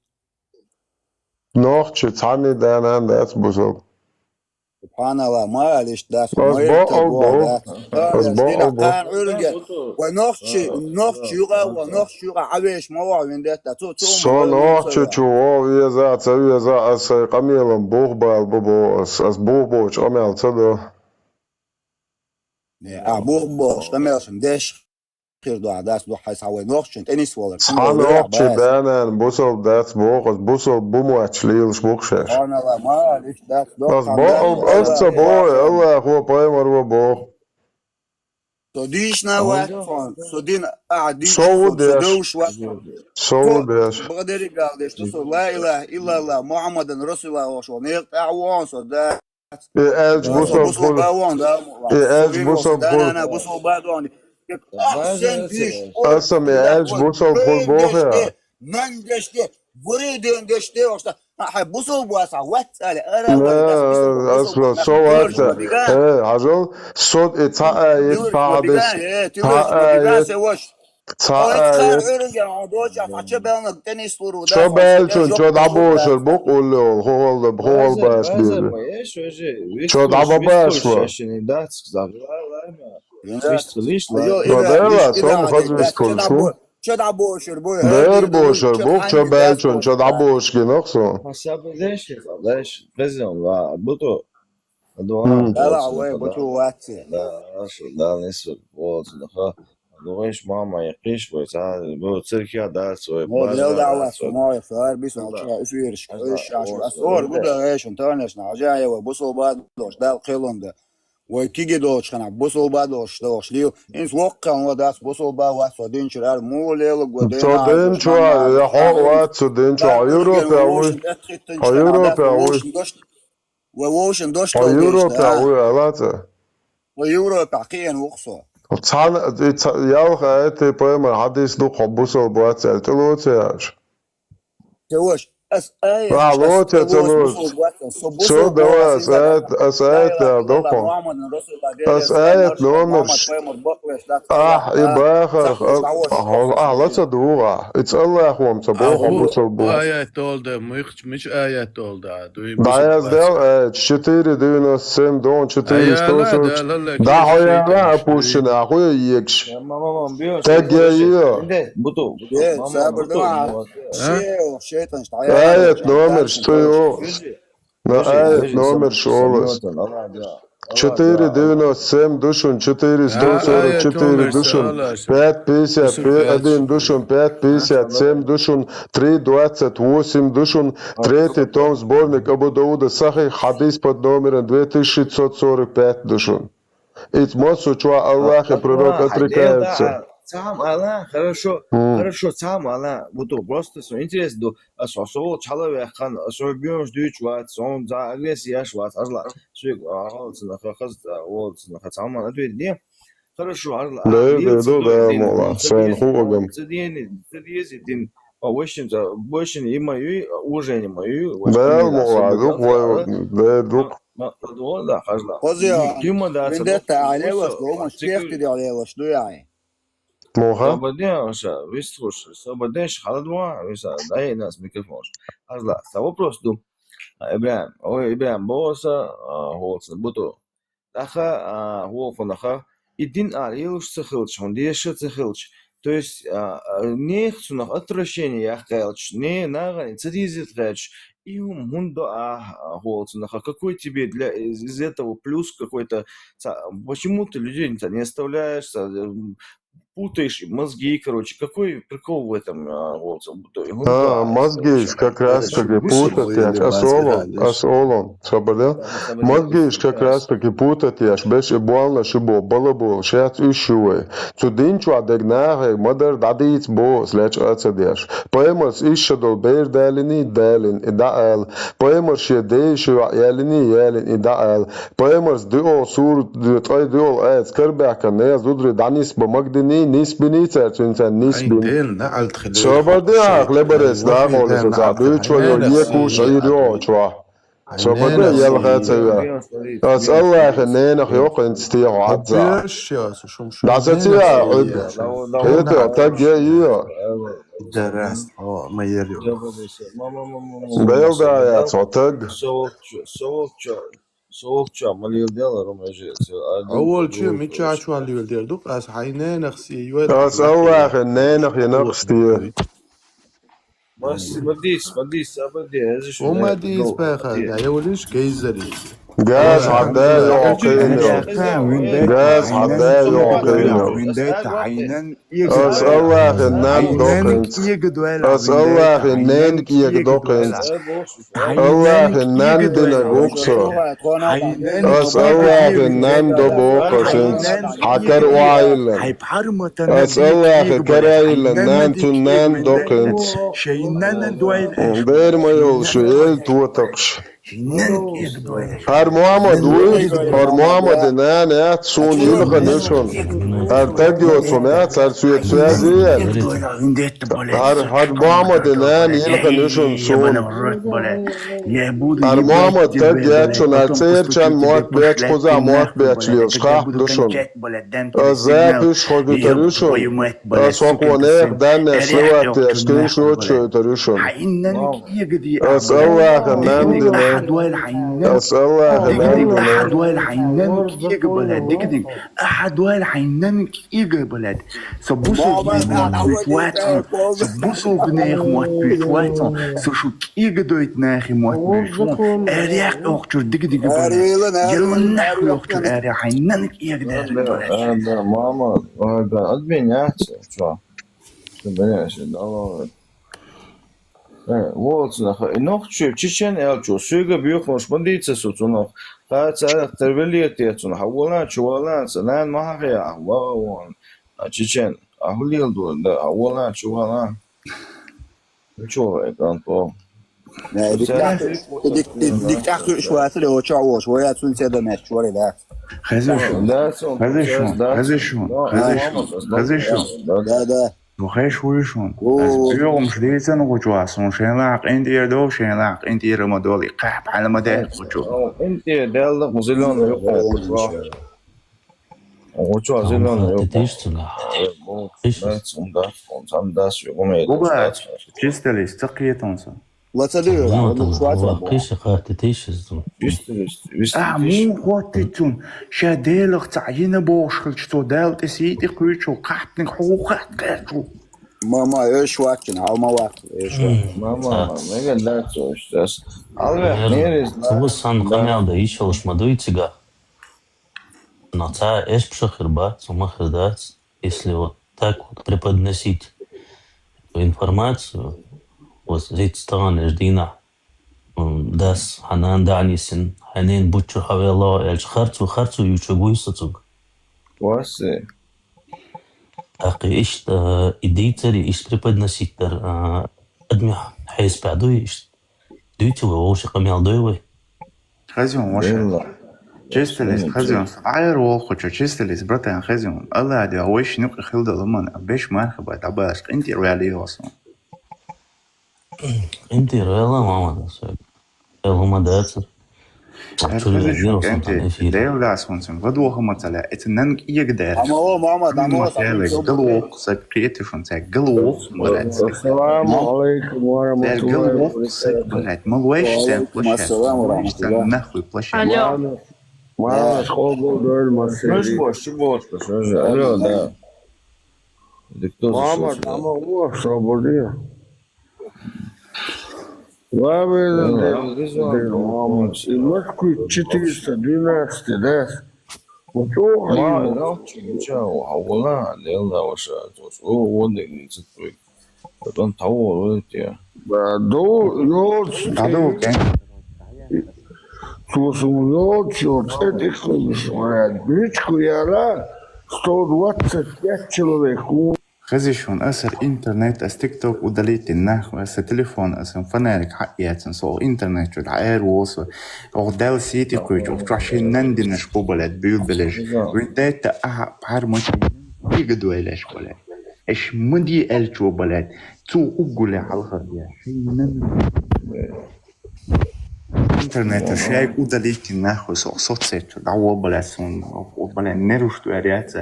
Noch, Chitani, Dan, that's Busel. سبحان الله ما ليش داس As ميرتك Bo, وقعدة As سينا Bo. كان علقة ونخشي عويش ما بنده تاتو So ما noch ويوصل chuchu wie za as Kamilan Buchbal Bobo as Bobo Chamel Tado. أبوه بوش تمام داش خير دو عداس دو حيس عوي نخشي تنس ولا San noch Chibanan Busel that's Boch as Busel Bumo Achlil Sbuchshesh. سبحان الله ما ليش داس دو As خندان Bo as الله Boy Allah هو Paimar و Bo. صديشنا واقفون صدين قاعدين So شوفوا desh. صدوش واقفون So desh. بقدر قال ديش تصل لا إله إلا الله محمد رسول الله وشو نيقطع وان صدا Elch Busel بصوا Pul. باوان ده Elch صغير Busel وصدان Pul. أنا بصوا بعدون أحسن بيش Asam Elch Busel Pul Bochia. من دشته بريدين دشته وشتا أحب بصوا بواسع واتسأل أنا ولا بس Asla so what? Hey, Hazel, so it's it تلوش Taades. سواش Taades. Çöbelçün, çödaboşur, bu kullu ol, hol baş bir. Çödababaş mı? Deva, son hazır konuşu. Der boşur, bu çöbelçün, çödaboş ki nokso. Думаешь, мама, я киш, вот церкви да, свой ديال دعوات ما يفعل بس فيرش ايش اصور بدا ايش انت انا جاي وبصوا بعد دوش ده القيلون ده وكيجي دوش كان بصوا بعد دوش ليو ان وقع وداس بصوا بعد وصدين شرال مو ليلو غدين Çöden çöa, ya hava çöden çöa, Avrupa uy. Avrupa uy. ووشن دوش Avrupa uy, alata. ويوروبا قيان وقصو Tan, ya hayat poema hadis du hobusol boatsel, tılotyaş. توش اس اي Bravo, Tetaloş. So dava asayet dokon. Asayet nomer. İbahar. Lata dua. It's Allah hum sabah hobusol bu. Ayet oldu. Müç ayet oldu. Dayaz del 497 don 400. Da hoya pushun ahoy yekş. Tegeyiyor. شيطان Ayet nomer что ayet nomer шолос. 497 душун, 444 душун, 551 душун, 557 душун, 328 душун, третий том сборник Абу Дауда Сахих, хадис под номером 2645 душун. Ведь мосу, что Аллах и пророк отрекаются. Сам Аллах, хорошо, сам Аллах. Вот просто интересно, сосо человек, особенно ждет, он за агрессию, ажла, все, вот, сам ответ не. Хорошо, ажла. Да, мола, своим хугом. Больше и мою, уже не мою. Да, мола, друг, да, ажла. Вендетта алеваш, дома шкефти алеваш, дуяй. Моха? Свободен, халадва, дай нас микрофон. Ажла, вопрос ду. Ибраим, боса, холцен, буту. Аха, холфонаха, идин алилш цехилч, он дешет цехилч. То есть, не хочу отвращение яхкайлч, не нагани, цедизит рэч, И Волцин, какой тебе из этого плюс какой-то? Почему ты людей не оставляешь, путаешь мозги, короче? Какой прикол в этом, Волцин? Mozgi как раз таки pūtaties, asolo, sabadell. Mozgi как раз таки pūtaties, bez bolna šibo balabol, šeit iššuoja. Cudinču adegnāhe, madar dadīts bos, lēč atsadieš. Paimars izšadol bērdēlini, dēlin, idāēl. Paimars šie dējuši jēlini, idāēl. Paimars diol sūr, tai diol ēd, skarbēka, neaz udri danis ba magdini, nisbini, cērciņcēn, nisbini. Sabadell, lebares dāgolis, zabīčojo, iekūš, īrjočo. Sabadell, jelhēcēja. Tas Allah nēnach joqins tie hadza. Das jetzt ja, heute, tak ja. درست ما يريو Beildājāts, o tag. Soğukça ameliyatlar olmayacak. أول شيء ميتشاتشو اللي يلدير دوك أس حينا نخسي يود Tas Allah nēnach jenaqstie. Madīs, وما ديس باخا يوليش جيزري Gaz haddē joqīņo. Gaz haddē joqīņo. Tas Allah nēn doqins. Tas Allah nēn kiek doqins. Allah nēn dina gukso. Tas Allah nēn doboqasins. Hakar wailen. Tas Allah karailen nēn tu nēn doqins. Dērma yolšu el totaqš. Har Muhammed uyuz, har Muhammed nēn ēt sun yılgı nişun. Har tegiot sun ēt, har suyet suyaziyel. Har Muhammed nēn yılgı nişun sun. Har Muhammed tegiot sun, har seyirçen muat beç kuza muat beçliyoruz. Kah duşun. Zəpiş xodutarışun. Soqonek dənne şıvat yerşkin şut şötarışun. Allah nēn dine. أحد وائل حينان كيجا بلد ديكدين أحد وائل حينان كيجا بلد سبوسو موات سبوسو بنيخ موات سوشو كيجا دويت ناخي موات أريح أختر ديكدين بلد يلون نحو أختر أريح حينان كيجا بلد Mama, отменяться, что? Понимаешь, да. Волцина, noch Чечен elço, süge büyük konuşmadıysa suçunu. Kaça terveliyet etsun, havalan çuvalan, sanan mahaya, vavan. Çeçen, ahulil dur, da havalan çuvalan. Çoğu ekranto. Diktatör şuası da o çoğu, şuaya sunse da meş, şuaya da. خزشون وخيش ويشون بيوم شديدة نقول شين لاق انت يردو شين لاق انت يرمدولي قاعد على مدى وجو انت دالك مزلون وجو زلون وبعد جستلي استقية تونسا لا تدير قيش خاتتيش مو خاتتون شاديلغ تعيين بوشخل شتو دال تسيتي قيشو قاعدين حوقات قيشو Mama eş vaktin, alma vakti. Mama, ne kadar çalışacağız? Sen kanalda iyi çalışmadıysa наца эш пшахирба, сумахирдац, если вот так вот преподносить информацию, вот зит стороны ждина, дас ханан данисин, ханин бутчу хавела, эльч харцу ючугуйсацуг. Васе. أخي إيش إديتري إيش преподносить تر أدمي حيس بعدوي إيش دويتي ووش قميل دوي خزيون وش جستليس خزيون عير وخوش جستليس برتان خزيون الله عدي وش نقي خلد لمن أبيش مرحبا تعباش أنت ريالي أصلا أنت ريالا ماما داسك هما داتر أنت دايولا سونسن غدوه مثلا اتنن يقدر أما هو محمد أما هو قلوق سكريتشون تاع قلوق السلام عليكم ورحمة الله وبركاته بلاد ما واش سام السلام ورحمة الله نخوي بلاش ما شغل دول ما شو бош алло да Мама, там его освободил. Москвы 412, да? Вот Гречку я 125 человек. خزيشون أسر إنترنت أس تيك توك ودليت النخ أس تليفون أس فنارك حقيات صو إنترنت العير وصل أو دال سيتي كويج أو تراشين نندنش قبلت بيوت بلش وإنتات بعر مش يقدوا إلش بلد إيش مدي ألشوا بلد تو أقول على الخير شيء إنترنت الشيء ودليت النخ صو صوت سيت دعوة بلد صون بلد نروش تواريات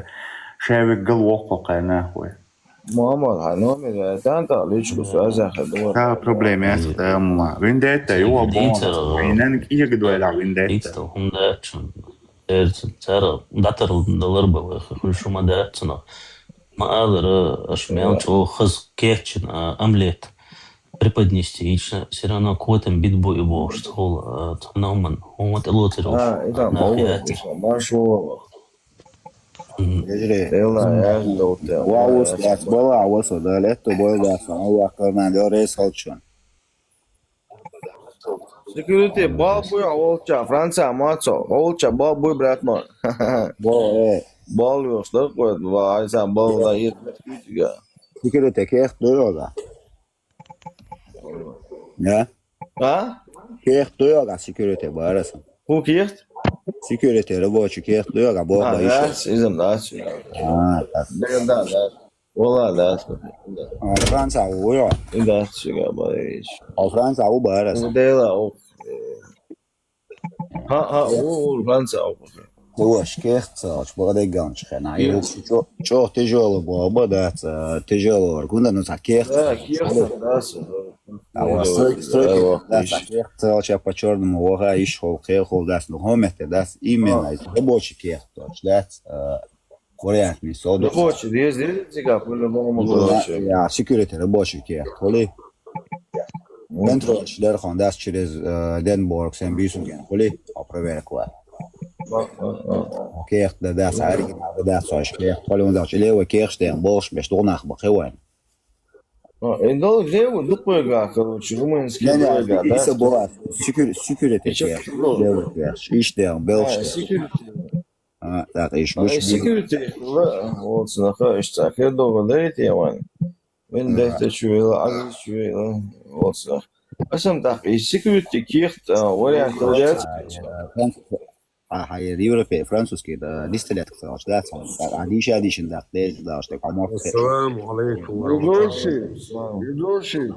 شيء قل وقق نخوي Muhammed Hanome tanta ličku su azaha dor. Tā problēma ir vendetta, jo bonus. Iegādāju la vendetta. دعتر الضربة شو ما دعتنا ما قادر أشمل شو خز كيتشن أمليت преподнести и все равно какой-то бит бой бош хол тономан он телотер это машу Wow, that's bola, was the letto boy that's on our commander race culture. Security babu olcha Fransa maço olcha babu bratman. Bal yoksa koy va sen balda yetmiyor. Security kert doyoga. Ja? Ha? Kert doyoga security barasın. Who kert? Security рабочий кert doyoga boga That's isn't that. Да. Ola da. Fransa uyo. Da çıga bari. O Fransa u barasın. Dela o. Ha o Fransa o. هو شكيخت بغدا يقانش خنا يو شو تجول بابا دات تجول كنا نتاكيخت а стройки дас по черному вога ишел кехол дас но хомете дас именно рабочий кех дас вариант не содо рабочий дезига по-любому рабочий я security рабочий кех холи контроль дерхон дас через Денбург сен бисуген холи проверка كيخ داس عارف داس عاش كيخ قالوا ما داش ليه وكيخ شتين بوش باش تغنخ بخوان Endol gdje u dupojga, короче, rumunski dupojga, da? Isso boa, security check. İşte Belçika. Tak, iş bu. Security, olsun, işte, doğru değil yani. Ben de şöyle, az şöyle, olsun. Asam tak, security kirt, variant olacak. هاي اليوروبي فرانسوسكي ده ديستلات كتير ده عنديش اديشن ده ده اشتك عمر السلام عليكم يدوشي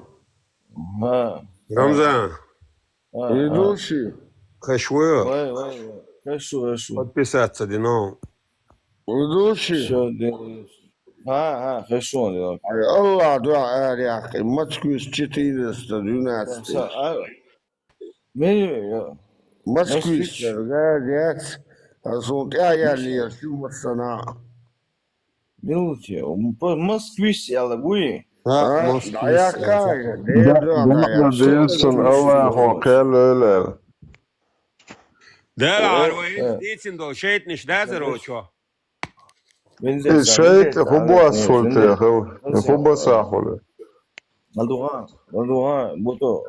رمضان يدوشي خشوير خشو подписаться دينو يدوشي خشو الله دعاء يا اخي Москвич 412 Москвич, говорят, я фильм «Сана». Минуте, москвич, я ловлю. Я кажу, Diyorsun Allah'u kelleler. Dela, Arvoin, dicindo, šeitniš dezeročo. Šeit, hubo sulte, hubo sahole.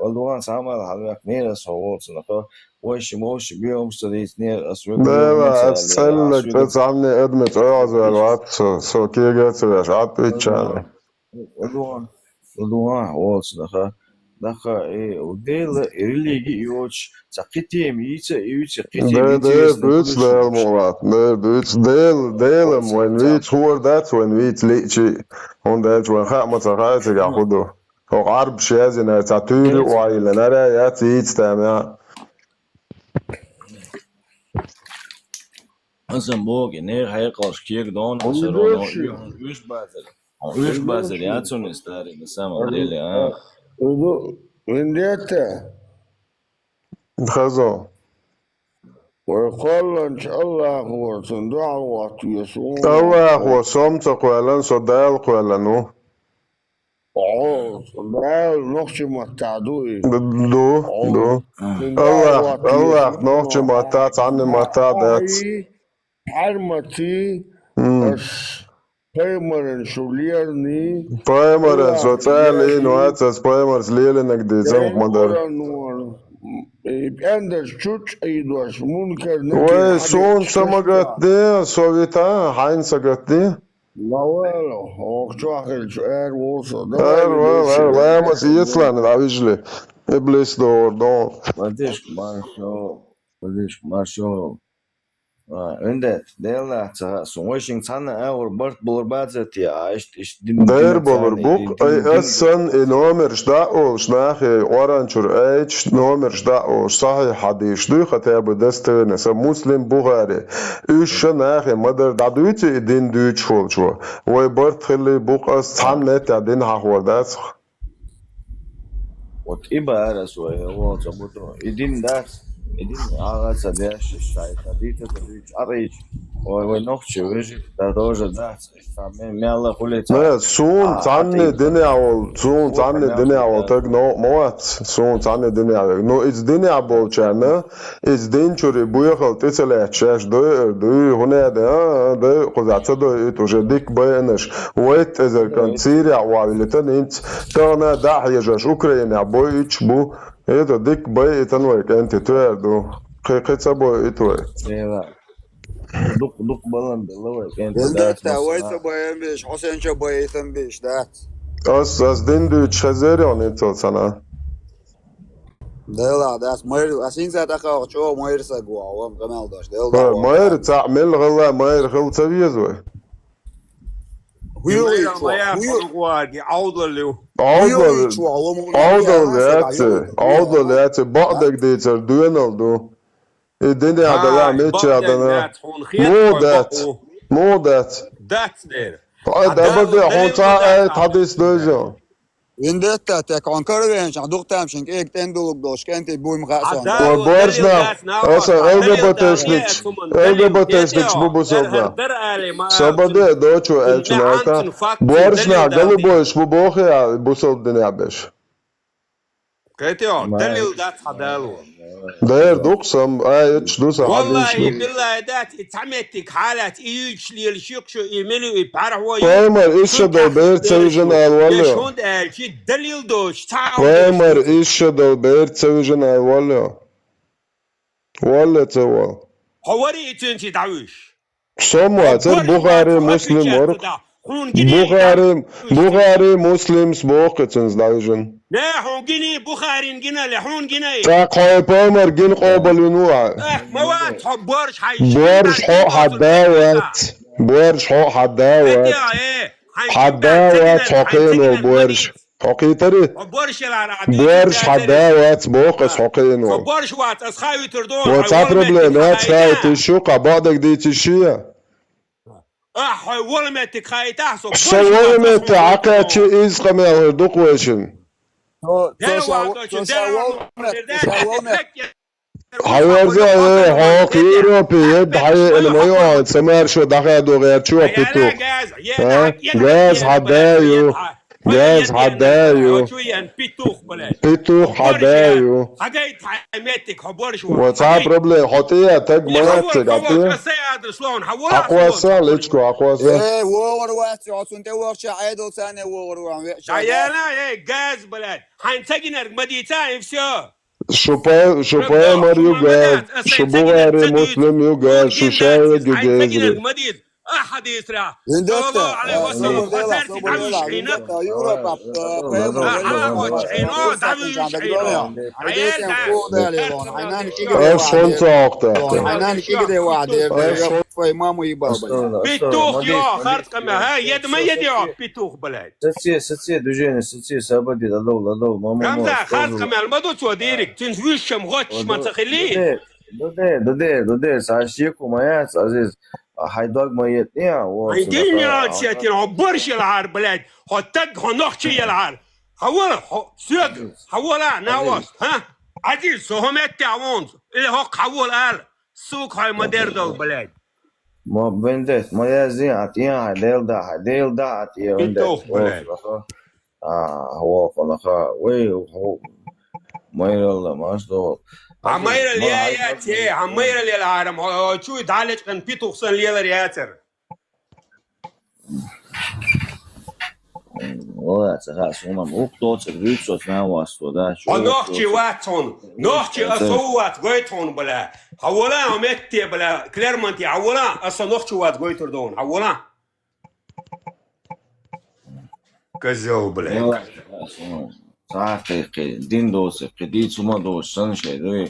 Alduran samal halvak nere soğutsun. وش بيهم صديق نير أسوق. لا أتسلك تسعمني أدمت أعز والوقت سو كي جت باش عطيتشان. Alduran olsun daha وديل ريليجي يوش سقيتي ميتة يوش ده بيتش ده مرات ده بيتش ديل when we tour that when we تليشي هون ده when خا متغايت ياخده هو عرب شازن تعتوري وعيل نرى ياتي تستمع Asam boge ne hayqash kiyek don asaro üç bazar yatsun istari nasama dele ha vendetta خزو ويقول إن شاء الله هو دعوة يسوع الله هو صمت قولا صدال قولا نو Да, ногти мотадуй. دو الله نوخش ماتات عني ماتات Армати, Пеймарен шулерни, Paimaren sociāli inovācijas paimars lielinek dīzam madar. Enders čuč eidos, munker Vai sun samagatni, sovita, hain sagatni? Lavelo, okçuakil olsa. Lēmas ieslēni, tā vižli. Iblis doğru. Marşo. Öndet, değerler, son işin sana eğer bart bulur bazet ya, işte Değer bulur bu, essen nomer şda'o, şnahi, orançur eç, nomer şda'o, sahih hadis, duy hatabı destevine, sa muslim Bukhari, üç şnahi, madar daduyci din düç folçu, ve bart khili bu as tannet ya din hahvardas. Ot iba arasu ya, o zabuto, idin das. Единственное, ага, садишься, считай, арыч, ой, ногти выжить, да тоже, да, мяло хулица. Ne, sun zanne dinjavol, tak no, moat, sun zanne dinjavol. No, it's dinjavol černe, it's dinčuri bujahal, ticele, češ, doj, hunede, doj, kozaca, doj, ituže, dik bajeneš, wait, ezer kan Sirija, uavilitan, inc, tana, dahježaš, Ukrajina, bojič, bu, eto, dik bajitan, vajk, enti, tuerdu, kajca boj, ituve. Duk balan da lawai kan Vendetta, waysa bayan bish, Hussein cha bayatan bish, that. Az dindu chazeri on ito sana. Dela, that's Mayer, asin za ta khaw cho Mayer sa gwa, wam kamal dash. Dela. Mayer ta'mel ghala Mayer khil tabiyezo. Avdal yati ba'dak diyter duenal du. الدنيا عدلا ميتشي عدلا مو ذات ده بدي حوطا حديث دوزو Vendetta, te konkurrenci, doktam şink ek tendoluk doş kenti bu imkasan. Borçna, asa LGBT bu sobda. Sabade doçu elçinata. Borçna galıboş bu boğya bu sob dünya beş. Kaytio, dalil dat hadalu. Değer doksam, hiç dusa والله بالله ذات اتعمتك حالات ايش لي الشيخ شو يملي يبارح Paimar işe bert sevijin alvalyo. شلون الشي دليل دوش تعاون Paimar işe bert sevijin alvalyo. Vallahi teval. حوري انت تعويش Somewhat Bukhari Muslim work. Bukhari Muslims boqetins davijin. لا هون جني بخاري جنا لحون جني تاقوي Paimar gin qobalinu. مواد بورش حي بورش حو حداوت. بورش حو حداوت. حداوت حقينو بورش. حقيتري. بورش حداوت بوقس حقينو. بورش وات اسخاوي تردون واتس بروبلم هات خايت الشوقة بعدك ديت الشيا. ولمتك خايت احسب. ولمت عقاتش إز قمه دقوشن. حيرزا حق يوروبي يد حي الميوعد سمار شو دخل دو غير شو بيتو جاز حدايو جاز حدايو بيتوخ حدايو واتساب بروبلم حطيها تاج مناطق عطيها أقواسا ليشكو أقواسا ايه وور واسي عصون توقش عيدو ثاني وور عيانا ايه جاز بلد هنتجنر مديتا افسو شوباي ماريو جاز شبوغاري مسلم يو جاز شوشاي جاز أحد يسرع صلى الله عليه وسلم وترتي تعويش حينك شون ساقطة بيتوخ يا خارج كما هاي يد ما يد يا بيتوخ بلاد ستي دوجين ستي سابدي لدو ماما كم خارج كما المدو توديرك تنزويش مغوتش ما تخليه دودير ساشيكو ماياس عزيز هايدوغ مايت يا الدنيا تسيتين عبرش العار بلاد هتك هنخشي العار حول سوق حولا ناوس ها عزيز سهمت تعاون اللي هو حول قال سوق هاي مدردل بلاد ما بنتت ما يزين عطيها هديل دا عطيها بيتوخ بلاد هو قناخا وي هو ما يلا ما أشتغل عمير اليات هي عمير العالم شو يتعالج كان بيتو خصن ليلا رياتر والله تخاف هنا وقتو تريبسو تناواس ودا شو نوحكي واتون نوحكي أصوات قويتون بلا حولا متي بلا كليرمونتي حولا أصلا نوحكي وات قويتر دون حولا كزو بلا صاحي دين دوس قديت سما دوس سنشي دوي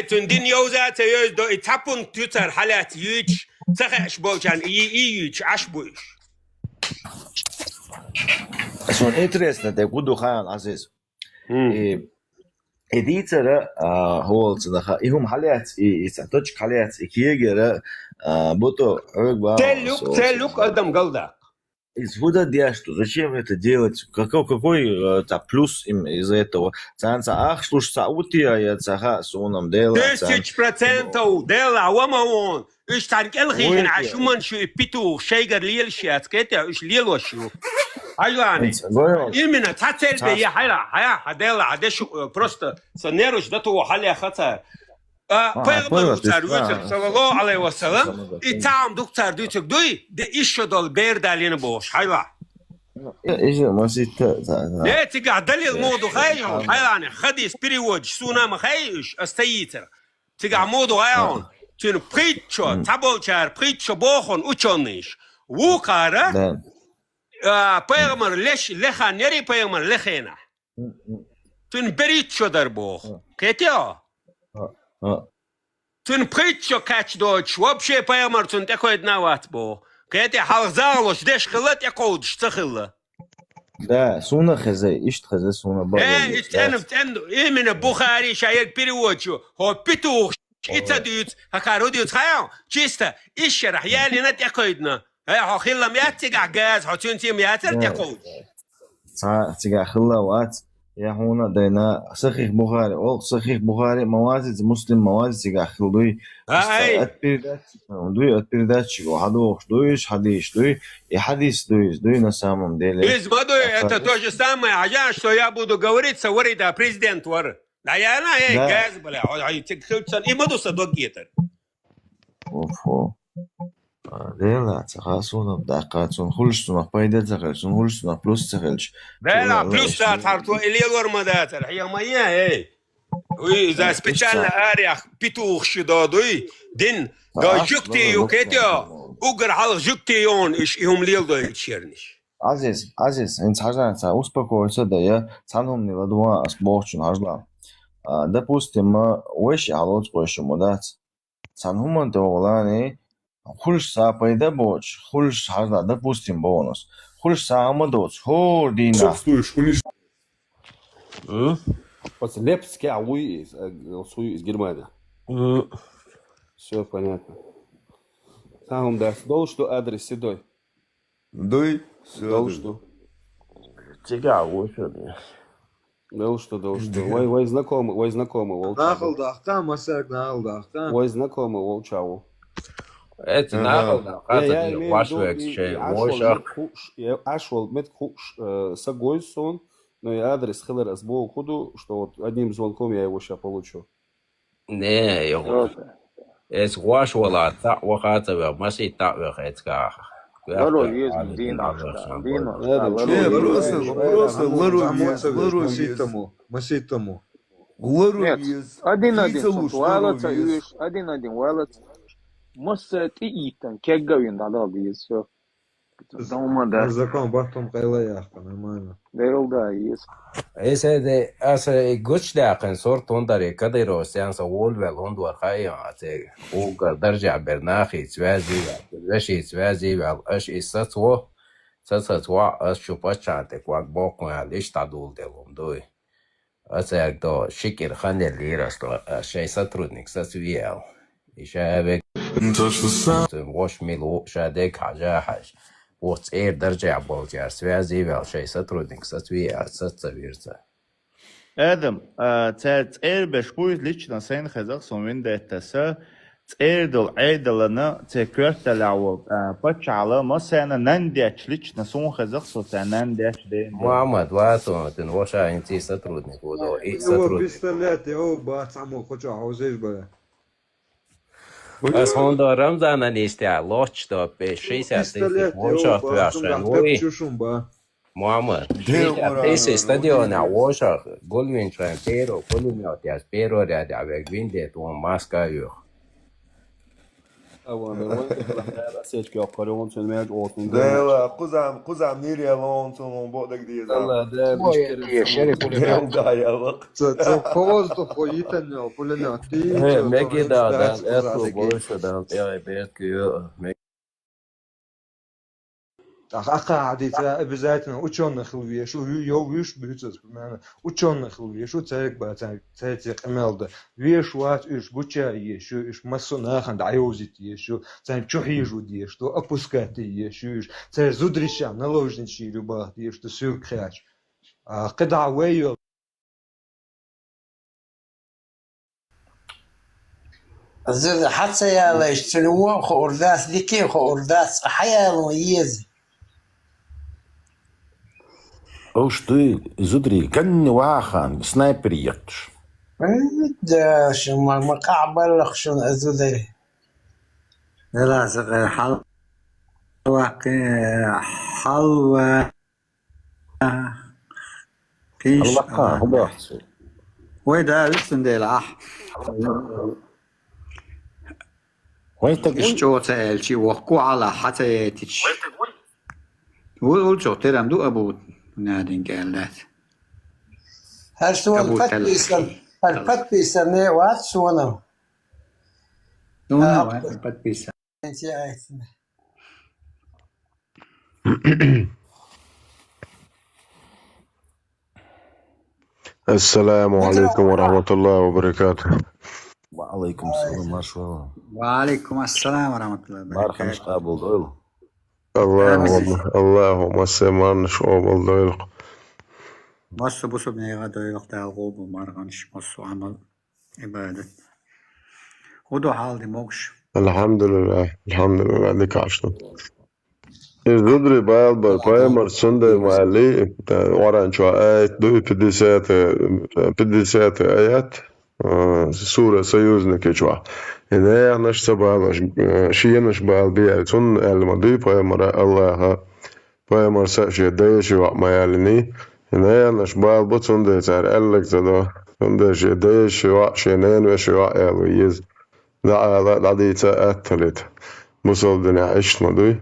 تندين يوزات يوز دو يتحبون تويتر حالات يوش تخش بوشان يوش عشبوش Son interesante kudu khan aziz. Editera holz da ihum halet isatoch halet ikiyegera buto ogba. Целюк адам галда. Из куда что? Зачем это делать? Какой плюс им из этого? Цанца ах, слушай, саутия я цаха сонам дела. 1000% дела وما إيش تانك الخيخن عشومان شو بيتو شيء قرليل شيء كده إيش ليلو شو أيواني إيمنا تاتل بيا هيا هدلا عدش просто سنيروش ده تو حالي خطر پیغمبر دکتر ویتر صلی الله علیه و سلم ایتام دکتر دیتک دوی ده ایش دال بیر دالین باش هیلا ايش ما سيت نه تيجا دلیل موضوع خیلی هیلانه خدیس پیروج سونا مخیش استیتر تيجا موضوع هیلان تون پریچو تابوچار پریچو باخون اوچونیش وکاره پیغمبر لش لخانیری پیغمبر لخینا تون پریچو در باخ کتیا تون پریچو کاچ دوچ вообще پیغمبر تون تکوید نوات بو کتی حالزالوش دش خلت یکودش تخله Да, суна хезе, ишт хезе суна ба. Именно Бухари шаек переводчу, хо петух, ица дют, хакару дют хаян, чисто, ишерах, я ли нат якойдна. Хо хиллам ятига газ, хо тюнтим ятер якойд. Тига хилла ват, я хуна дайна, сахих Бухари, ол сахих Бухари, мавазиц, муслим мавазиц, тига хилдуй. От передачи, хадух, дуиш, хадиш, дуй, и хадис дуй на самом деле. Это то же самое, а я, что я буду говорить, говорит, а президент вор. Да я на газ, бля, и мадуса до гитар. Офо. Дела, цахасуна, дакацун, хулштуна, пайда цахасун, хулштуна, плюс цахельч. Дела, плюс цахарту, или лормадатер, я моя, эй. وإذا специально أريح بيتوخ شدادوي دين دا جوكتي يوكيتيا أقر على جوكتيون إيش إهم ليل دا يتشيرنش عزيز إنت حاجة успокойся да я цанхом не ладуа асбохчун хажла допустим وش على تقولشمو дат цанхом доглани хулш са пайда боч хулш хажла допустим бонус хулш са амадоц хо дина Чувствуешь, Лепский Ауи из Германии. Все понятно. Сам да, дол что адрес седой. Дой, дол что. Тебя уже. Дол что. Вой знакомый волчаву. Нахалдахтан, масак нахалдахтан. Вой знакомый волчаву. Это нахалдахтан, вашу эксчей. Я ашвал медхуш сагойсон. Но и адрес хелер сбол худу, что вот одним звонком я его сейчас получу. Не, его. Es wash wala ta wakata wa masi ta wa khatka. Лару есть Дина. Лару маситому. Нет, один валаца юш, один валац. Мосет и итан, кеггавин дадал есть все. Да. Закон бахтом кайлаяхка, нормально. Да, есть. Ese de hace guchdaaqan sorton dare kadiro seansa wolvel hondwar khayate ugar darja bernaxi tswazi vashi tswazi val ash isatwo as chupachate kwak bokon alish tadul delomdoi ase do shikir khanel lirasto shay satrudnik sasviel ishabe wash milo shadek hajahash вот درجة болтяр связи вел шей сотрудник соцсоюза. Adam, цербеш будет лично сэн хазах сомин дэтаса Erdal Erdal'ını tekrar telavo paçalı masana nandeç liçna son kazak sosa nandeç de. Muhammad واتو تنوشا انتي сотрудник ودو и его сотрудник. пистолет, его бацаму, хочу аузеш, бля. As Honda Ramzana niste loch da pe 60 Пистолет, وشا его бацам, تواشا да, نوي пепчушум, ба. Muhammad 60 stadion a وشا golvin trampero columniot as pero de avec vinde to maska yo. Seçki yaparım söylemeye olsun. Dela, kuzam nereye lan son bu da gidiyor. Allah da Це просто поїтання, пуленя. Megi da eto boşa da ya belki yo. قاعدة обязательно ученых льве, что я виш бьются, ученых льве, что царик ба царик эмелда, веш ват иш буча еще иш масонах анд айозит еще, царик чухижу де, что опускать еще иш, царик зудрища наложничи люба, де что сюр кряч, когда вею. زين حتى يا ليش تنوم خورداس ديكي خورداس حيالو يزي Уж ты, Зудри, كان واخان سنايبر يقش. بداش ما قعبل خشون أزودري لا صغير حلوة كيش الوقع هو أحسن. ويدا لسن دي العح وين تقول؟ اشتو تسأل شي وقو على حتى تتش وقول شو ترى مدو أبو نادين قالات هل سوى الفت بيسميه وات سوى نو الفت بيسميه انت عايزنا السلام عليكم ورحمة الله وبركاته. وعليكم السلام ما شاء الله. وعليكم السلام ورحمة الله وبركاته. مش قابل دول. اللهم سمعنا شعوب الدولق. مصر بصوا بني غادو يقطع الغوب ومارغنش مصر عمل عبادة. خدوا حال دي موكش. الحمد لله ديك عشنا. Zudri Balbar Паймар Сундай Мали Оранчо Айт 50 аят Сура Союзники чуа. إذا نش سبالش شينش بالبيع تون الماضي Паймар الله Паймар سأشي دايش وما يالني إذا نش بالبط سندي تار ألك تدا سندي شي دايش وشينين وشوا يالويز لا دي تأتلت بصل دنيا عشت ماضي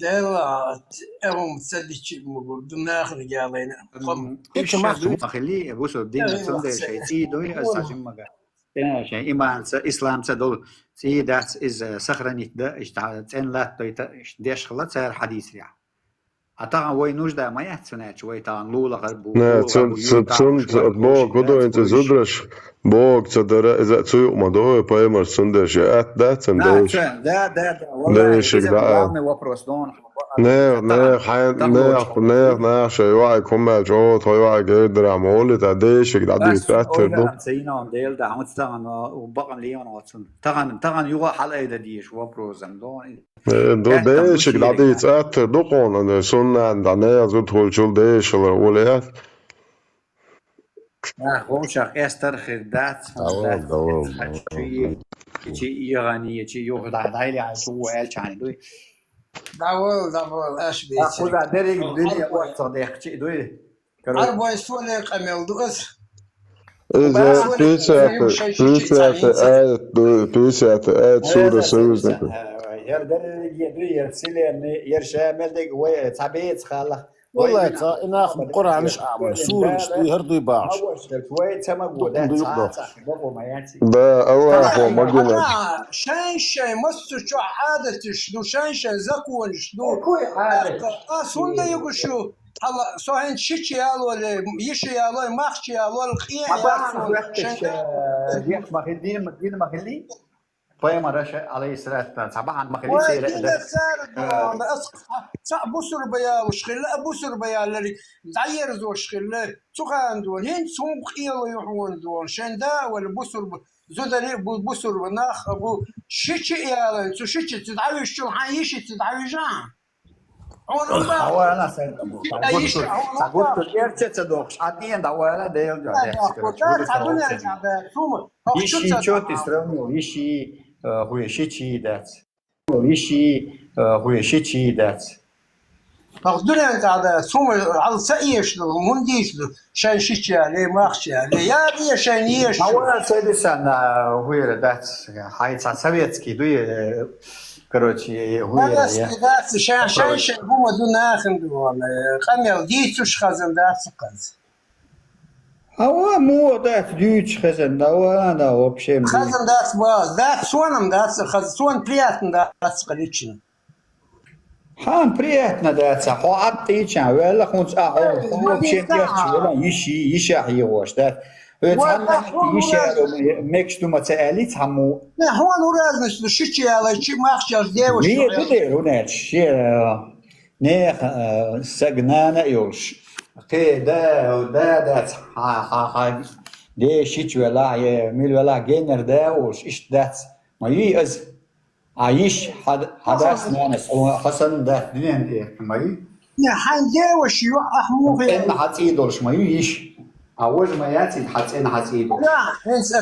دلات هم تسدي مقول دماغ رجالين إيش ما خليه بوسو دين سندر شيء تي دوي أساسين مجا شيء إيمان إسلام تدل تي دات إز سخرنيت ده إشتعلت إن لا تويت ديش خلت سير حديث يعني أتاعن وين نوجد ما يحتناش وين تاعن لولا غربو نه تون بوق كده أنت زدرش بوق تدرى إذا تسوق مدوه بايمر سندش أت سندش ده والله إذا بعمل وبروس دون نه شيء واحد كم جوت هاي واحد قدر عمولي تعديش قاعد يتأثر ده سينا ديل ده عمود تاعن وبقن ليون واتسون تاعن يوقع حلقة ده ديش وبروزم دون دو ديش قاعد يتأثر دو قانون سنة عندنا زود هول شو ديش الأوليات خوشك استر خدات شيء يغني شيء يوضع دايلي على شو قال شعني دوي داول اش بيت خذ دريك الدنيا وقت صديق شيء دوي أربعة سنة قمل دوس إذا بيسات آيات سورة سوزنك يردر يدوي يرسل يرشامل دق وتعبيت خلاص والله أنا أخذ قرآن مش أعمل سورة مش يهردوا يباعش ده الله هو مجنون شاي مصر شو عادة شنو شاي زكون شنو سنة يقول شو هلا صحيح شيء يالو ولا يشي يالو ماخش يالو القيام ما خلي طيب مرة عليه الصلاة والسلام طبعا ما خليه سير بصر بيا وشخلة بصر بيا اللي داير زور شخلة تقان دون هين سوق خيال يحون دون شن دا ولا بصر زودني بصر بناخ أبو شيء يا شو شيء تدعوي شو حيش تدعوي جان أولا سأقول إيرتش تدوخش عدين دوالا ديل إيشي شو تسرمو إيشي هو شيء دات إيشي هو شيء دات أقدر أنت على سوم على سأيش له منديش له شان شيء عليه ما أخشى عليه يا بيا شان يش أولا سيدسان هو دات هاي سويتسكي دوي короче هذا دات شان هو دون آخر دون خميل ديتوش خزن دات سقز هو مو دات ديتش خزن دا وانا вообще خزن دات باز دات سوانم دات خزن سوان приятно дат сقلичن хан приятно дат хо аптичан вела хунц вообще вела иши يغوش дат مكشتومة تأليت همو لا هو نورازنش لشيء على شيء ما أخشى ديوش ليه بدي هناك شيء نيخ سجنانا يوش كي دا ها دي شيء ولا ميل ولا جينر دا وش إيش دات ما يأز عايش حدث ناس حسن دا دين دي ما ي لا حين ديوش يوقع مو في إن حتيدولش ما يش أول ما يأتي حتيدولش لا إنس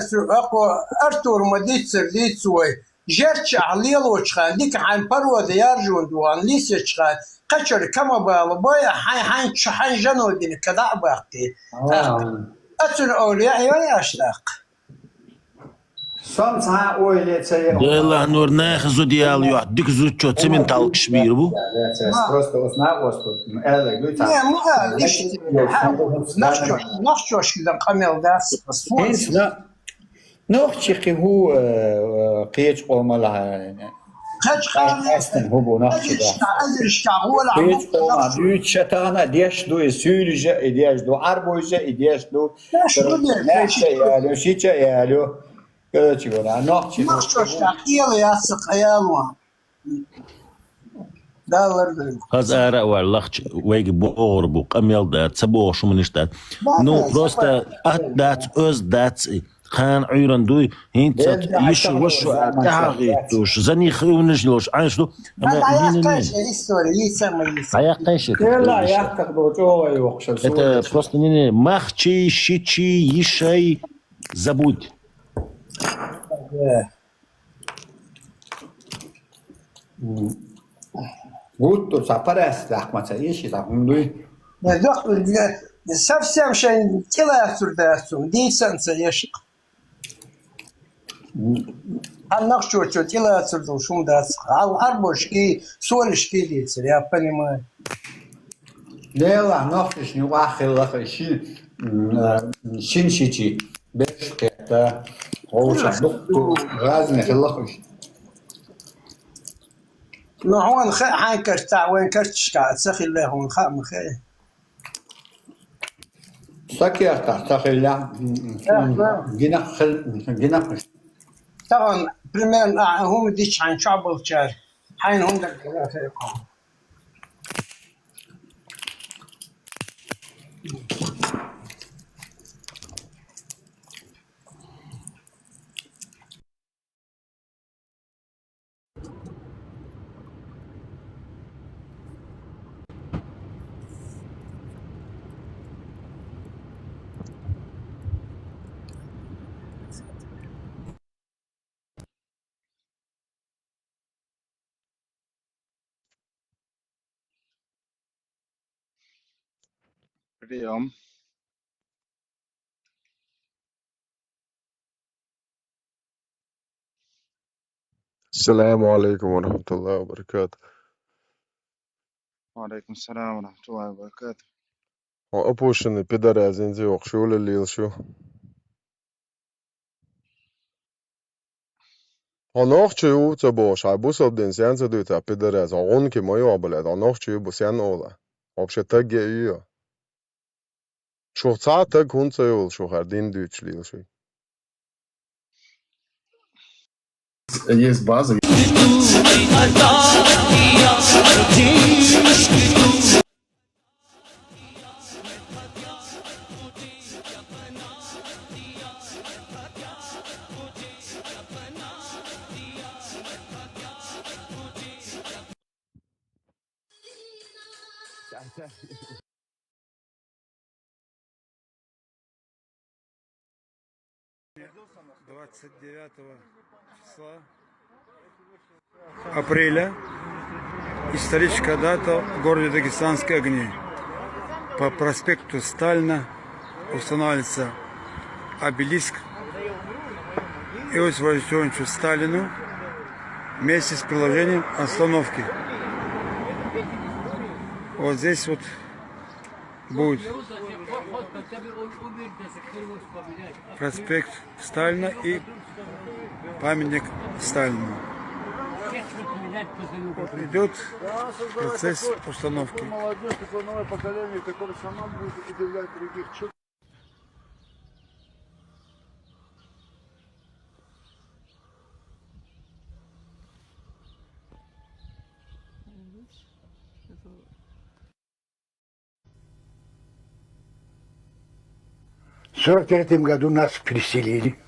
أرتور ما ديت سوي جرتش عليلوش خان ديك حين برو ديارجون دوان ليسش خان قشر كما بالبايا حين جنو دين كذا باقي أتون أولياء ولا أشلاق يلا نور ناخذ ديال يعدك زوجو تمن تالكش بيربو نخشوش كذا قميل داس نخشي هو قيش قوملها Esten hubo nachtje Weet oma duurt shatana dies do sürje dies do arboje dies do nachtje yalo shicha yalo Короче говоря nachtje Хазара варлахч веги борбу камел да цабош منشتات ну просто отдать оздать خان عيران دوي هنت يش وش تاغيتوش زني خونجلوش عايشلو это просто не махчи щичи ишей забудь Вот то сапарас лахмаца иши да хундуй совсем шен теласурдасум дисанса ешик Аннах что теласурдум шумдас арбошки солишки дицер я понимаю Лела нахиш не вахила хиши шиншичи бешкета оуша разных лахиш Ну он хай картаа وين картшка сахи الله он хам хай Сакиарта сахиля гинах طبعا بريمير هم ديش عن شعب الشار حين هم دقيقة اليوم السلام عليكم ورحمة الله وبركاته. وعليكم السلام ورحمة الله وبركاته. Опущенный пидорязин yok şu lil şu. Anachçı u taboş ay bu sobden sen zadı pidorez on ki moyo abelet anachçı bu sen ola. Obşe tag geliyor. Şu saat kunsa yol şu hardin düçlil şu. Есть база. числа апреля историческая дата в городе Дагестанские огни. По проспекту Сталина устанавливается обелиск Иосифу Виссарионовичу Сталину вместе с приложением остановки. Вот здесь вот будет проспект Сталина и памятник Сталину. Идет процесс установки. Молодежь, такое новое поколение, которое сама будет удивлять других. В 1943 году нас переселили.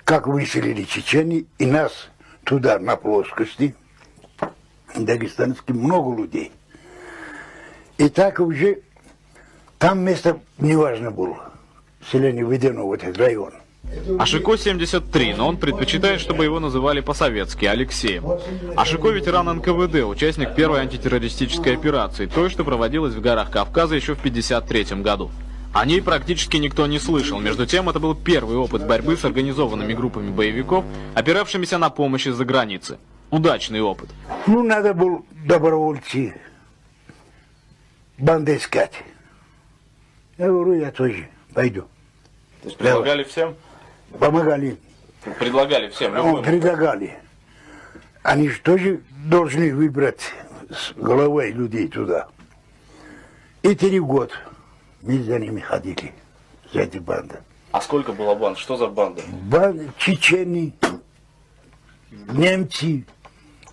Как выселили чеченцы, и нас туда на плоскости, дагестанских, много людей. И так уже там место неважно было. Селение введено в этот район. Ашико 73, но он предпочитает, чтобы его называли по-советски Алексеем. Ашико ветеран НКВД, участник первой антитеррористической операции, той, что проводилась в горах Кавказа еще в 1953 году. О ней практически никто не слышал. Между тем, это был первый опыт борьбы с организованными группами боевиков, опиравшимися на помощь из-за границы. Удачный опыт. Ну, надо было добровольцы, банды искать. Я говорю, я тоже пойду. То есть предлагали всем? Помогали. Предлагали всем, любым? Предлагали. Они же тоже должны выбрать с головой людей туда. И 3 года мы за ними ходили, за эти банды. А сколько было банд? Что за банды? Банды чеченцы, немцы,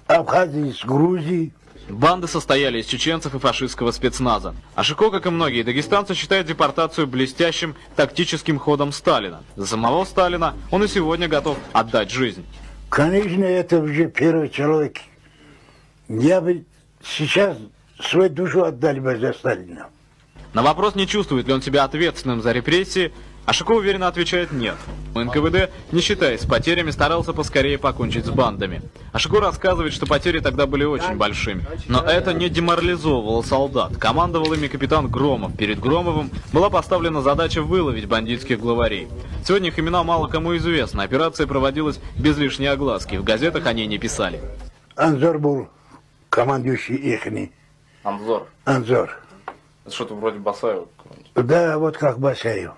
абхазы из Грузии. Банды состояли из чеченцев и фашистского спецназа. Ашико, как и многие дагестанцы, считает депортацию блестящим тактическим ходом Сталина. За самого Сталина он и сегодня готов отдать жизнь. Конечно, это уже первый человек. Я бы сейчас свою душу отдали бы за Сталина. На вопрос, не чувствует ли он себя ответственным за репрессии, Ашико уверенно отвечает «нет». НКВД, не считаясь с потерями, старался поскорее покончить с бандами. Ашико рассказывает, что потери тогда были очень большими. Но это не деморализовывало солдат. Командовал ими капитан Громов. Перед Громовым была поставлена задача выловить бандитских главарей. Сегодня их имена мало кому известны. Операция проводилась без лишней огласки. В газетах о ней не писали. Анзор был командующий ихний. Анзор? Анзор. Это что-то вроде Басаева? Да, вот как Басаев.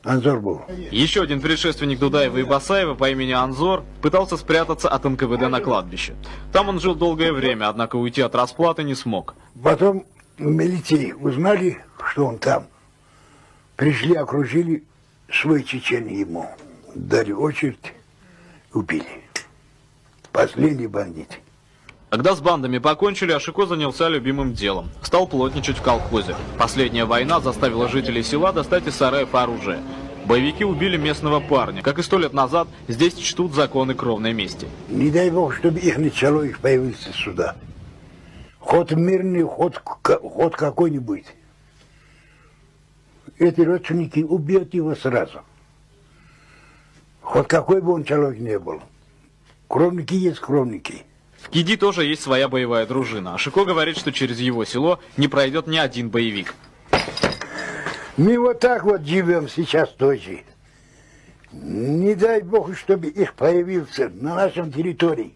Анзор был. Еще один предшественник Дудаева и Басаева по имени Анзор пытался спрятаться от НКВД на кладбище. Там он жил долгое время, однако уйти от расплаты не смог. Потом милиции узнали, что он там. Пришли, окружили, свой чечен ему. Дали очередь, убили. Последний бандит. Когда с бандами покончили, Ашико занялся любимым делом. Стал плотничать в колхозе. Последняя война заставила жителей села достать из сараев оружие. Боевики убили местного парня. Как и 100 лет назад, здесь чтут законы кровной мести. Не дай бог, чтобы их человек появился сюда. Ход мирный, ход какой-нибудь. Эти родственники убьют его сразу. Хоть какой бы он человек не был. Кровники есть кровники. В Киди тоже есть своя боевая дружина. Ашико говорит, что через его село не пройдет ни один боевик. Мы вот так вот живем сейчас тоже. Не дай бог, чтобы их появился на нашем территории.